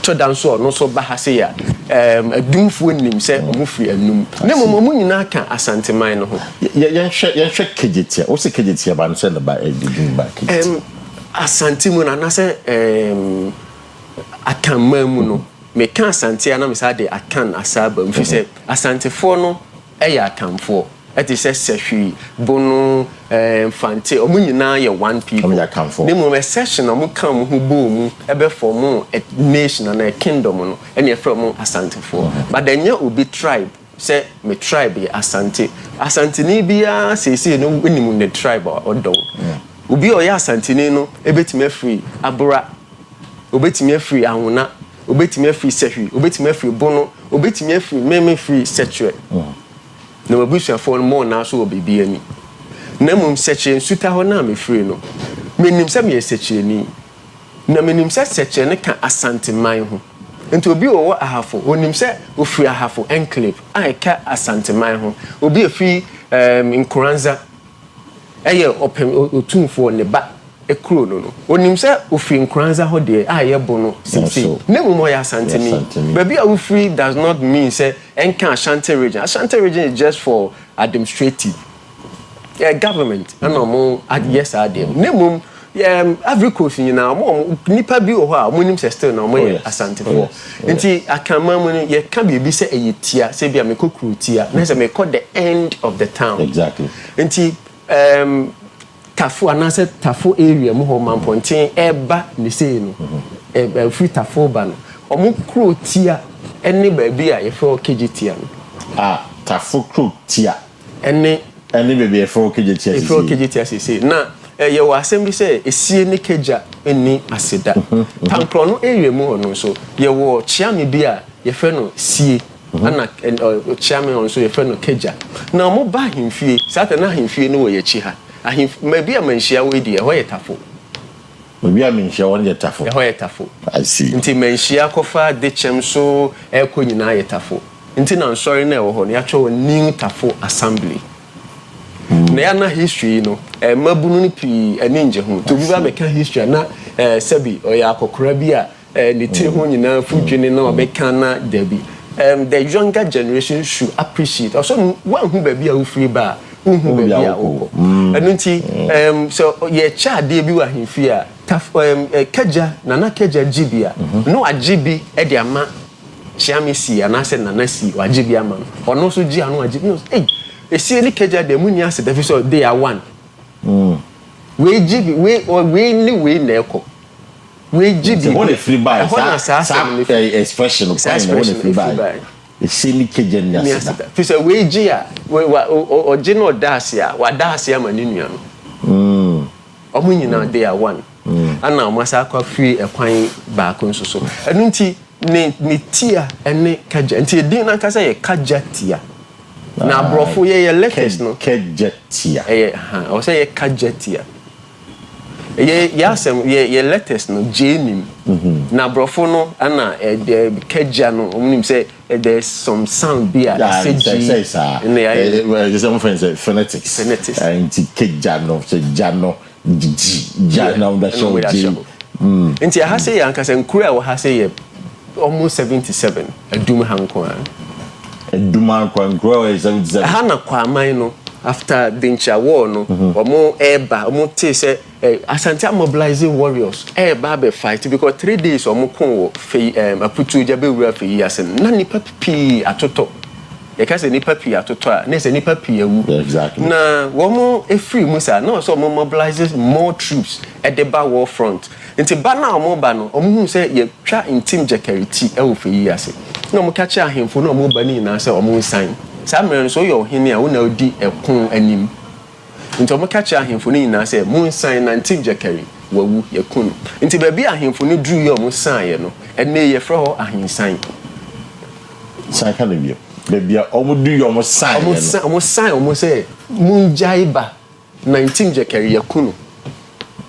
chodanso no so baha say ya adumfo nim se omofri anum ne momo nyina ka Asante man no ho ye hwe kejetia o se kejetia ba no se ba edum ba Asante mu na se akanmamu no me kan Asante na me sa de akan asaba mfi se Asante fo no eya akanfo eti se sehwi bono fante omu nyina ye one people ne mo session omu kan mu bo mu ebe form a nation and a kingdom no ene e from Asante fo but then ya obi tribe say me tribe ye Asante ni bia sese no winimu ne tribe odon obi o ya Asante ni no ebetime free abura obetime free ahuna obetime free sehwi obetime free bono obetime free meme free setwe na mabusia for more na so obibi ani na mum seche nsuta ho na me free no menim se me seche ni na menim se seche ne ka Asante man ho enti obi o ahafo onim se ofri ahafo enclave ai ka Asante man ho obi afi Nkuranza eye opem otumfo ne ba ekuro no onim se ofri nkranza ho de ayebo no sisi ne mumo ya Asanteni baby a ofri does not mean say enka Ashanti region is just for administrative government and mo yes adem ne mum every coast nyina mo nipa bi o ho a mo nim se still na mo Asante for nti akama mo ye ka bi se eyetia se bia me kokuru tia na se me call the end of the town exactly nti Tafo anase Tafo area mu ho Mamponten eba ne sei no free Tafo ba no omo kro tia ene ba bi a ye fe KGT no Tafo kro tia ene baby ye fe KGT sei na ye wa asem bi say esie ne keja eni aseda tankro no area mu ho no so ye wo chiame bi a ye fe no sie ana chiame on so ye fe no keja na mo ba himfie sata na himfie no wo ye chi ha maybe a menshia we di ho ye Tafo maybe a menshia won ye Tafo ho ye Tafo I see nti menshia kofa de chem so e ko nyina ye Tafo nti na sorry na e wo ho na ya cho new Tafo assembly na ya na history no mabunu ni pi aninje ho to bi ba meka history na sabi o ya akokora bi a ni ti ho nyina fudwene na obeka na dabi the younger generation should appreciate also one who baby a free ba baby a oko anunti so ye cha de bi wa himfi a kaja nana kaja jibia no ajibi e de ama chiame si anase nana si wajibi ama ono so ji anu ajibi no esi ni kaja de muni ase da fi so they are one we jibi we ni we na eko we jibi what a free buy expression of free buy esi ni kaja ni ase da fi so we ji a o ji no dase a wa dase ama ni nua no omo nyina they are one ana omasa kwa free ekwan ba ko nso so enunti ni tia ene kaja nti din na kasa ye kaja tia na brofo ye letters no kaja tia o say ye kaja tia ye yasem ye letters no jenim na brofo no ana kaja no omnim say there's some sound be at say some friends phonetics and kaja no say jano now that show nti ha say yanka say nkura wo ha say almost 77 adum hanko Duma grow is 77 hana kwa man no after Dincha war no omo eba omo te say Asante mobilizing warriors eba be fight because 3 days omo kon fe aputu jabe wura fe yasen na nipa pi atoto ye ka say nipa pi atoto a na say nipa pi awu exactly na womo e free musa na so omo mobilizes more troops at the bar war front nti ba na omo ba no omo hu say ye twa intim jacarity e wo fe yase na omo ka cha ahemfo na omo ba ni na say omo nsan sa mere so yo hene a wo na odi ekon anim nti omo ka cha ahemfo ni na say mo nsan na intim jacari wawu ye kun nti ba bi ahemfo ni dru ye omo san ye no ene ye fra ho ahensan san ka lebio bia omo du ye omo san omo say munjaiba na intim jacari ye kun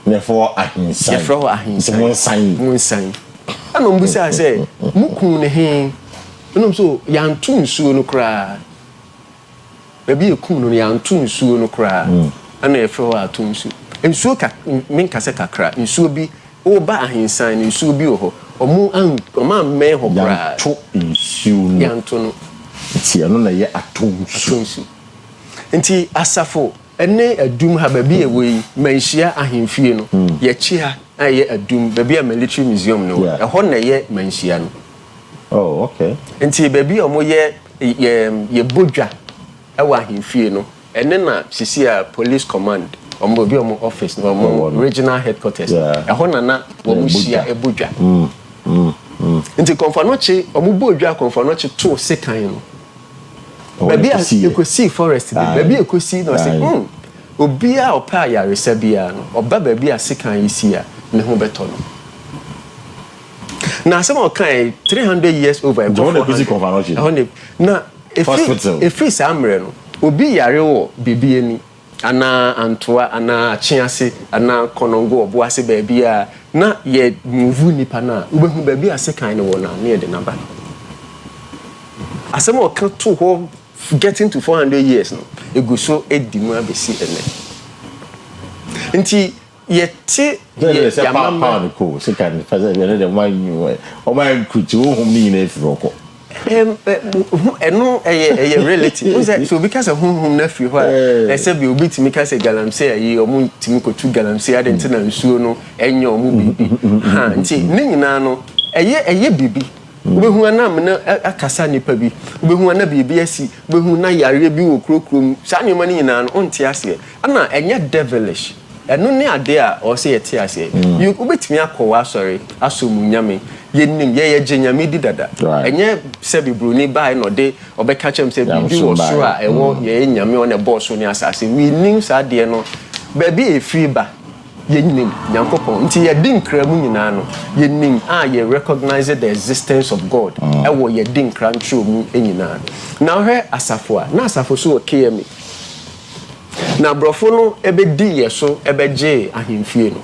ne for ahensan ye fra ho ahensan mo nsan ana mbusa say mukun ne he no so yantu nsuo no kra baby ekun no yantu nsuo no kra ana e fro atu nsuo ka menka se kakra nsuo bi o ba ahensan nsuo bi ho omo me ho kra yantu nsuo no yantu no ti ano na ye atu nsuo nti asafo ene adum ha baby e wei manhia ahemfie no ye chi ha aye adum baby a military museum no e ho na ye manhia no. Oh, okay. Nti baby omo ye bodwa e wa himfie no ene na sisi a police command omo bi omo office no omo regional headquarters e ho na wo shia e bodwa nti konfanochi omo bodwa konfanochi to sekan no baby ekosi forest baby ekosi no say obi a opa ya resabia no oba baby a sekan yisi a ne ho beto no na some kind 300 years over na if it's amre no obi yare wo bibi ani ana antoa ana chiase ana konongo oboase baby a na ye move nipa na ubehu baby a second no na na de number asem o kan to ho getting to 400 years no eguso edimu abesi ene nti yeti ya mama ko se kan fa se be de man o man kutu hom ni na efroko eno eye relative say so because of hum na fi ho a say be obi timi ka say galamsey ayi o mu timi ko tu galamsey adenti na nsuo no enye o mu bibi ha nti ni nyina no eye bibi obehu na me na akasa nipa bi obehu na bibi asi obehu na yare bi wo krokrom sa nyoma ni nyina no onti ase ana enye devilish eno ne ade a o say yeti ase you obetimi akọwa sorry asomu nyame yenim ye genyame di dada enye se Broni bai no de obeka chem se bibi wo so a ewo ye nyame on e boss ni asase we nim sa de no ba bi e free ba yenim nyankopon nti ye din kra mu nyina no yenim ye recognize the existence of God ewo ye din kra ntro mu nyina na hwe asafo a na asafo so okeyemi na brofo no ebedi ye so ebeje ahemfie no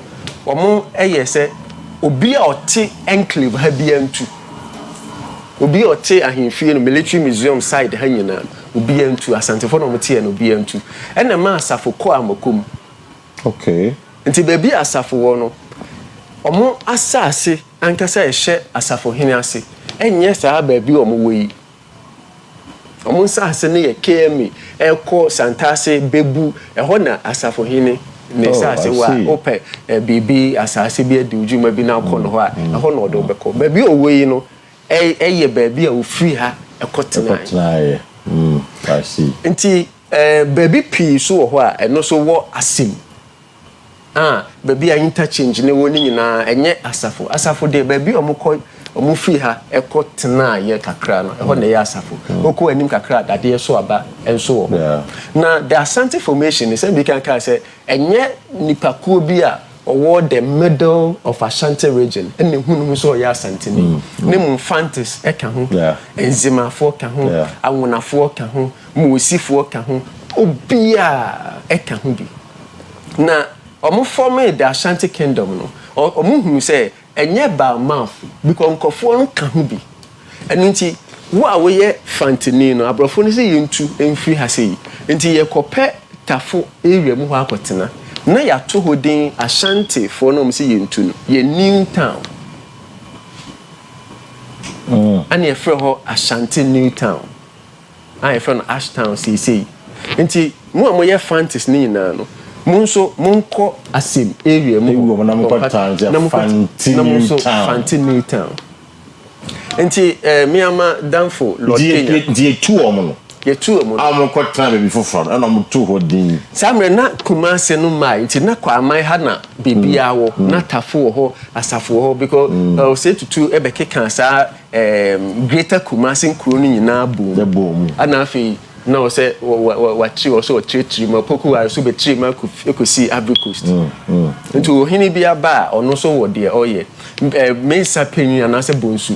omo eye se obi a ote enclave ha bia ntu obi a ote ahemfie no military museum side ha nyina obi antu asantefo no mote no obi antu ena ma asafo ko amakom okay nti baby asafo wo no omo asase ankasa ehye asafo hene ase enye saa baby omo wei omo asase ne ye KME eko santase bebu eho na asafo hene ne sase wa ope bibi asase bi adi ujuma bi na akọ no ho a eho na odo beko baby owei no eye baby a ofiri ha ekotena I see nti baby pii so wo ho a eno so wo asim baby a interchange ne woni nyina enye asafo de baby omo free ha ekotena ye kakra no eho na ye asafo oko anim kakra dade so aba enso wo na the Asante formation is we can say enye nipakuo bi a owo the middle of Ashanti region ene hunu so ye Asante ni ne mu fantis eka ho enzimafo ka ho awonafo ka ho muosifo ka ho obia eka ho bi na omo form the Ashanti kingdom no omo hu say enye ba mouth because nkofo no ka ho bi enu nti wo a wo ye fantini no abrofo no say yentu emfi ha sei nti ye kope tafo area mu ho akotena na ya to hodin Ashanti for no say yentu no ye new town and ye frɛ ho Ashanti new town I from Ashtown CC nti mo a mo ye fantis ni nyina no munso munko asim area mu na munko town Fanti new town nti miama danfo lodenya die tu omo no ye tu omo amunko town be foforo na mo tu hodin samre na Kumase no mai nti na kwa mai ha na bibia wo na tafo ho asafo ho because say tutu ebeke kan sa greater Kumase nkuro ni nyina boom ana afi na o say wachi o so tiri ma poku wa so be tiri ma ekosi Ivory Coast nti hini bia ba ono so wo de oye mensa penyu ana se bonsu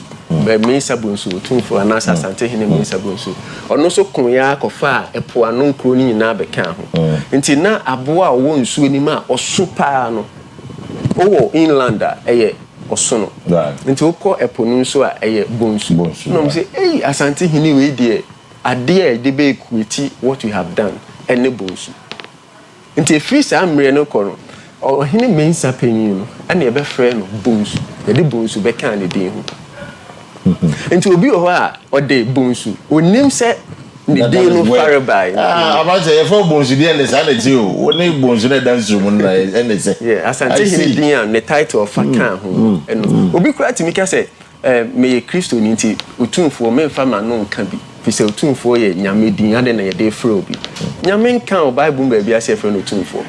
mensa bonsu tunfo ana Asante hini mensa bonsu ono so kun ya kofa epo anu nkro ni nyina be kan ho nti na aboa wo nsuo ni ma osopa no owo inlander eye osono nti okọ epo nu nso a eye bonsu no me say Asante hini we de adie de be equity what you have done enables nti free samre no kono ohini mensa penyin no ane ebe frɛ no bonsu de bonsu be kan ne din ho nti obi ho a ode bonsu onim sɛ ne din no farabai about say for bonsu de ne sa na ti o oni bonsu na dance room na ene sɛ Asante hini din a ne title of kan ho eno obi kura timi ka sɛ me Kristo ni nti otumfo me mfa ma no nka bi fise otumfo ye nyame din ade na ye de frɛ obi nyame nka o Bible ba bia se frɛ no otumfo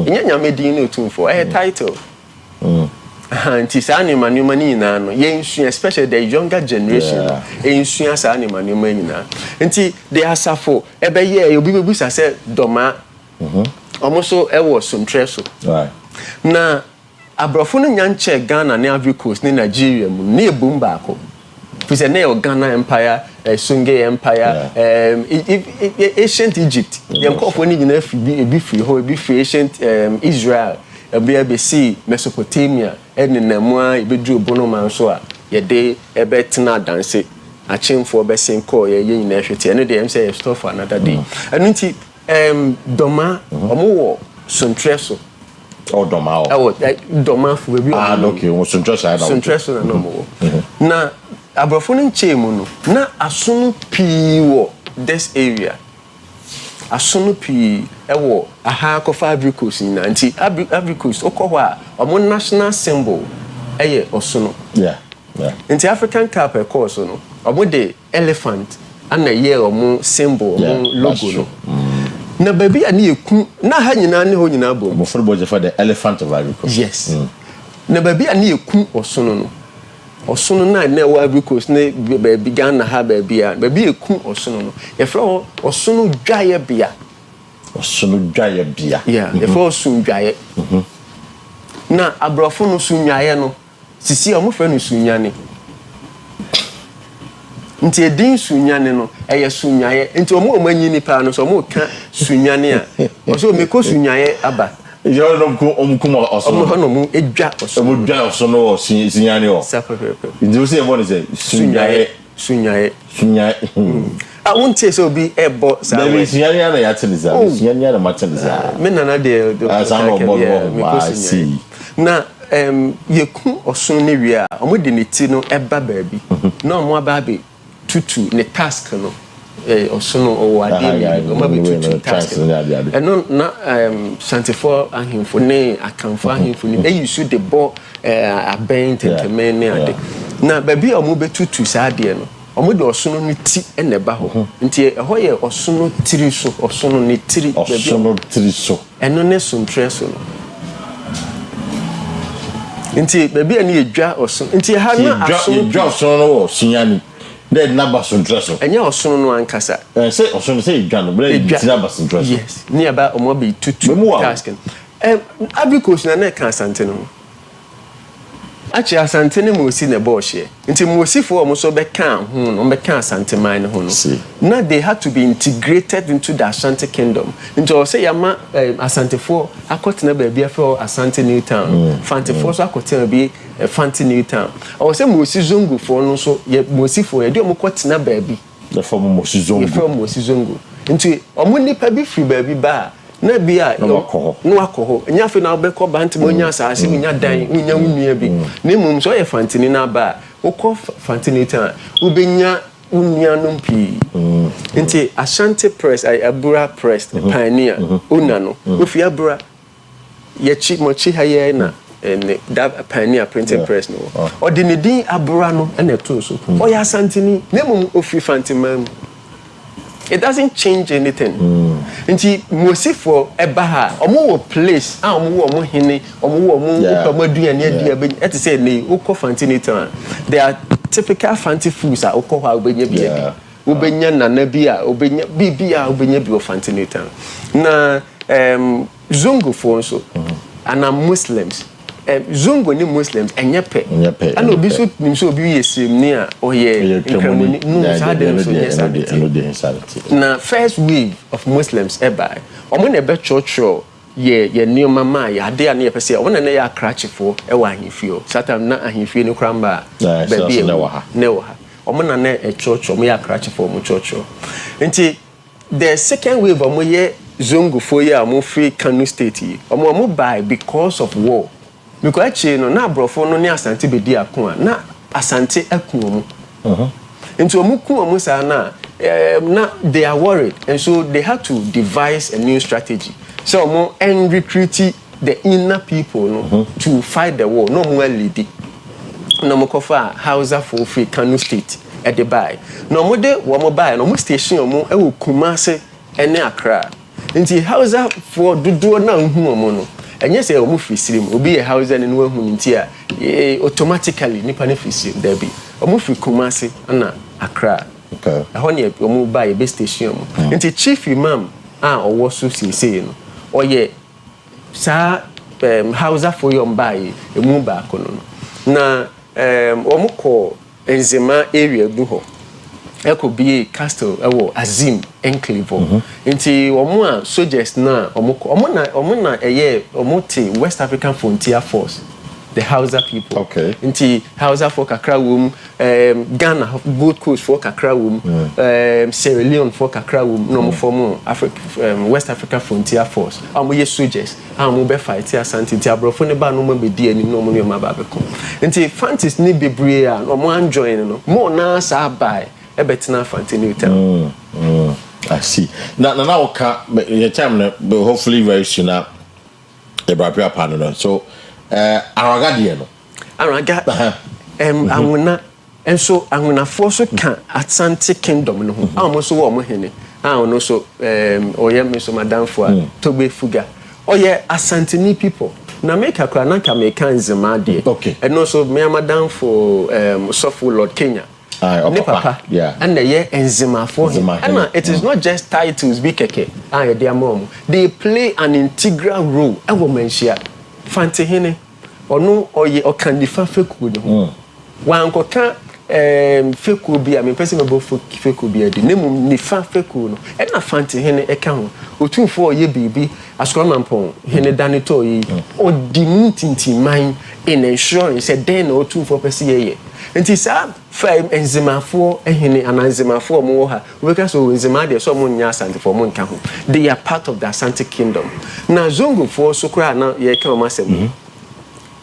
nya nyame din no otumfo title nti sa ni manuma ni na no ye nsu especially the younger generation nsu sa ni manuma ni na nti the asafo ebe ye obi bebu sa se doma omo so ewo sontreso na abrofo no nyanche Ghana na Ivory Coast ni Nigeria mu na ebum baako fise na Ghana Empire Sunge Empire ancient Egypt yankofo ni nyina ebi free ho ebi free ancient Israel ebi see Mesopotamia enenamua ebedu obono man so a ye de ebe tena dance achemfo be senko ye nyina hwete ene de em say store for another day enu nti doma omo wo sontreso Oh, doma. Oh, doma for baby. Ah, okay. Was interested. Interested no more. Na abrofo no nchemu no. Na asono pii wo this area. Asono pii ewo aha kofa Ivory Coast na nti Ivory Coast okọ a omo national symbol eye osono. Yeah. Nti African Cup e course no. Omo de elephant ana ye omo symbol omo logo no. Na baby ani eku na ha nyina ne ho nyina bom. Mo football je for the elephant of Ivory Coast. Yes. Na baby ani eku osono no. Osono na wa Ivory Coast ne baby Ghana ha baby a baby eku osono no. Ye fro osono dwaye bia. Osono dwaye bia. Yeah, ye fro osono dwaye. Na abrofo no sunwaye no. Sisi omo fre no sunyane. Nti edin sunyane no eye sunyaye nti omo anyi nipa no so omo ka sunyane a so me ko sunyaye aba yo no ko omkum osono omo no mu edwa osono omo dwa osono sunyane o nti o se e bon say sunyaye a wonte so bi ebo sa baby sunyane na ya teliza sunyane na mateliza me nana de asa no bo see na yeku osono ne wi a omo de ne ti no eba baabi na omo aba be tutu ne task no osono o ade o ma be tutu task no na santifo ahimfo ne akamfo ahimfo ne e use the ball aben tetemen ne ade na baby o mo be tutu sa ade no o mo de osono ne ti e ne ba ho nti e ho ye osono tiri so osono ne tiri baby osono tiri so eno ne suntre no nti baby ani edwa osono nti ha na osono no sunyani de number suntraso enya osono no ankasa say osono say dwano bre di number suntraso yes ni aba omo be tutu task Ivory Coast na ka asante no achi asante ne mosi ne bohye nti mosifo omo so be kan ho no be kan asante man ho no na they had to be integrated into the Ashanti kingdom nti o say yama asantefo akotena ba bia fe Asante New Town fantefo so akotena bi Fanti New Town o say mosi zongo fo no so ye mosifo ye de omo kotena ba bi the form mosi zongo the form mosi zongo nti omo nipa bi free ba bi ba na bia no akoho nya fe na obekọ banti mo nya asase nya dan nya nwunua bi na mum so ye fantini na ba ukọ fantini ta ubenya unia numpi nti Ashanti Press Abura Press pioneer una no ofi Abura ye chi mochi haye na that pioneer printing press no ordinary Abura no na to so o ya Asantini na mum ofi fantimam. It doesn't change anything. Nti mosifo ebaha omo wo place a omo wo omo hene omo wo omo upamadua ne dia be et say ne ukọ fantinita they are typical fanti foods a ukọ ha obenya bia obenya nana bia obenya bibia obenya bi fantinita na zongo fo so ana Muslims zongo ni Muslims enyepe ana obi so nim so obi yesem ni a oye nkramoni no sade so yes na first wave of Muslims eba omo na be church ye new mama ya de ana ye pese omo na ya krachefo e wa ahifio satam na ahifio ni kramba ba bi ne wa omo na e church omo ya krachefo omo church nti the second wave omo ye zongo fo ye omo free Kano state omo buy because of war. Because actually no na brofo no ne asante bedi akon na asante akun omu nti omu kun omu sa na they are worried and so they had to devise a new strategy so omu and recruit the inner people no to fight the war no more lead no mo kofa Hausa for free Kano state at the buy no mo de wo mo buy no mo station omu e wo Kumase ene Accra nti Hausa for dudu na hu omu no enye say omu free obi e Hausa ne no hu nti a automatically nipa ne free there be omu free Kumase na Accra okay ehone omu buy be station omu nti chief imam a owo so say no oye sa Hausa for your buy emu ba kono na omu ko enzema area bu ho eko bi castle ewo Azim enclave nti omo a soldiers na omo na eye omo te West African Frontier Force the Hausa people. Okay. Nti Hausa for kakra wom, Ghana Gold Coast for kakra wom, Sierra Leone for kakra wom, no mo form West Africa Frontier Force. Amo ye soldiers, amo be fight Asante. Nti abrofo ne ba no mo be di ani no mo ma ba be ko. Nti fantis ni bebre a no mo join no. Mo na sa buy e betina fanti new town. I see. Now your time hopefully very soon now. The Brapia panel. So Aragadi no. Araga amuna enso amuna force kan Asante Kingdom no ho. Amoso wo mo hene. No so oye me so madam for Tobe Fuga. Oye Asanteni people. Na make akra na ka make nzema de. Okay. And also me madam for Sofo Lord Kenya. Ne papa. Yeah. And the year enzema for him. And it is not just titles be keke. Their mom. They play an integral role. I will mention Fante hene. Ono oye okandifa feku de ho. Wan koka feku bi a me pese me bo feku bi adi. Nemu nifa feku no. E na Fante hene e ka ho. Otumfo oye bibi askramampon hene danito yi. Odi mutintiman in ensuring say den otumfo pese ye. Nti sa fam enzemafo ehene ananzemafo mo ha we ka so enzema de so mo nya Asante for mo nka ho. They are part of the Asante Kingdom. Na zongo for so kra na ye ka ma asem.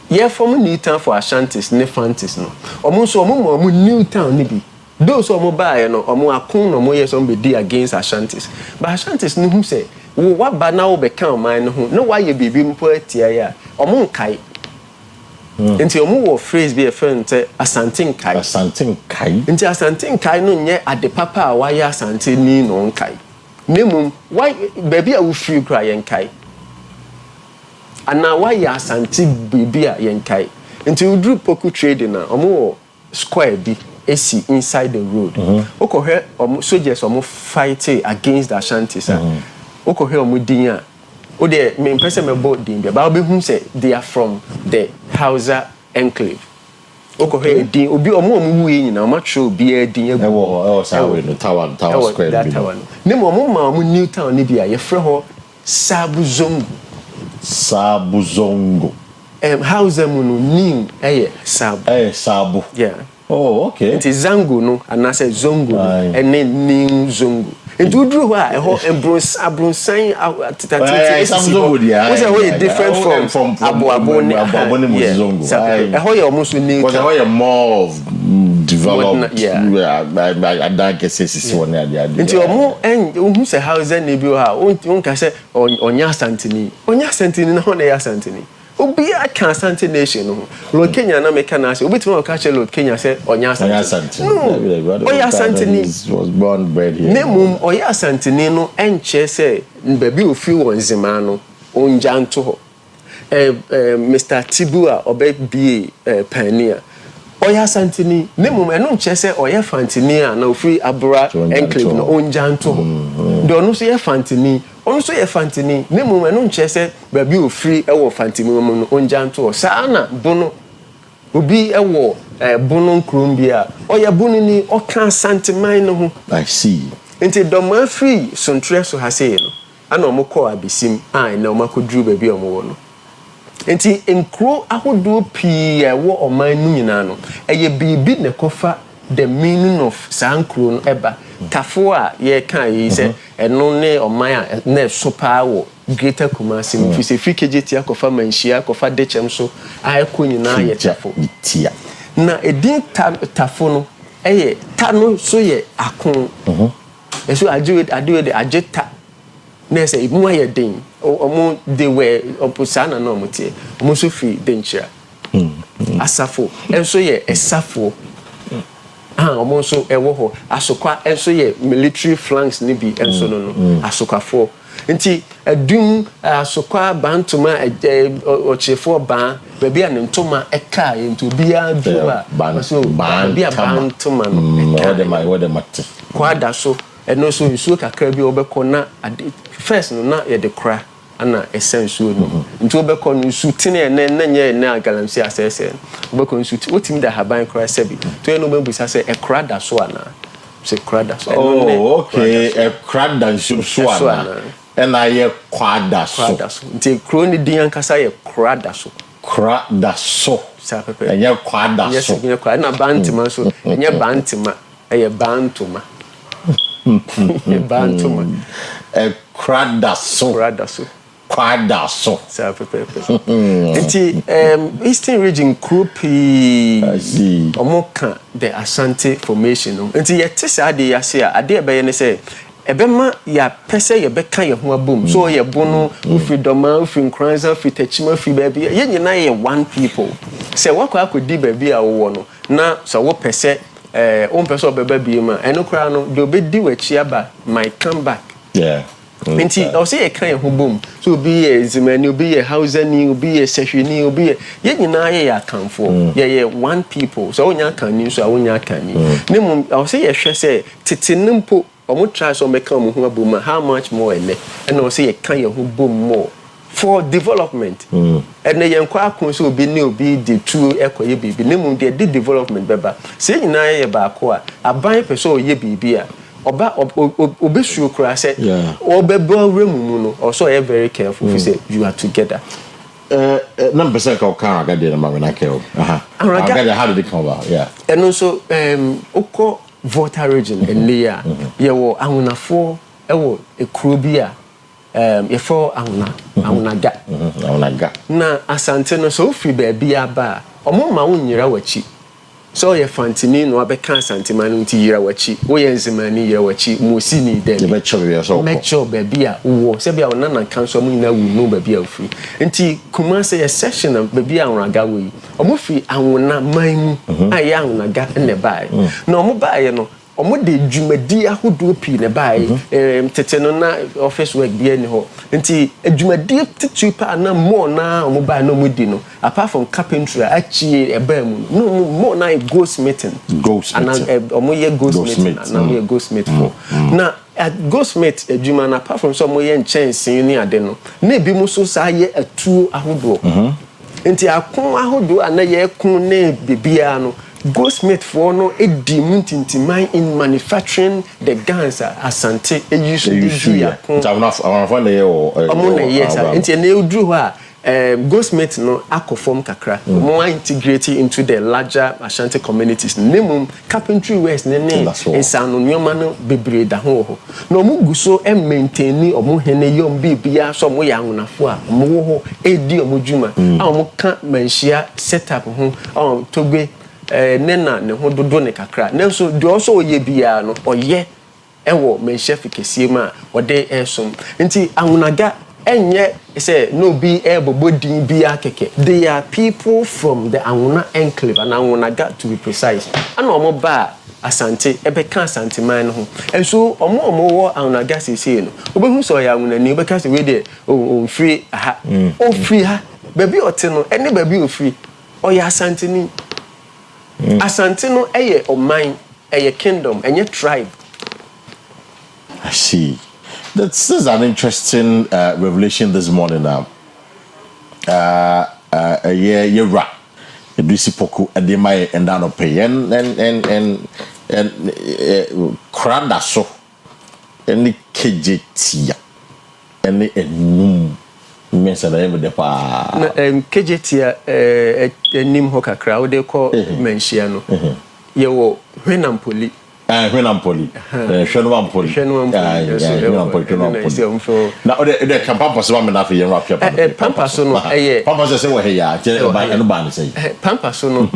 Ye from new town for Ashantis ne Fantis no. Omo so omo new town ni bi. Those omo buy no omo akun no mo ye so be dey against Ashantis. But Ashantis no hu say wo wa ba na wo be kan man no ho. No wa ye bibi mpo atia ya. Omo nkai. Nti omo wo phrase be a friend say Asante nkai. Asante nkai. Nti Asante nkai no nye ade papa a wa ya Asante ni no nkai. Nemum why baby a wo free kra ye nkai. Ana why ya Asante baby a ye nkai. Nti udru poku trading na omo square bi esi inside the road. Okohe omo soldiers omo fight against the Ashantis. Okohe omo din a o de me person me board din be ba be hu say they are from the Hausa enclave. Okohe din obi omo wu yi nyina omo tro obi a din agu e sawe no tower square bi no. Ne mo ma omo new town ni bi a ye frɛ ho Sabuzongo. Hausa mu no nim Sabu. Sabu. Yeah. Oh, okay. It is Zango no and I say Zongo and then nim Zongo. And you drew why Abronsan was a way different from Aboni Zongo. I heard almost new. Because I more of developed. I don't guess it's one there. Into a more and who's a house and Nebula won't say on Yasantini. On Yasantini, on Yasantini. Obi a can Asante nation. Lord Kenya na make na say obi timo catch Lord Kenya say Onya Asante. Oya Asante was born bred here. Nemum Oya Asante no enche say baby ofi wonzema no onja nto ho. Mr. Tibua obe pioneer. Oya Asante ni nemum eno nche say Oya Fantini na ofi Abura enclave no onja nto ho. Do no so ye Fantini ono so ye Fantini ne mum eno nche se baby o free e wo Fantini mum no onjanto sa na bono obi e wo bono nkrom bia o ye bono ni o kan santiman no ho. I see. Enti do ma free sontre so ha sei no ana o mokọ abesim na o makodru baby o mo wo no. Enti enkro ahodo pii e wo o man nu nyina no eye bibi ne kofa the meaning of sankro no eba kafo a ye kan yi se eno ne oman a na sopa wo greater Kumasi fi se fi kejeti akofa manhia akofa dechem so ayeko nyina ye tafo tia na edin tafo no eye ta no so ye akon eso ade de ageta na se imu aye den omo they were opusana no motie omo so fi denchira asafo enso ye esafo omo so ewo ho asokwa enso ye military flanks ni bi enso no asokwafo nti adum asokwa bantuma ochefo ban baby an ntoma eka nti obi aduma so baby bantuma no what the matter kwada so eno so nsuo kakra bi obekọ na first no na ye de kra ana essence no nti obekọ no nsu tine na nye na agalamsi asese obekọ nsu otimi da haban kra sebi to eno membusa se ekra da so ana se kra da so okay ekra da so ana and I ye kwada so nti kro ni din ankasa ye kra da so Kra da so. Sa pepe. Enya kwa da so. Yes, enya kwa na bantima so. Enya bantima. Eye bantuma. Bantuma. Kra da so. Kra da so. Kwa da so. Sa pepe. Nti Eastern region Krupi. I see. Omoka the Ashanti formation no. Nti yete sa ade yase a ade ebe ye ne say ebema ya pese ye beka ye ho abom so ye bono ufi doma ufi nkranza ufi techima ufi baby ye nyina ye one people say wakwa akodi baby a wo no na so wo pese on pese obeba bi ma eno kra no de obedi wachi aba might come back. Yeah. Nti o say ye kan ye ho bom so obi ye zimani obi ye hausani obi ye sehweni obi ye nyina ye akanfo ye one people so onya kan ni so onya kan ni nemu o say ye hwe say tetenimpo omo try so make am hu abom how much more and o say ye kan ye ho bom more for development and ye nkwa akon so obi ne obi the true ekoye bibi nemu de development beba say nyina ye ba ko a aban person ye bibi a oba obesuo kura say obeba remu no also are very careful if say you are together. Number second car I got there na manake how did it come about? Yeah. And also oko Volta region elia ye wo ahunafo e wo ekuro bi a ye for ahunaga na asante no so fi ba bia ba omo ma wonyira wachi so ye fantini no abeka asante ma no nti yira wachi wo ye nzimani yira wachi mosi ni dem ye mecho so mecho ba bia wo se bia wona na kanso mu nyina wu no ba bia ofri nti kuma se ye session ba bia ahunaga wo yi omo fi ahuna man mu aye ahunaga ne bae na omo bae no omo de dwumadi ahodo pi ne bae tete no na office work bia ni ho nti dwumadi titu pa na mo na omo bae no mo di no apart from carpentry achi eba mu no mo na ghost meeting and omo ye ghost meeting na mo ye ghost meet for na at Ghostmate adwuma na apart from so mo ye nchensin ni ade no na bi mu so sa ye atu ahodo nti akon ahodo ana ye kun na bibia no Ghostmate for no edi muntintiman in manufacturing the guns asante usually do ya for na ye o na yes nti na udru ha Ghostmate no akofom kakra more integrated into the larger Ashanti communities nemum carpentry wares ne ensano nyoma no bebre da ho no mu guso maintain omo hene yom bibia so mo ya hunafo a mo ho edi omo djuma a omo ka manhia setup ho togwe nena ne ho dodo ne kakra nenso de also oye bia no oye ewo manhia fikesie ma ode esom nti ahunaga enye say no be body be akeke they are people from the Anuna enclave and Anuna got to be precise and omo ba asante ebeka asante man ho and so omo wo Anuna gas say no obehu so ya Anuna ni obeka say we dey o free ha o free ha baby ote no any baby o free o ya asante ni asante no eye oman eye kingdom enye tribe. I see. This is an interesting revelation this morning now. You're right. You see poku ademai and down pay and kranda so any KJT any mention I am the pa KJT nim ho kakra wo de ko menhia no ye wo hwenampoli Hwenampoli. Hwenampoli. Now, the Pampas one enough in Rapia. Pampas no, Pampas say, well, here, and Ban say. Pampas no,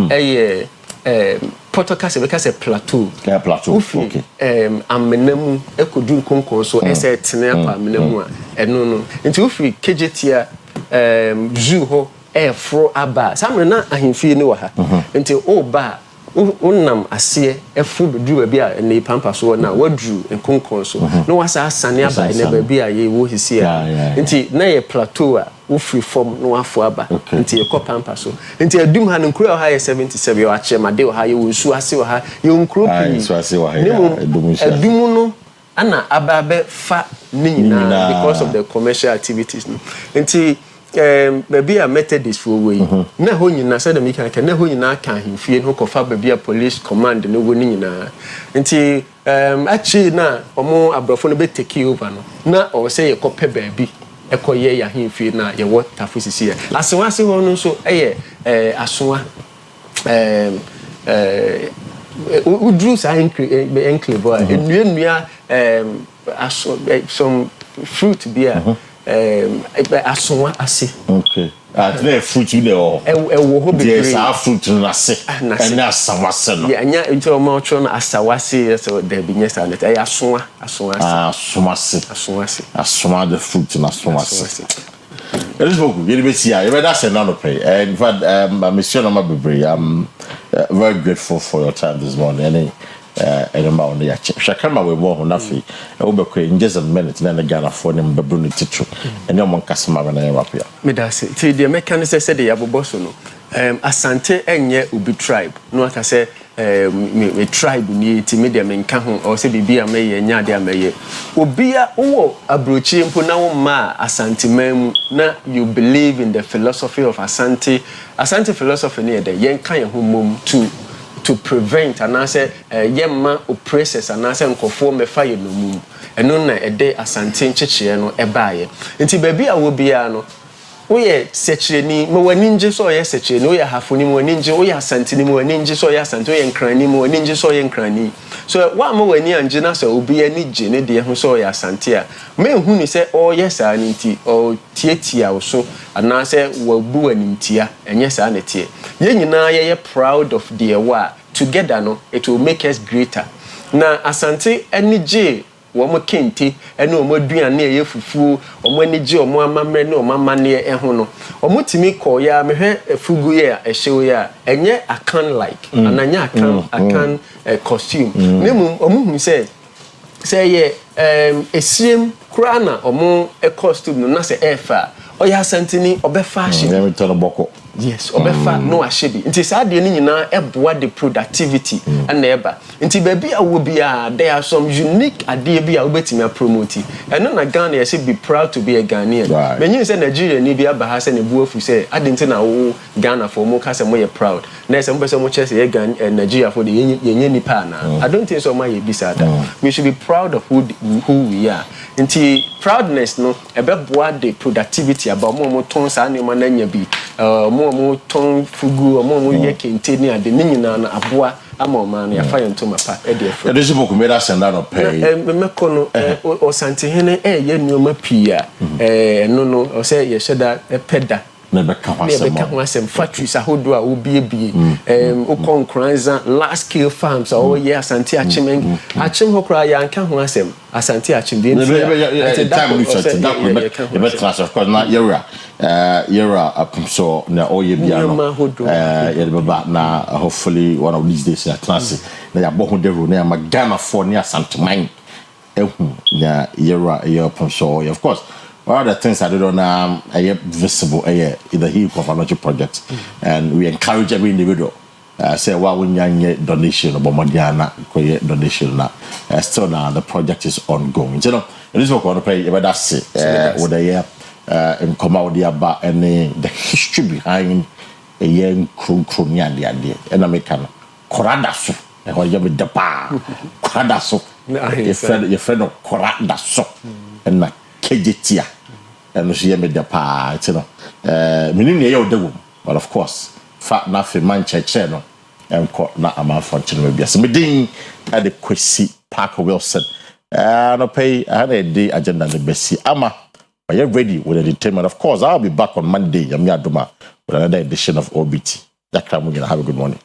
Portocase because a plateau. Okay. Amenemu, Ecodu Concourse, so I said, Tenepa, Menemu, and no. Into free KJT, Zuho, Fro Abba. Some not a him feel no her until all bar. Unam asie efu bedru ba a ne pampa so na wadru enkonkon so no wasa asane aba ne ba bia ye wo hisia nti na ye plateau a wo free form no afo aba nti ye ko pampa so nti adum ha nkuru ha ye 77 ye ache made ha ye wonsu ase ha ye nkuru pi so ase ha adum no ana aba be fa nyina because of the commercial activities no nti baby a Methodist for way na ho nyina said me kan na ho nyina kan himfie no kofa baby a police command no go nyina nti actually na omo abrofo no be take over no na o say ye kope baby ekoye ya hemfie na ye water fosisi ye asenwa se ho no so eye asoa udru sa enclave enua some fruit beer asoa ase okay there fruit in there wo ho be yes fruit na se and asawase no yeah nya nti o ma otro na asawase so there be nyesa na asoa the fruit na asawase Elizabeth, you be see, you better say no pay. In fact, Monsieur Namabebre, I'm very grateful for your time this morning. And about the Shakama we walk on Nafi, Obeke in just a minute, and then the Ghana for them, Bruni Tichu, and no one customer in Arabia. Medasi, to the mechanism said the Yabobosono, Asante enye ubi tribe, no, I say, me tribe ni ti media menkaho or say bibia meye nya de ameye obia wo abrochi mpo na wo ma asante mem na you believe in the philosophy of asante philosophy ne de yen kan ho mom to prevent and say yemma oppressors and say nkofo mefa ye no mu eno na ede asante nchechie no ebaaye nti baby a wo bia no oye sechireni mo waninje so oye sechireni oye hafuni mo waninje oye asantini mo waninje so oye asante oye nkrani mo waninje so oye nkrani so wa mo wani anje na so obi ani je ne de ho so oye asante a me hu ni se oye sa ni nti o tietia wo so ana se wabu animtia enye sa na tie ye nyina ye proud of the wa together no it will make us greater na asante ani je womo kente ene omo duane eye fufuo omo anije omo amamre ne omo amane eho no omo timi koya mehwe fugu ye ehyew ya enye akan like ananya akan costume nemu omo hu say ye esiem krana omo costume no na say efa oya asantini obe fashion let me tell boko yes obefa no ahyebi nti saa de ni nyina eboa the productivity and eba nti baby a wo bia there are some unique ade bia obetimi promote eno na Ghana you should be proud to be a Ghanaian menyin say Nigeria ni bia ba ha say ne buafu say ade nti na wo Ghana for mo ka say mo ye proud na say mo be say mo chese ye Nigeria for the yenye nipa na I don't think so my ye bisa that we should be proud of who we are nti proudness no ebeboa the productivity about mo ton sa ne ma na nya bi mo ton fugu mo ye kente ni ade ni nyina na aboa ama ma na ya fa yento mapa e de efro e de boku me da send out pay me kono o santehene ye nneoma pia no o say ye sheda peda na beka hwasem factories ahodo a obiebie o konkranza large scale farms o ye asante achim hokra ya nka hwasem asante achim de time research that we bet class of course na yera so na oye bia no ye baba na hopefully one of these days at class na ya bohu de ro na Ghana for ne asante man ehu na yera so of course one of the things I don't know visible either he financial project and we encourage every individual say why when you donation or bomodiana donation na still now the project is ongoing you know this is what we pay but that's it with the year in come out the about and the history behind a young kronia and American koradaso and what you be the pa koradaso your friend of koradaso and na kejetia and she made the pa you know meaning you do but of course fat na fe man cheche no and na ama fortune be so me din at the Kwesi Park Wilson no pay I had a day agenda the best ama are you ready with the entertainment? Of course I'll be back on Monday Yami Aduma with another edition of OBT. Have a good morning.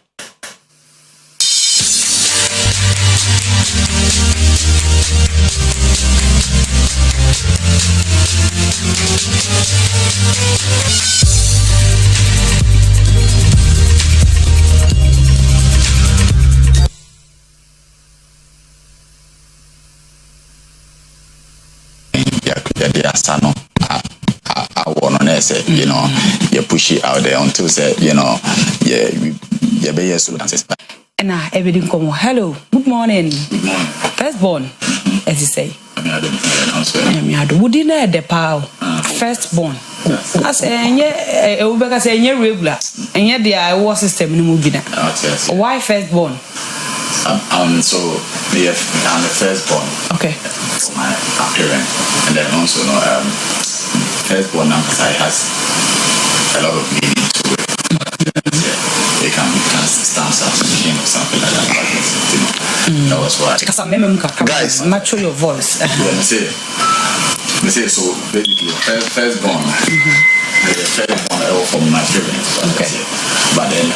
You know, you push it out there until say, you know, you be a solution. And everything come. Hello, good morning. Firstborn, as you say. I'm had wooden the power. Firstborn. I say, Ubeka say, you're regular, and yet the war system in Mugina. Why firstborn? So I'm the firstborn. Okay. For my parent, and then also firstborn side has a lot of meaning to it. It can stand something or something like that. But, you know, that was why. Guys, mature your voice. They say so basically firstborn. Firstborn from my parents. Okay. But then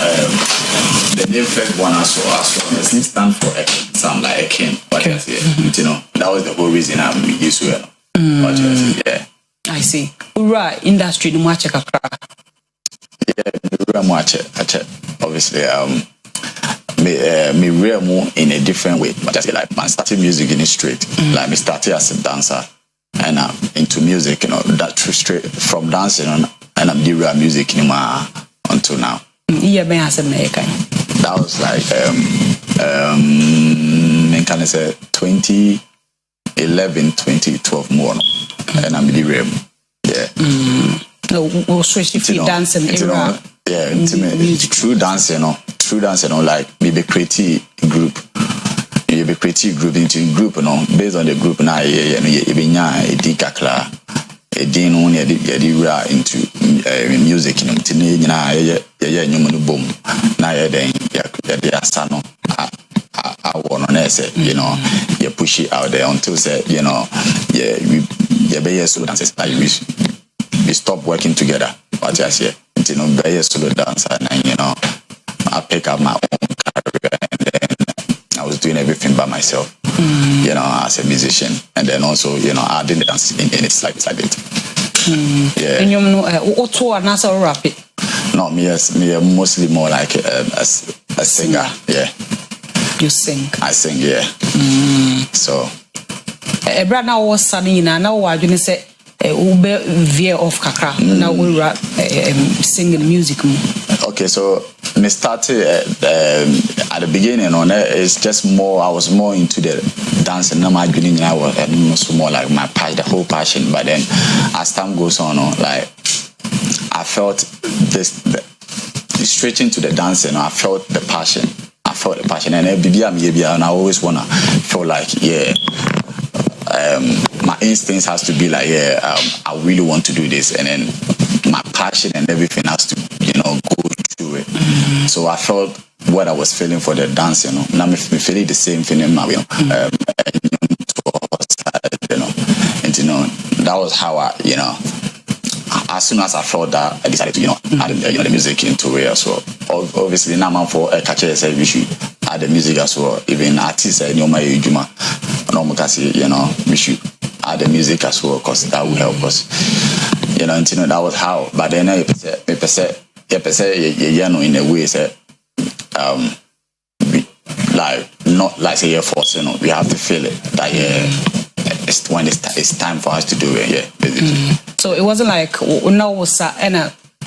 the name firstborn as well stand for a king. Sound like a king. What I say, you know, that was the whole reason I used to it. Yeah. I see. Right, industry no much a crack. Yeah, much. Obviously, me real more in a different way. But I say like, man, started music in the street. Like me started as a dancer, and I'm into music. You know, that straight from dancing on, and I'm doing real music in my until now. Yeah, me as American. That was like can I say 2011, 2012 more, and I'm the real. Yeah. No, we'll switch if you dancing era. Yeah, true dancing, like maybe creative group. You be creative group into group, you know, based on the group now. You be nya kakla, into music, you know, boom. Now I want to say, you know, you push it out there until say, you know, you be solo dancers like we stop working together. What I say, you know, be a solo dancer, and you know, I pick up my own career, and then I was doing everything by myself, you know, as a musician, and then also, you know, adding the dance in it like that. Yeah. And you know, what to another rap it? No, me mostly more like a singer. Yeah. You sing. I sing, yeah. So. Brother now was sunny now. Why you say ube veer off kakra? Now we rap singing music. Okay, so me started at the beginning on it. It's just more. I was more into the dancing. Now my beginning, I was more like the whole passion. But then as time goes on, like I felt this straight into the dancing. I felt the passion. And I always wanna feel like my instincts has to be like I really want to do this, and then my passion and everything has to, you know, go through it. So I felt what I was feeling for the dance, you know. Now I'm feeling the same thing in my, you know, and you know, that was how I, you know, as soon as I felt that, I decided to, you know, add the music into it as well. Obviously, now I'm for a catcher, say we should add the music as well. Even artists, you know, my Juma, you know, we should add the music as well, because that will help us. You know, and you know, that was how. But then you know, in a way, say, like not like say you're forced, you know, we have to feel it that it's when it's time for us to do it, basically. So it wasn't like no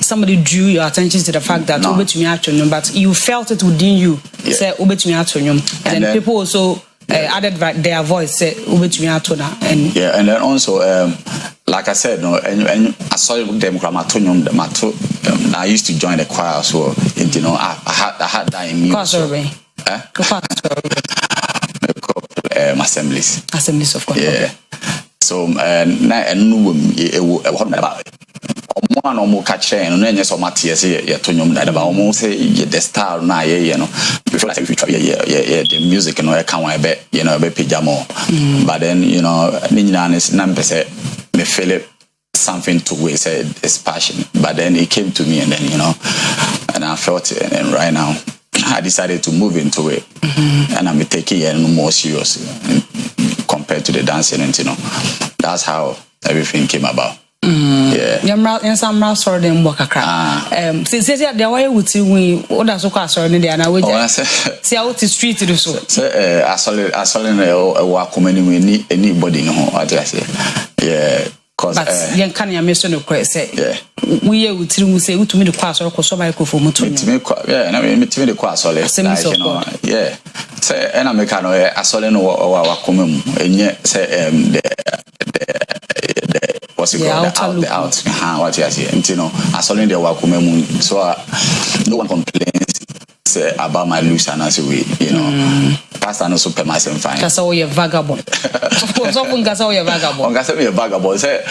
somebody drew your attention to the fact that but you felt it within you. Say and then people also added their voice, say and and then also like I said, no, and I saw them I used to join the choir as well. And, you know, I had that in me. Assemblies, of course. Yeah. So one or more catcher and then yes, or Matthias here to Yum that about almost say the star now, you know, before I try the music and I can't bet, you know, be pijama. But then, you know, Ninja is number say me feel it something to way said it's passion. But then it came to me, and then, you know, and I felt it, and then right now I decided to move into it, and I'm taking it more serious compared to the dancing, and you know, that's how everything came about. Yeah, some mouse for them work a crap. Since the way with you, we order so cast or any other way. See out the street to do so. I saw a walk anybody know what I say. Yeah. But young can you miss no question? Yeah, we would say to me the class or so by for motor. Yeah, and I mean, to me the class or less. Yeah, say, and I'm a kind of a solid or common, and yet say, what's it called? The out. What you say, and you know, I saw in the Wakume, so no one complains about my looks and as we, you know. pastor no so pe myself fine. Kasa o ye vagabond. So fun kasa o ye vagabond. On kasa me vagabond say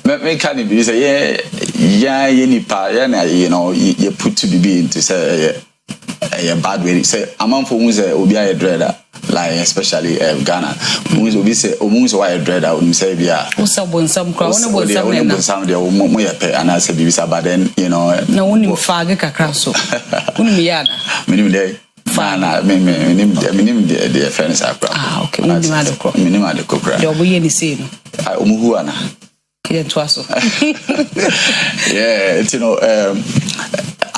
me can be say yeah nipa na you know you put to be into say a bad way say among for who say obi a dreader like especially Ghana who obi say omu so why dreader we say bia o sabon sam kra wona bon sam na bon sam de mo ye pe and I say bi but then you know na woni faage kakra so woni mi yana minim dey fana minim the friends are crap okay minim ade kokra de obo ye ni say no omu hu ana yeah twaso yeah you know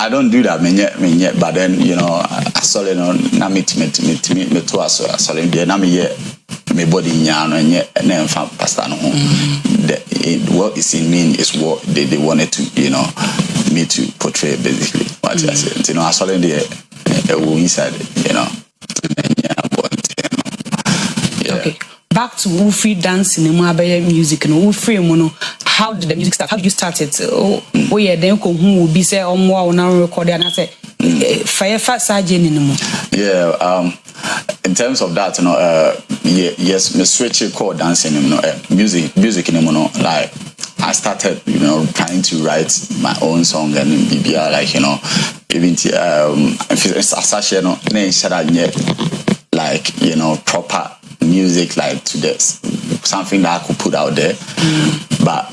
I don't do that, but then you know, I saw it on na me to us. I saw it there. Na me me body nyano and then found pastor no. What is in me is what they wanted to, you know, me to portray basically. What I said, you know, I saw it there. Inside, you know. Yeah. Okay. Back to Ufi dancing and Mabaya music and Ufi mono. How did the music start? How did you start it? Oh yeah, then who will be say on more now recording and I say fire fast sergeant anymore. Yeah, in terms of that, you know, yes, me switch chord dancing, you know, music anymore, no, like I started, you know, trying to write my own song and BBR, like, you know, even like, you know, proper music like to this something that I could put out there, but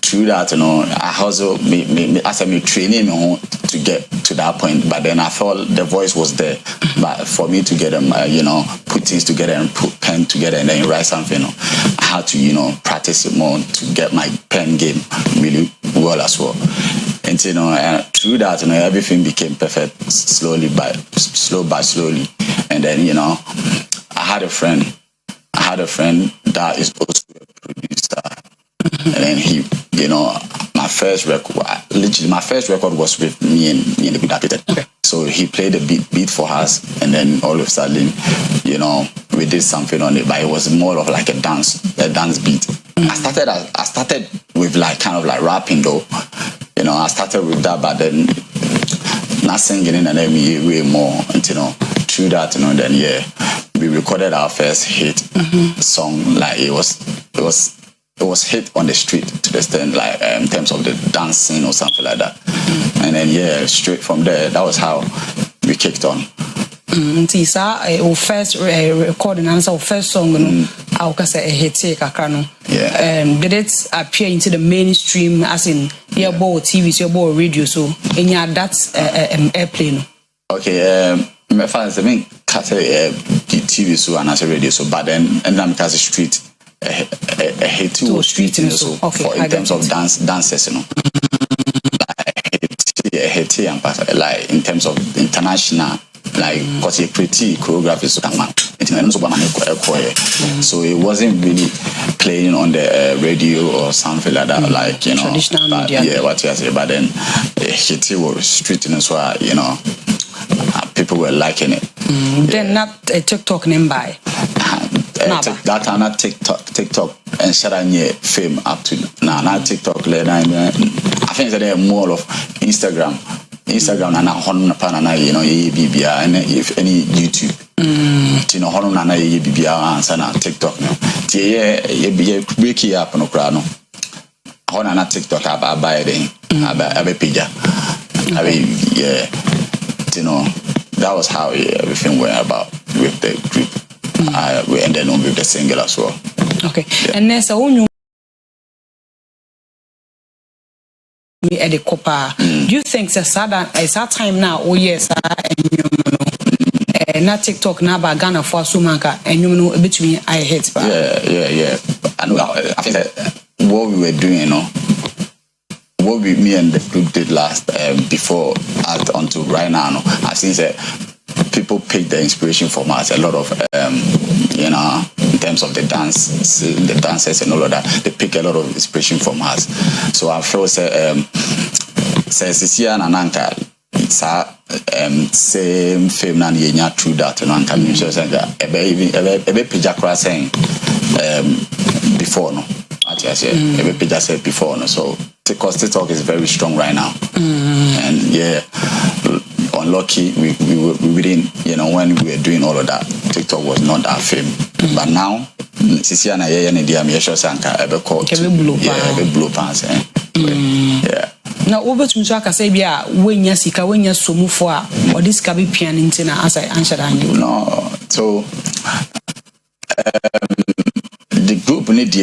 through that, you know, I also as I training me to get to that point, but then I felt the voice was there, but for me to get them, you know, put things together and put pen together and then write something, you know, I had to, you know, practice it more to get my pen game really well as well. And you know, through that, you know, everything became perfect slowly by slowly, and then you know, I had a friend that is also a producer, and then he, you know, my first record was with me and the beat architect. Okay. So he played a beat for us, and then all of a sudden, you know, we did something on it, but it was more of like a dance beat. I started with like kind of like rapping though, you know. I started with that, but then not singing in and then way more, and you know, through that, you know, then yeah, we recorded our first hit song. Like it was hit on the street to the extent like in terms of the dancing or something like that. And then yeah, straight from there, that was how we kicked on. Tisa, our first recording and our first song, I can say a hit kakra no. Yeah. Did it appear into the mainstream as in your board TV, your board radio? So in your that's airplane. Okay. My fans, I mean, cut a TV so and as a radio so, but then and then because street a hit to street so okay, for in terms of dances, you know. Like like in terms of international, like because a pretty choreography so so it wasn't really playing on the radio or something like that, like you know, traditional media. Yeah, what you say, but then hit was street so you know, people were liking it. Then not a TikTok name by that are not TikTok and Sharanye fame up to now. Not TikTok, I think that they're more of Instagram and you know, BBR and if any YouTube, you know, Honana BBR and TikTok. Yeah, break it up no crano. Honana TikTok, I buy it. I have a page. Yeah, you know, that was how everything went about with the group. We ended on with the single as well. Okay, yeah. And there's a new at the Copa. Do you think it's that time now? Oh yes, and you know, not TikTok now, but Ghana for Sumanka, and you know, between I hate. Yeah. I know. I think that what we were doing, you know, what me and the group did last before until right now, no, I've seen that people pick the inspiration from us. A lot of you know, in terms of the dances and all of that, they pick a lot of inspiration from us. So I feel says Sisia and Ananka, it's same fame and yenya through that, and Anka music saying that ebe pija saying before no. I say ebe pija said before no. So because TikTok is very strong right now, and yeah, unlucky. We didn't, when we were doing all of that, TikTok was not that fame. But now, Sisi and I, and the Amiesho Sanka, ever called blue pants. Yeah. Now, over to Mishaka Sabia, when Yasika, when you're so move for, or this can be pian in Tina as I answered. No, so the group need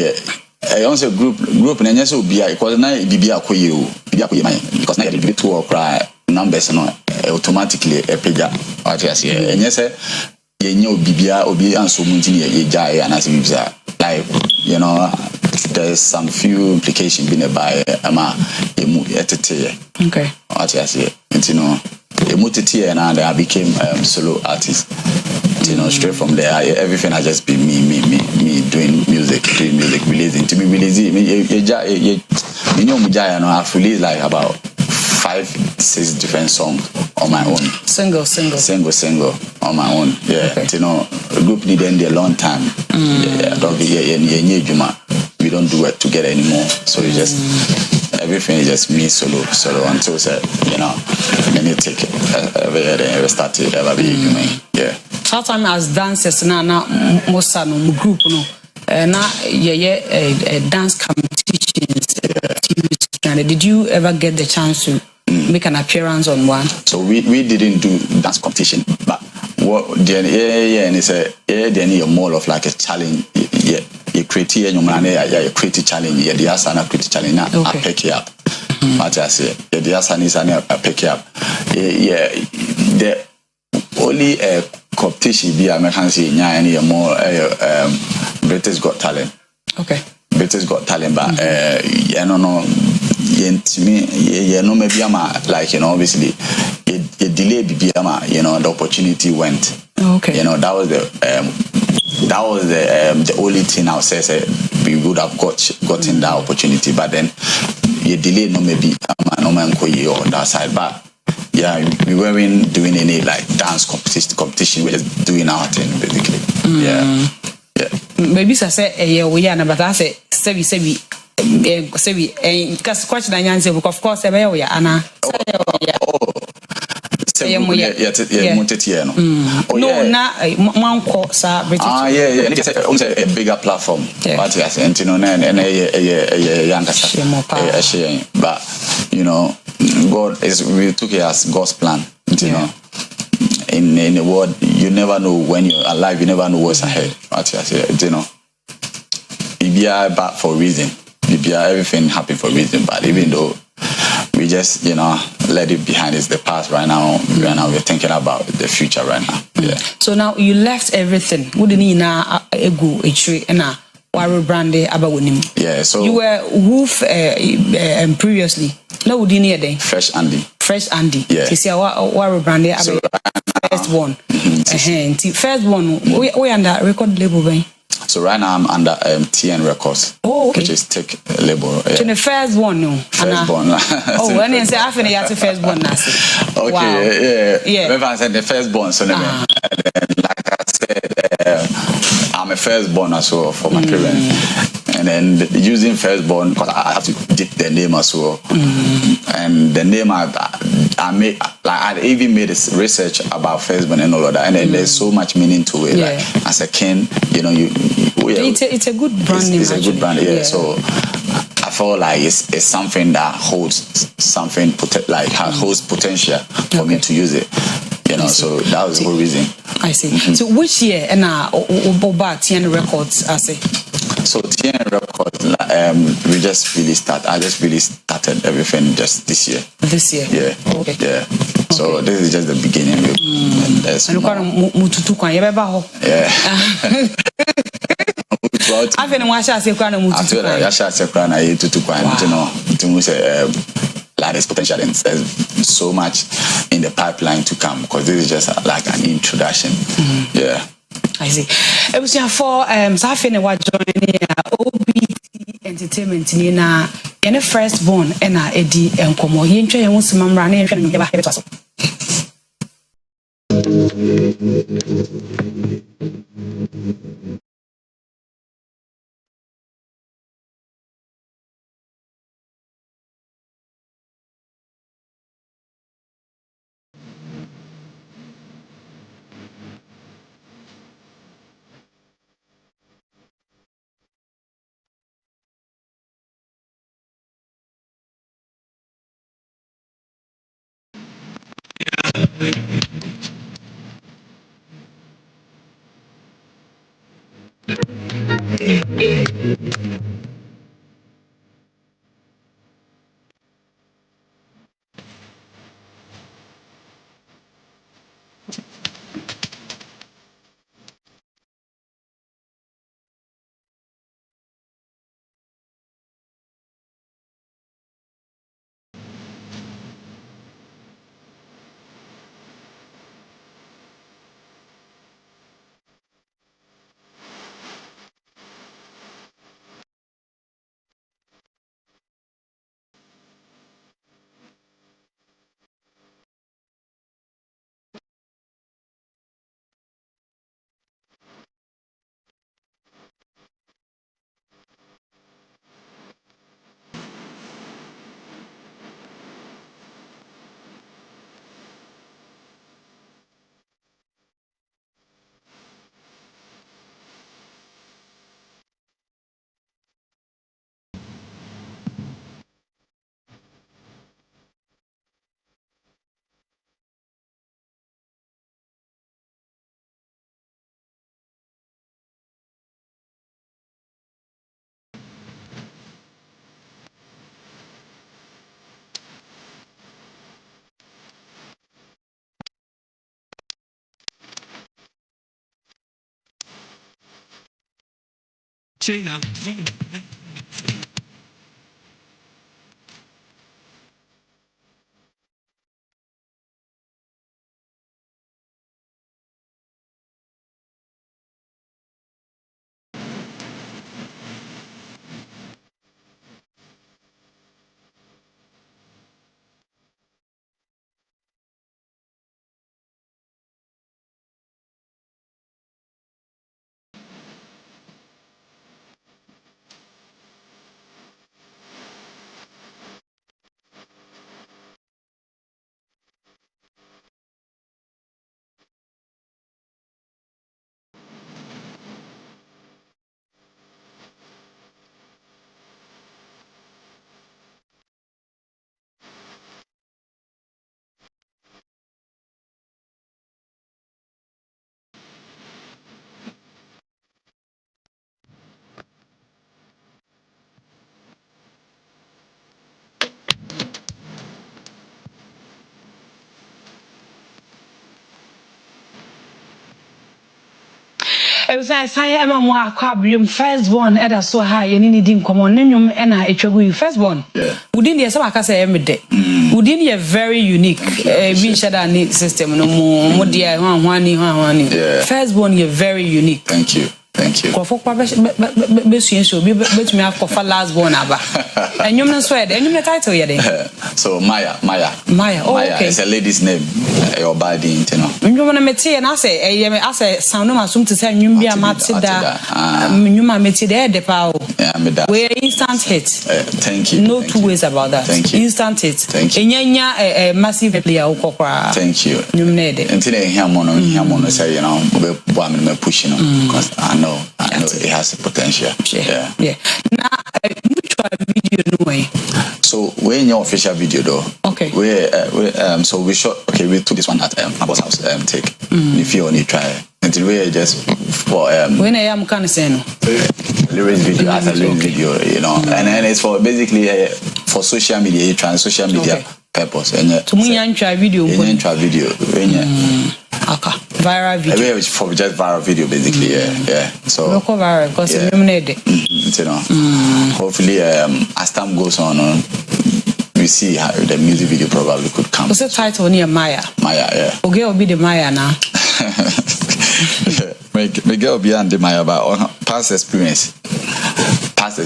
I also group and yes, will be because now BBA because now the two or cry numbers automatically a page up. And yes, BBA or be answer Muntin Jai and as you like, there's some few implication being by Ama okay. What I say, and I became solo artist. Straight from there, everything has just been me doing music, releasing. To be releasing, I've released like about 5-6 different songs on my own. Single on my own. Yeah, okay. The group needed a long time. We don't do it together anymore. So it's just everything is just me solo until then you take ever started ever be doing. Yeah. Sometimes as dancers now most group dance competitions. Did you ever get the chance to make an appearance on one? So we didn't do dance competition, but what then and it's then more of like a challenge. You create you create a challenge. The asana create a challenge. Now I pick it up. What I say, the asana is I pick it up. The only competition be American say any more British Got Talent. Okay. British Got Talent, but maybe I'm like obviously a delay be the opportunity went. Okay. That was the only thing I would say we would have gotten that opportunity, but then you delay no maybe no man on that side, but yeah, we weren't doing any like dance competition. We're just doing our thing basically. Yeah. Maybe I say we are, but I say sebi because question and answer of course we are Anna. No, a bigger platform. But yes, and but God we took it as God's plan. In the world, you never know when you're alive. You never know what's ahead. What I say, but for a reason. Everything happened for a reason. But even though we just let it behind, it's the past right now. We're thinking about the future right now. Yeah. So now you left everything. Wouldn't you now go a tree and now Brandy about him? Yeah. So you were Wolf previously. No, we didn't hear them. Fresh Andy. Yeah. You see, our Brandy about first one. First one. We under record label. So right now I'm under TN Records, which is tech label. To the first one, no. First born. When you say I feel you have to first born, okay, wow. Yeah. Remember I said the first born, so then, like I said, I'm a first born as well for my parents, and then using first born because I have to dip the name as well, and the name I made, like I even made research about first born and all of that, and then there's so much meaning to it. Like as a king, it's a good brand name. It's a good brand, yeah. So I feel like it's something that holds something holds potential for me to use it. So that was the whole reason. I see. So which year and TN Records I say? So TN Records, I just really started everything just this year. This year? Yeah. Okay. Yeah. So this is just the beginning. Yeah. I've been watching there's potential and there's so much in the pipeline to come because this is just like an introduction. Yeah. I see. It was for Safin and what joining OBT Entertainment in a first born and Eddie and Como. He enjoy and wants mum running and never had it. China. It was I say I'm more aquarium firstborn either so high and any common name and I firstborn. Yeah. Within the summer can say every day. Within a very unique being shadow system no more dear one. Firstborn you're very unique. Thank you. Thank you. So Maya. Maya. Oh, Maya okay. is a lady's name. Your body, you know. You want to meet and I say, sound no assume to say you be a matida. You ma meet there the power. Yeah, we're instant hit. Thank you. No two ways about that. Thank you. Instant hit. Thank you. A massive player. Thank you. You need it. Until I hear mono say, you know, we're pushing because I know it has a potential. Yeah. Now, which video doing? So we're in your official video though. Okay. So we shot. Okay, we took this one at my boss house. Take if you only try until we just for when I am kind of saying lyrics video as a lyrics video, you know, and then it's for basically for social media. You try social media purpose and to me, try video. Okay. Viral video. For just viral video, basically, yeah. So local viral because you need it. You know, hopefully, as time goes on, we see how the music video probably could come. What's the title near Maya? Maya, yeah. Okay, will be the Maya now. Miguel beyond the Maya, but past experience.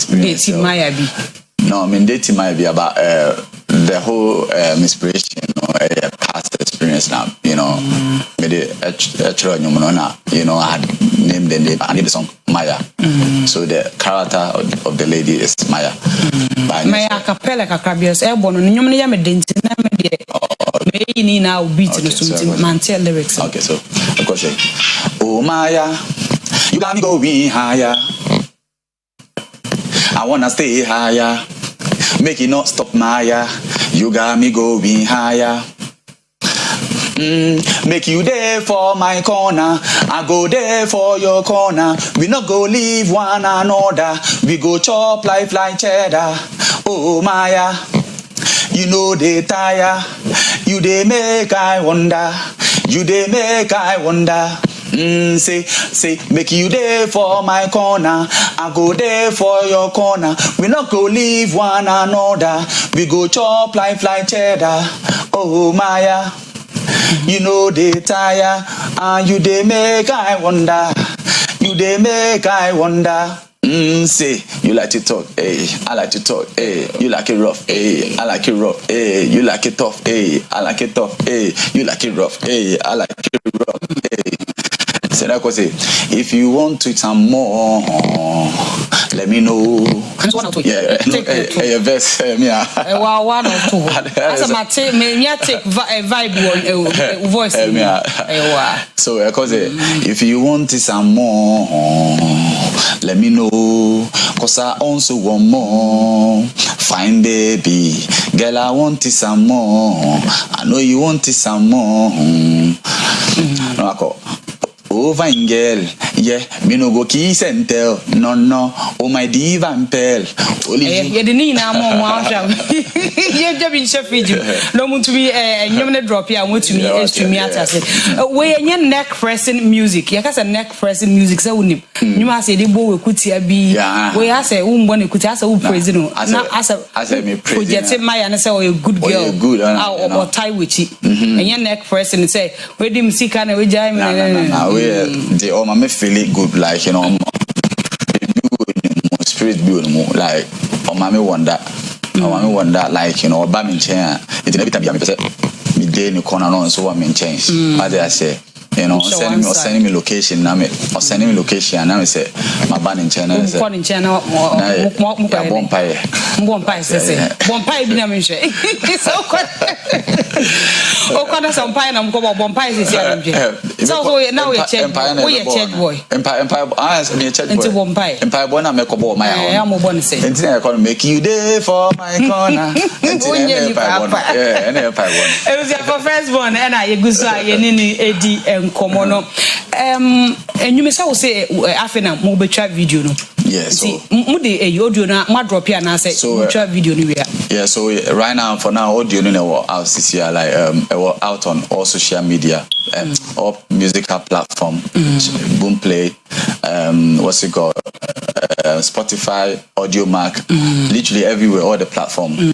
Dating Maya be. No, I mean dating Maya be about the whole inspiration or past experience now. You know, you know, I had named the name. I named the song Maya. So the character of the lady is Maya. Maya capella cacabios airborne and you may have a dating may now beat the mantel lyrics. Okay, so of course, oh Maya, you got me going higher. I wanna stay higher. Make it not stop, Maya. You got me going higher. Make you there for my corner, I go there for your corner. We not go leave one another. We go chop life like cheddar. Oh Maya, you know they tire. You they make I wonder. You they make I wonder. Say, make you there for my corner, I go there for your corner. We not go leave one another. We go chop life like cheddar. Oh Maya, you know they tire, and you they make I wonder. You they make I wonder. Say, you like to talk, I like to talk, you like it rough, I like it rough, you like it tough, I like it tough, you like it rough, I like it rough, So that was it. If you want to some more, let me know. Yeah, verse me. One or two. As a take vibe voice. So because if you want to some more, let me know. Cause I also want more. Fine baby, girl, I want it some more. I know you want it some more. No, I call. Oh fine girl, yeah, me no go kiss and tell. No, oh my diva and pal. You the Nina Mom. You have been chefing you. No want to be a drop here. I want to be to me at us. Where your neck pressing music. You has a neck pressing music. So you must say the boy could be. Where I say, one could ask a president. As a me project my answer or a good girl. Good or tie with it. And your neck pressing and say, where do you see kind of jam? They all me feel it good, like you know, spirit build more, like me wonder, like you know, me change. It every time me say me day in the corner on so me change. What I say, you know, sending me location, now me sending me location, and now me say my band in China. In China, Bompire, say Bompire, be na me say. So Okada some pie na mko Bompire is here. So now we check boy. Empire me check boy. Into Bompire. Empire boy na me ko boy my own. I'm born say. Until I call make you there for my corner. Until Empire boy. Yeah, and Empire boy. It was your first born and I you go so yenini edi enkomo no. And you may say Afia mo betwa video no. Yes. So mo de audio na ma drop here na say betwa video no we. Yeah, so right now for now audio no out this year like out on all social media all musical platform, Boomplay, what's it called, Spotify, Audio Mac, literally everywhere, all the platform,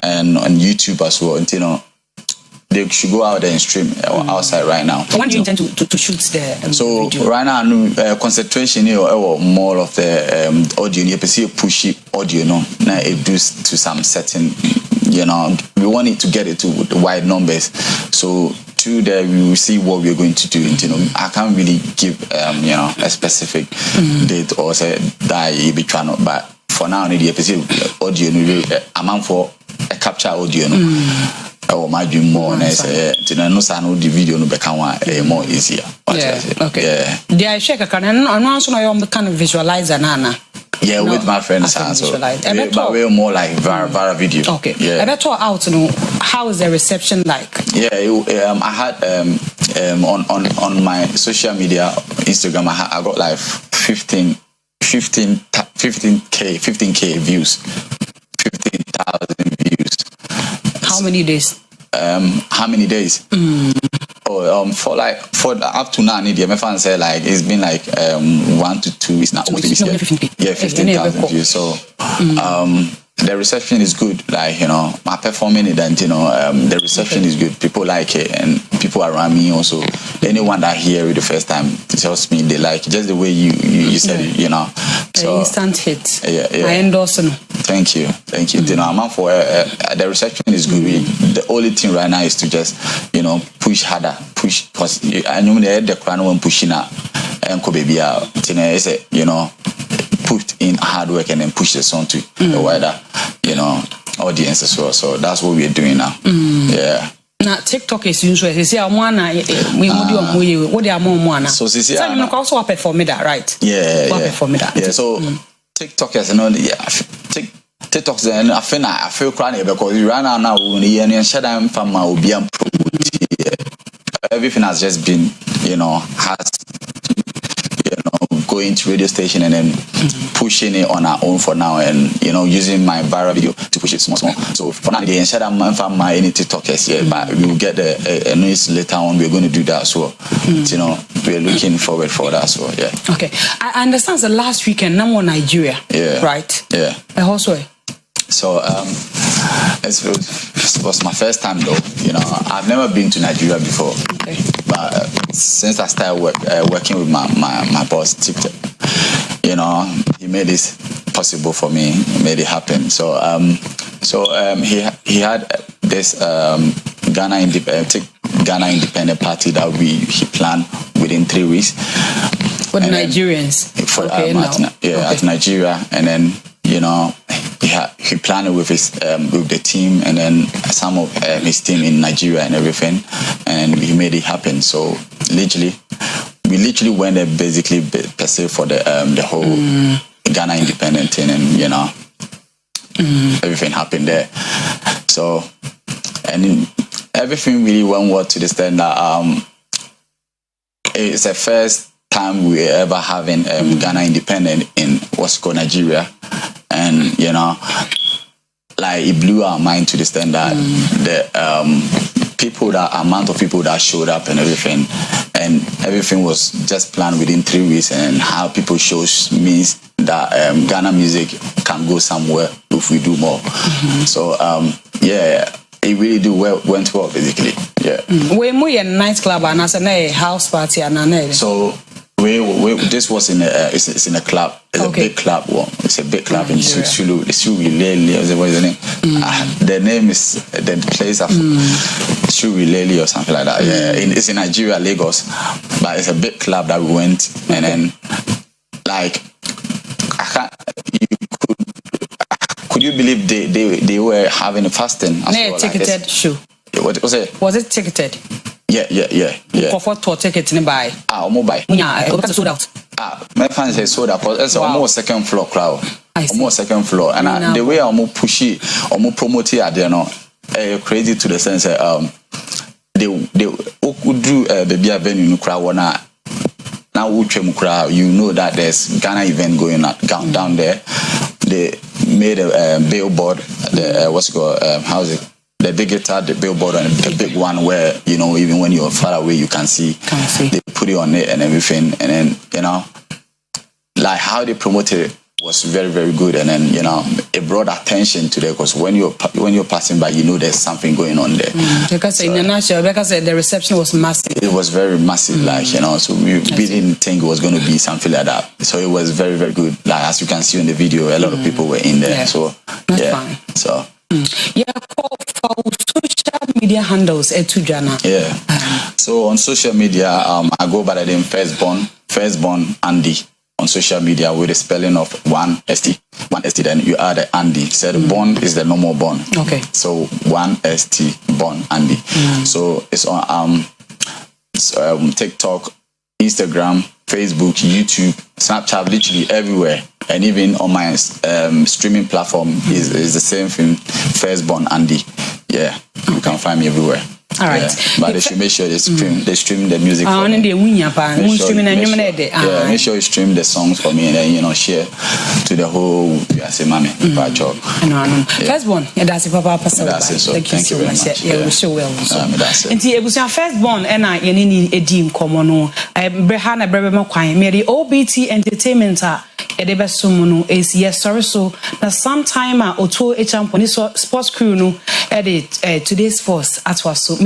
and on YouTube as well. And you know, they should go out there and stream outside right now. When do you intend to shoot the so video? Right now, concentration here more of the audio. You can see a pushy audio, no, now it does to some certain, you know, we want it to get it to the wide numbers. So through there, we will see what we're going to do. And, you know, I can't really give, you know, a specific date or say that you be trying to, but for now, I need the audio. I'm for a capture audio, no. Or my dream more and I say no sound the video no become more easier. Okay. Yeah. Did I check a can and also know kind of visualizer nana? Yeah, with my friends so but we're more like vara video. Okay. Yeah. I better out to know how is the reception like? Yeah, I had on my social media Instagram I got like 15k views. 15,000 views. How many days? How many days? Oh, for up to now, my fans say like it's been like 1 to 2 weeks now. Yeah, 15,000 views. So the reception is good. Like, you know, my performing it and, you know, the reception is good. People like it and people around me also. Anyone that hear it the first time tells me they like it. Just the way you said it, you know. So, instant hit. Yeah. I endorse it. Thank you. You know, I'm for the reception is good. The only thing right now is to just, you know, push harder. Push, because I know the crowd when pushing out and baby out. You know, put in hard work and then push the song to the wider, you know, audience as well. So that's what we're doing now. Yeah. Now TikTok is usually they say what they are more. So see, you also perform that, right? Yeah. Perform that. Yeah. So TikTok is another. TikTok then I feel crying because right now we shut down from my promote. everything has just been, going to radio station and then pushing it on our own for now, and using my viral video to push it small. So for now, they ensure that I'm my any TikTokers yet, but we will get the news later on. We're going to do that as well. We're looking forward for that as well. Yeah. Okay, I understand the last weekend, number Nigeria. Yeah. Right. Yeah. Also. So it was my first time though. I've never been to Nigeria before. Okay. But since I started working with my boss, TikTok, he made this possible for me. He made it happen. So he had this Ghana Independent Party that he planned within 3 weeks. For the Nigerians. At Nigeria, and then he planned it with the team, and then some of his team in Nigeria and everything, and he made it happen. So we literally went there basically per se for the whole Ghana independent thing, and everything happened there. So and everything really went well to the extent that it's the first time we were ever having Ghana independent in what's called Nigeria. And it blew our mind to the extent that the amount of people that showed up and everything was just planned within 3 weeks, and how people shows means that Ghana music can go somewhere if we do more. So it really went well basically. Yeah. We a nightclub and as a house party and so. This was in it's in a club. It's a big club. It's a big club in Sulu. What is the name? The name is the place of Sulu or something like that. Yeah, it's in Nigeria, Lagos, but it's a big club that we went, and then could you believe they were having a fasting? Ticketed show. What was it? Was it ticketed? Yeah. For ticket in buy. Mobile. Yeah, it sold out. My fans say sold out because it's almost second floor crowd. Almost second floor, and the way I'm push it, I'm promote it, crazy to the sense they could do baby venue in crowd now you know that there's Ghana event going on down there. They made a billboard, how's it? The digital, the billboard, and the big one where even when you're far away you can see. They put it on it and everything, and then how they promoted it was very, very good, and then it brought attention to there, because when you're passing by, there's something going on there. Because in the nutshell, because the reception was massive. It was very massive, so we didn't think it was going to be something like that. So it was very, very good. As you can see in the video, a lot of people were in there. Yeah. So fine. So. For social media handles Jana. Yeah. So on social media, I go by the name Firstborn Andy on social media, with the spelling of one ST, then you add the Andy. So the Born is the normal Born. Okay. So 1 ST Born Andy. So it's on TikTok, Instagram, Facebook, YouTube, Snapchat, literally everywhere. And even on my streaming platform is the same thing, Firstborn Andy. Yeah, you can find me everywhere. All right. Yeah. But they should make sure they stream the music for me. Make sure you stream the songs for me, and then share to the whole Mami. Firstborn, that's it, Papa. Thank you so much. Yeah, we show well. And the Firstborn and I need a team common. Brehana Brema Quine, Mary OBT Entertainment. Edebe sumuno is yes sorry so na sometime or two HM sports crew no edit today's force at was so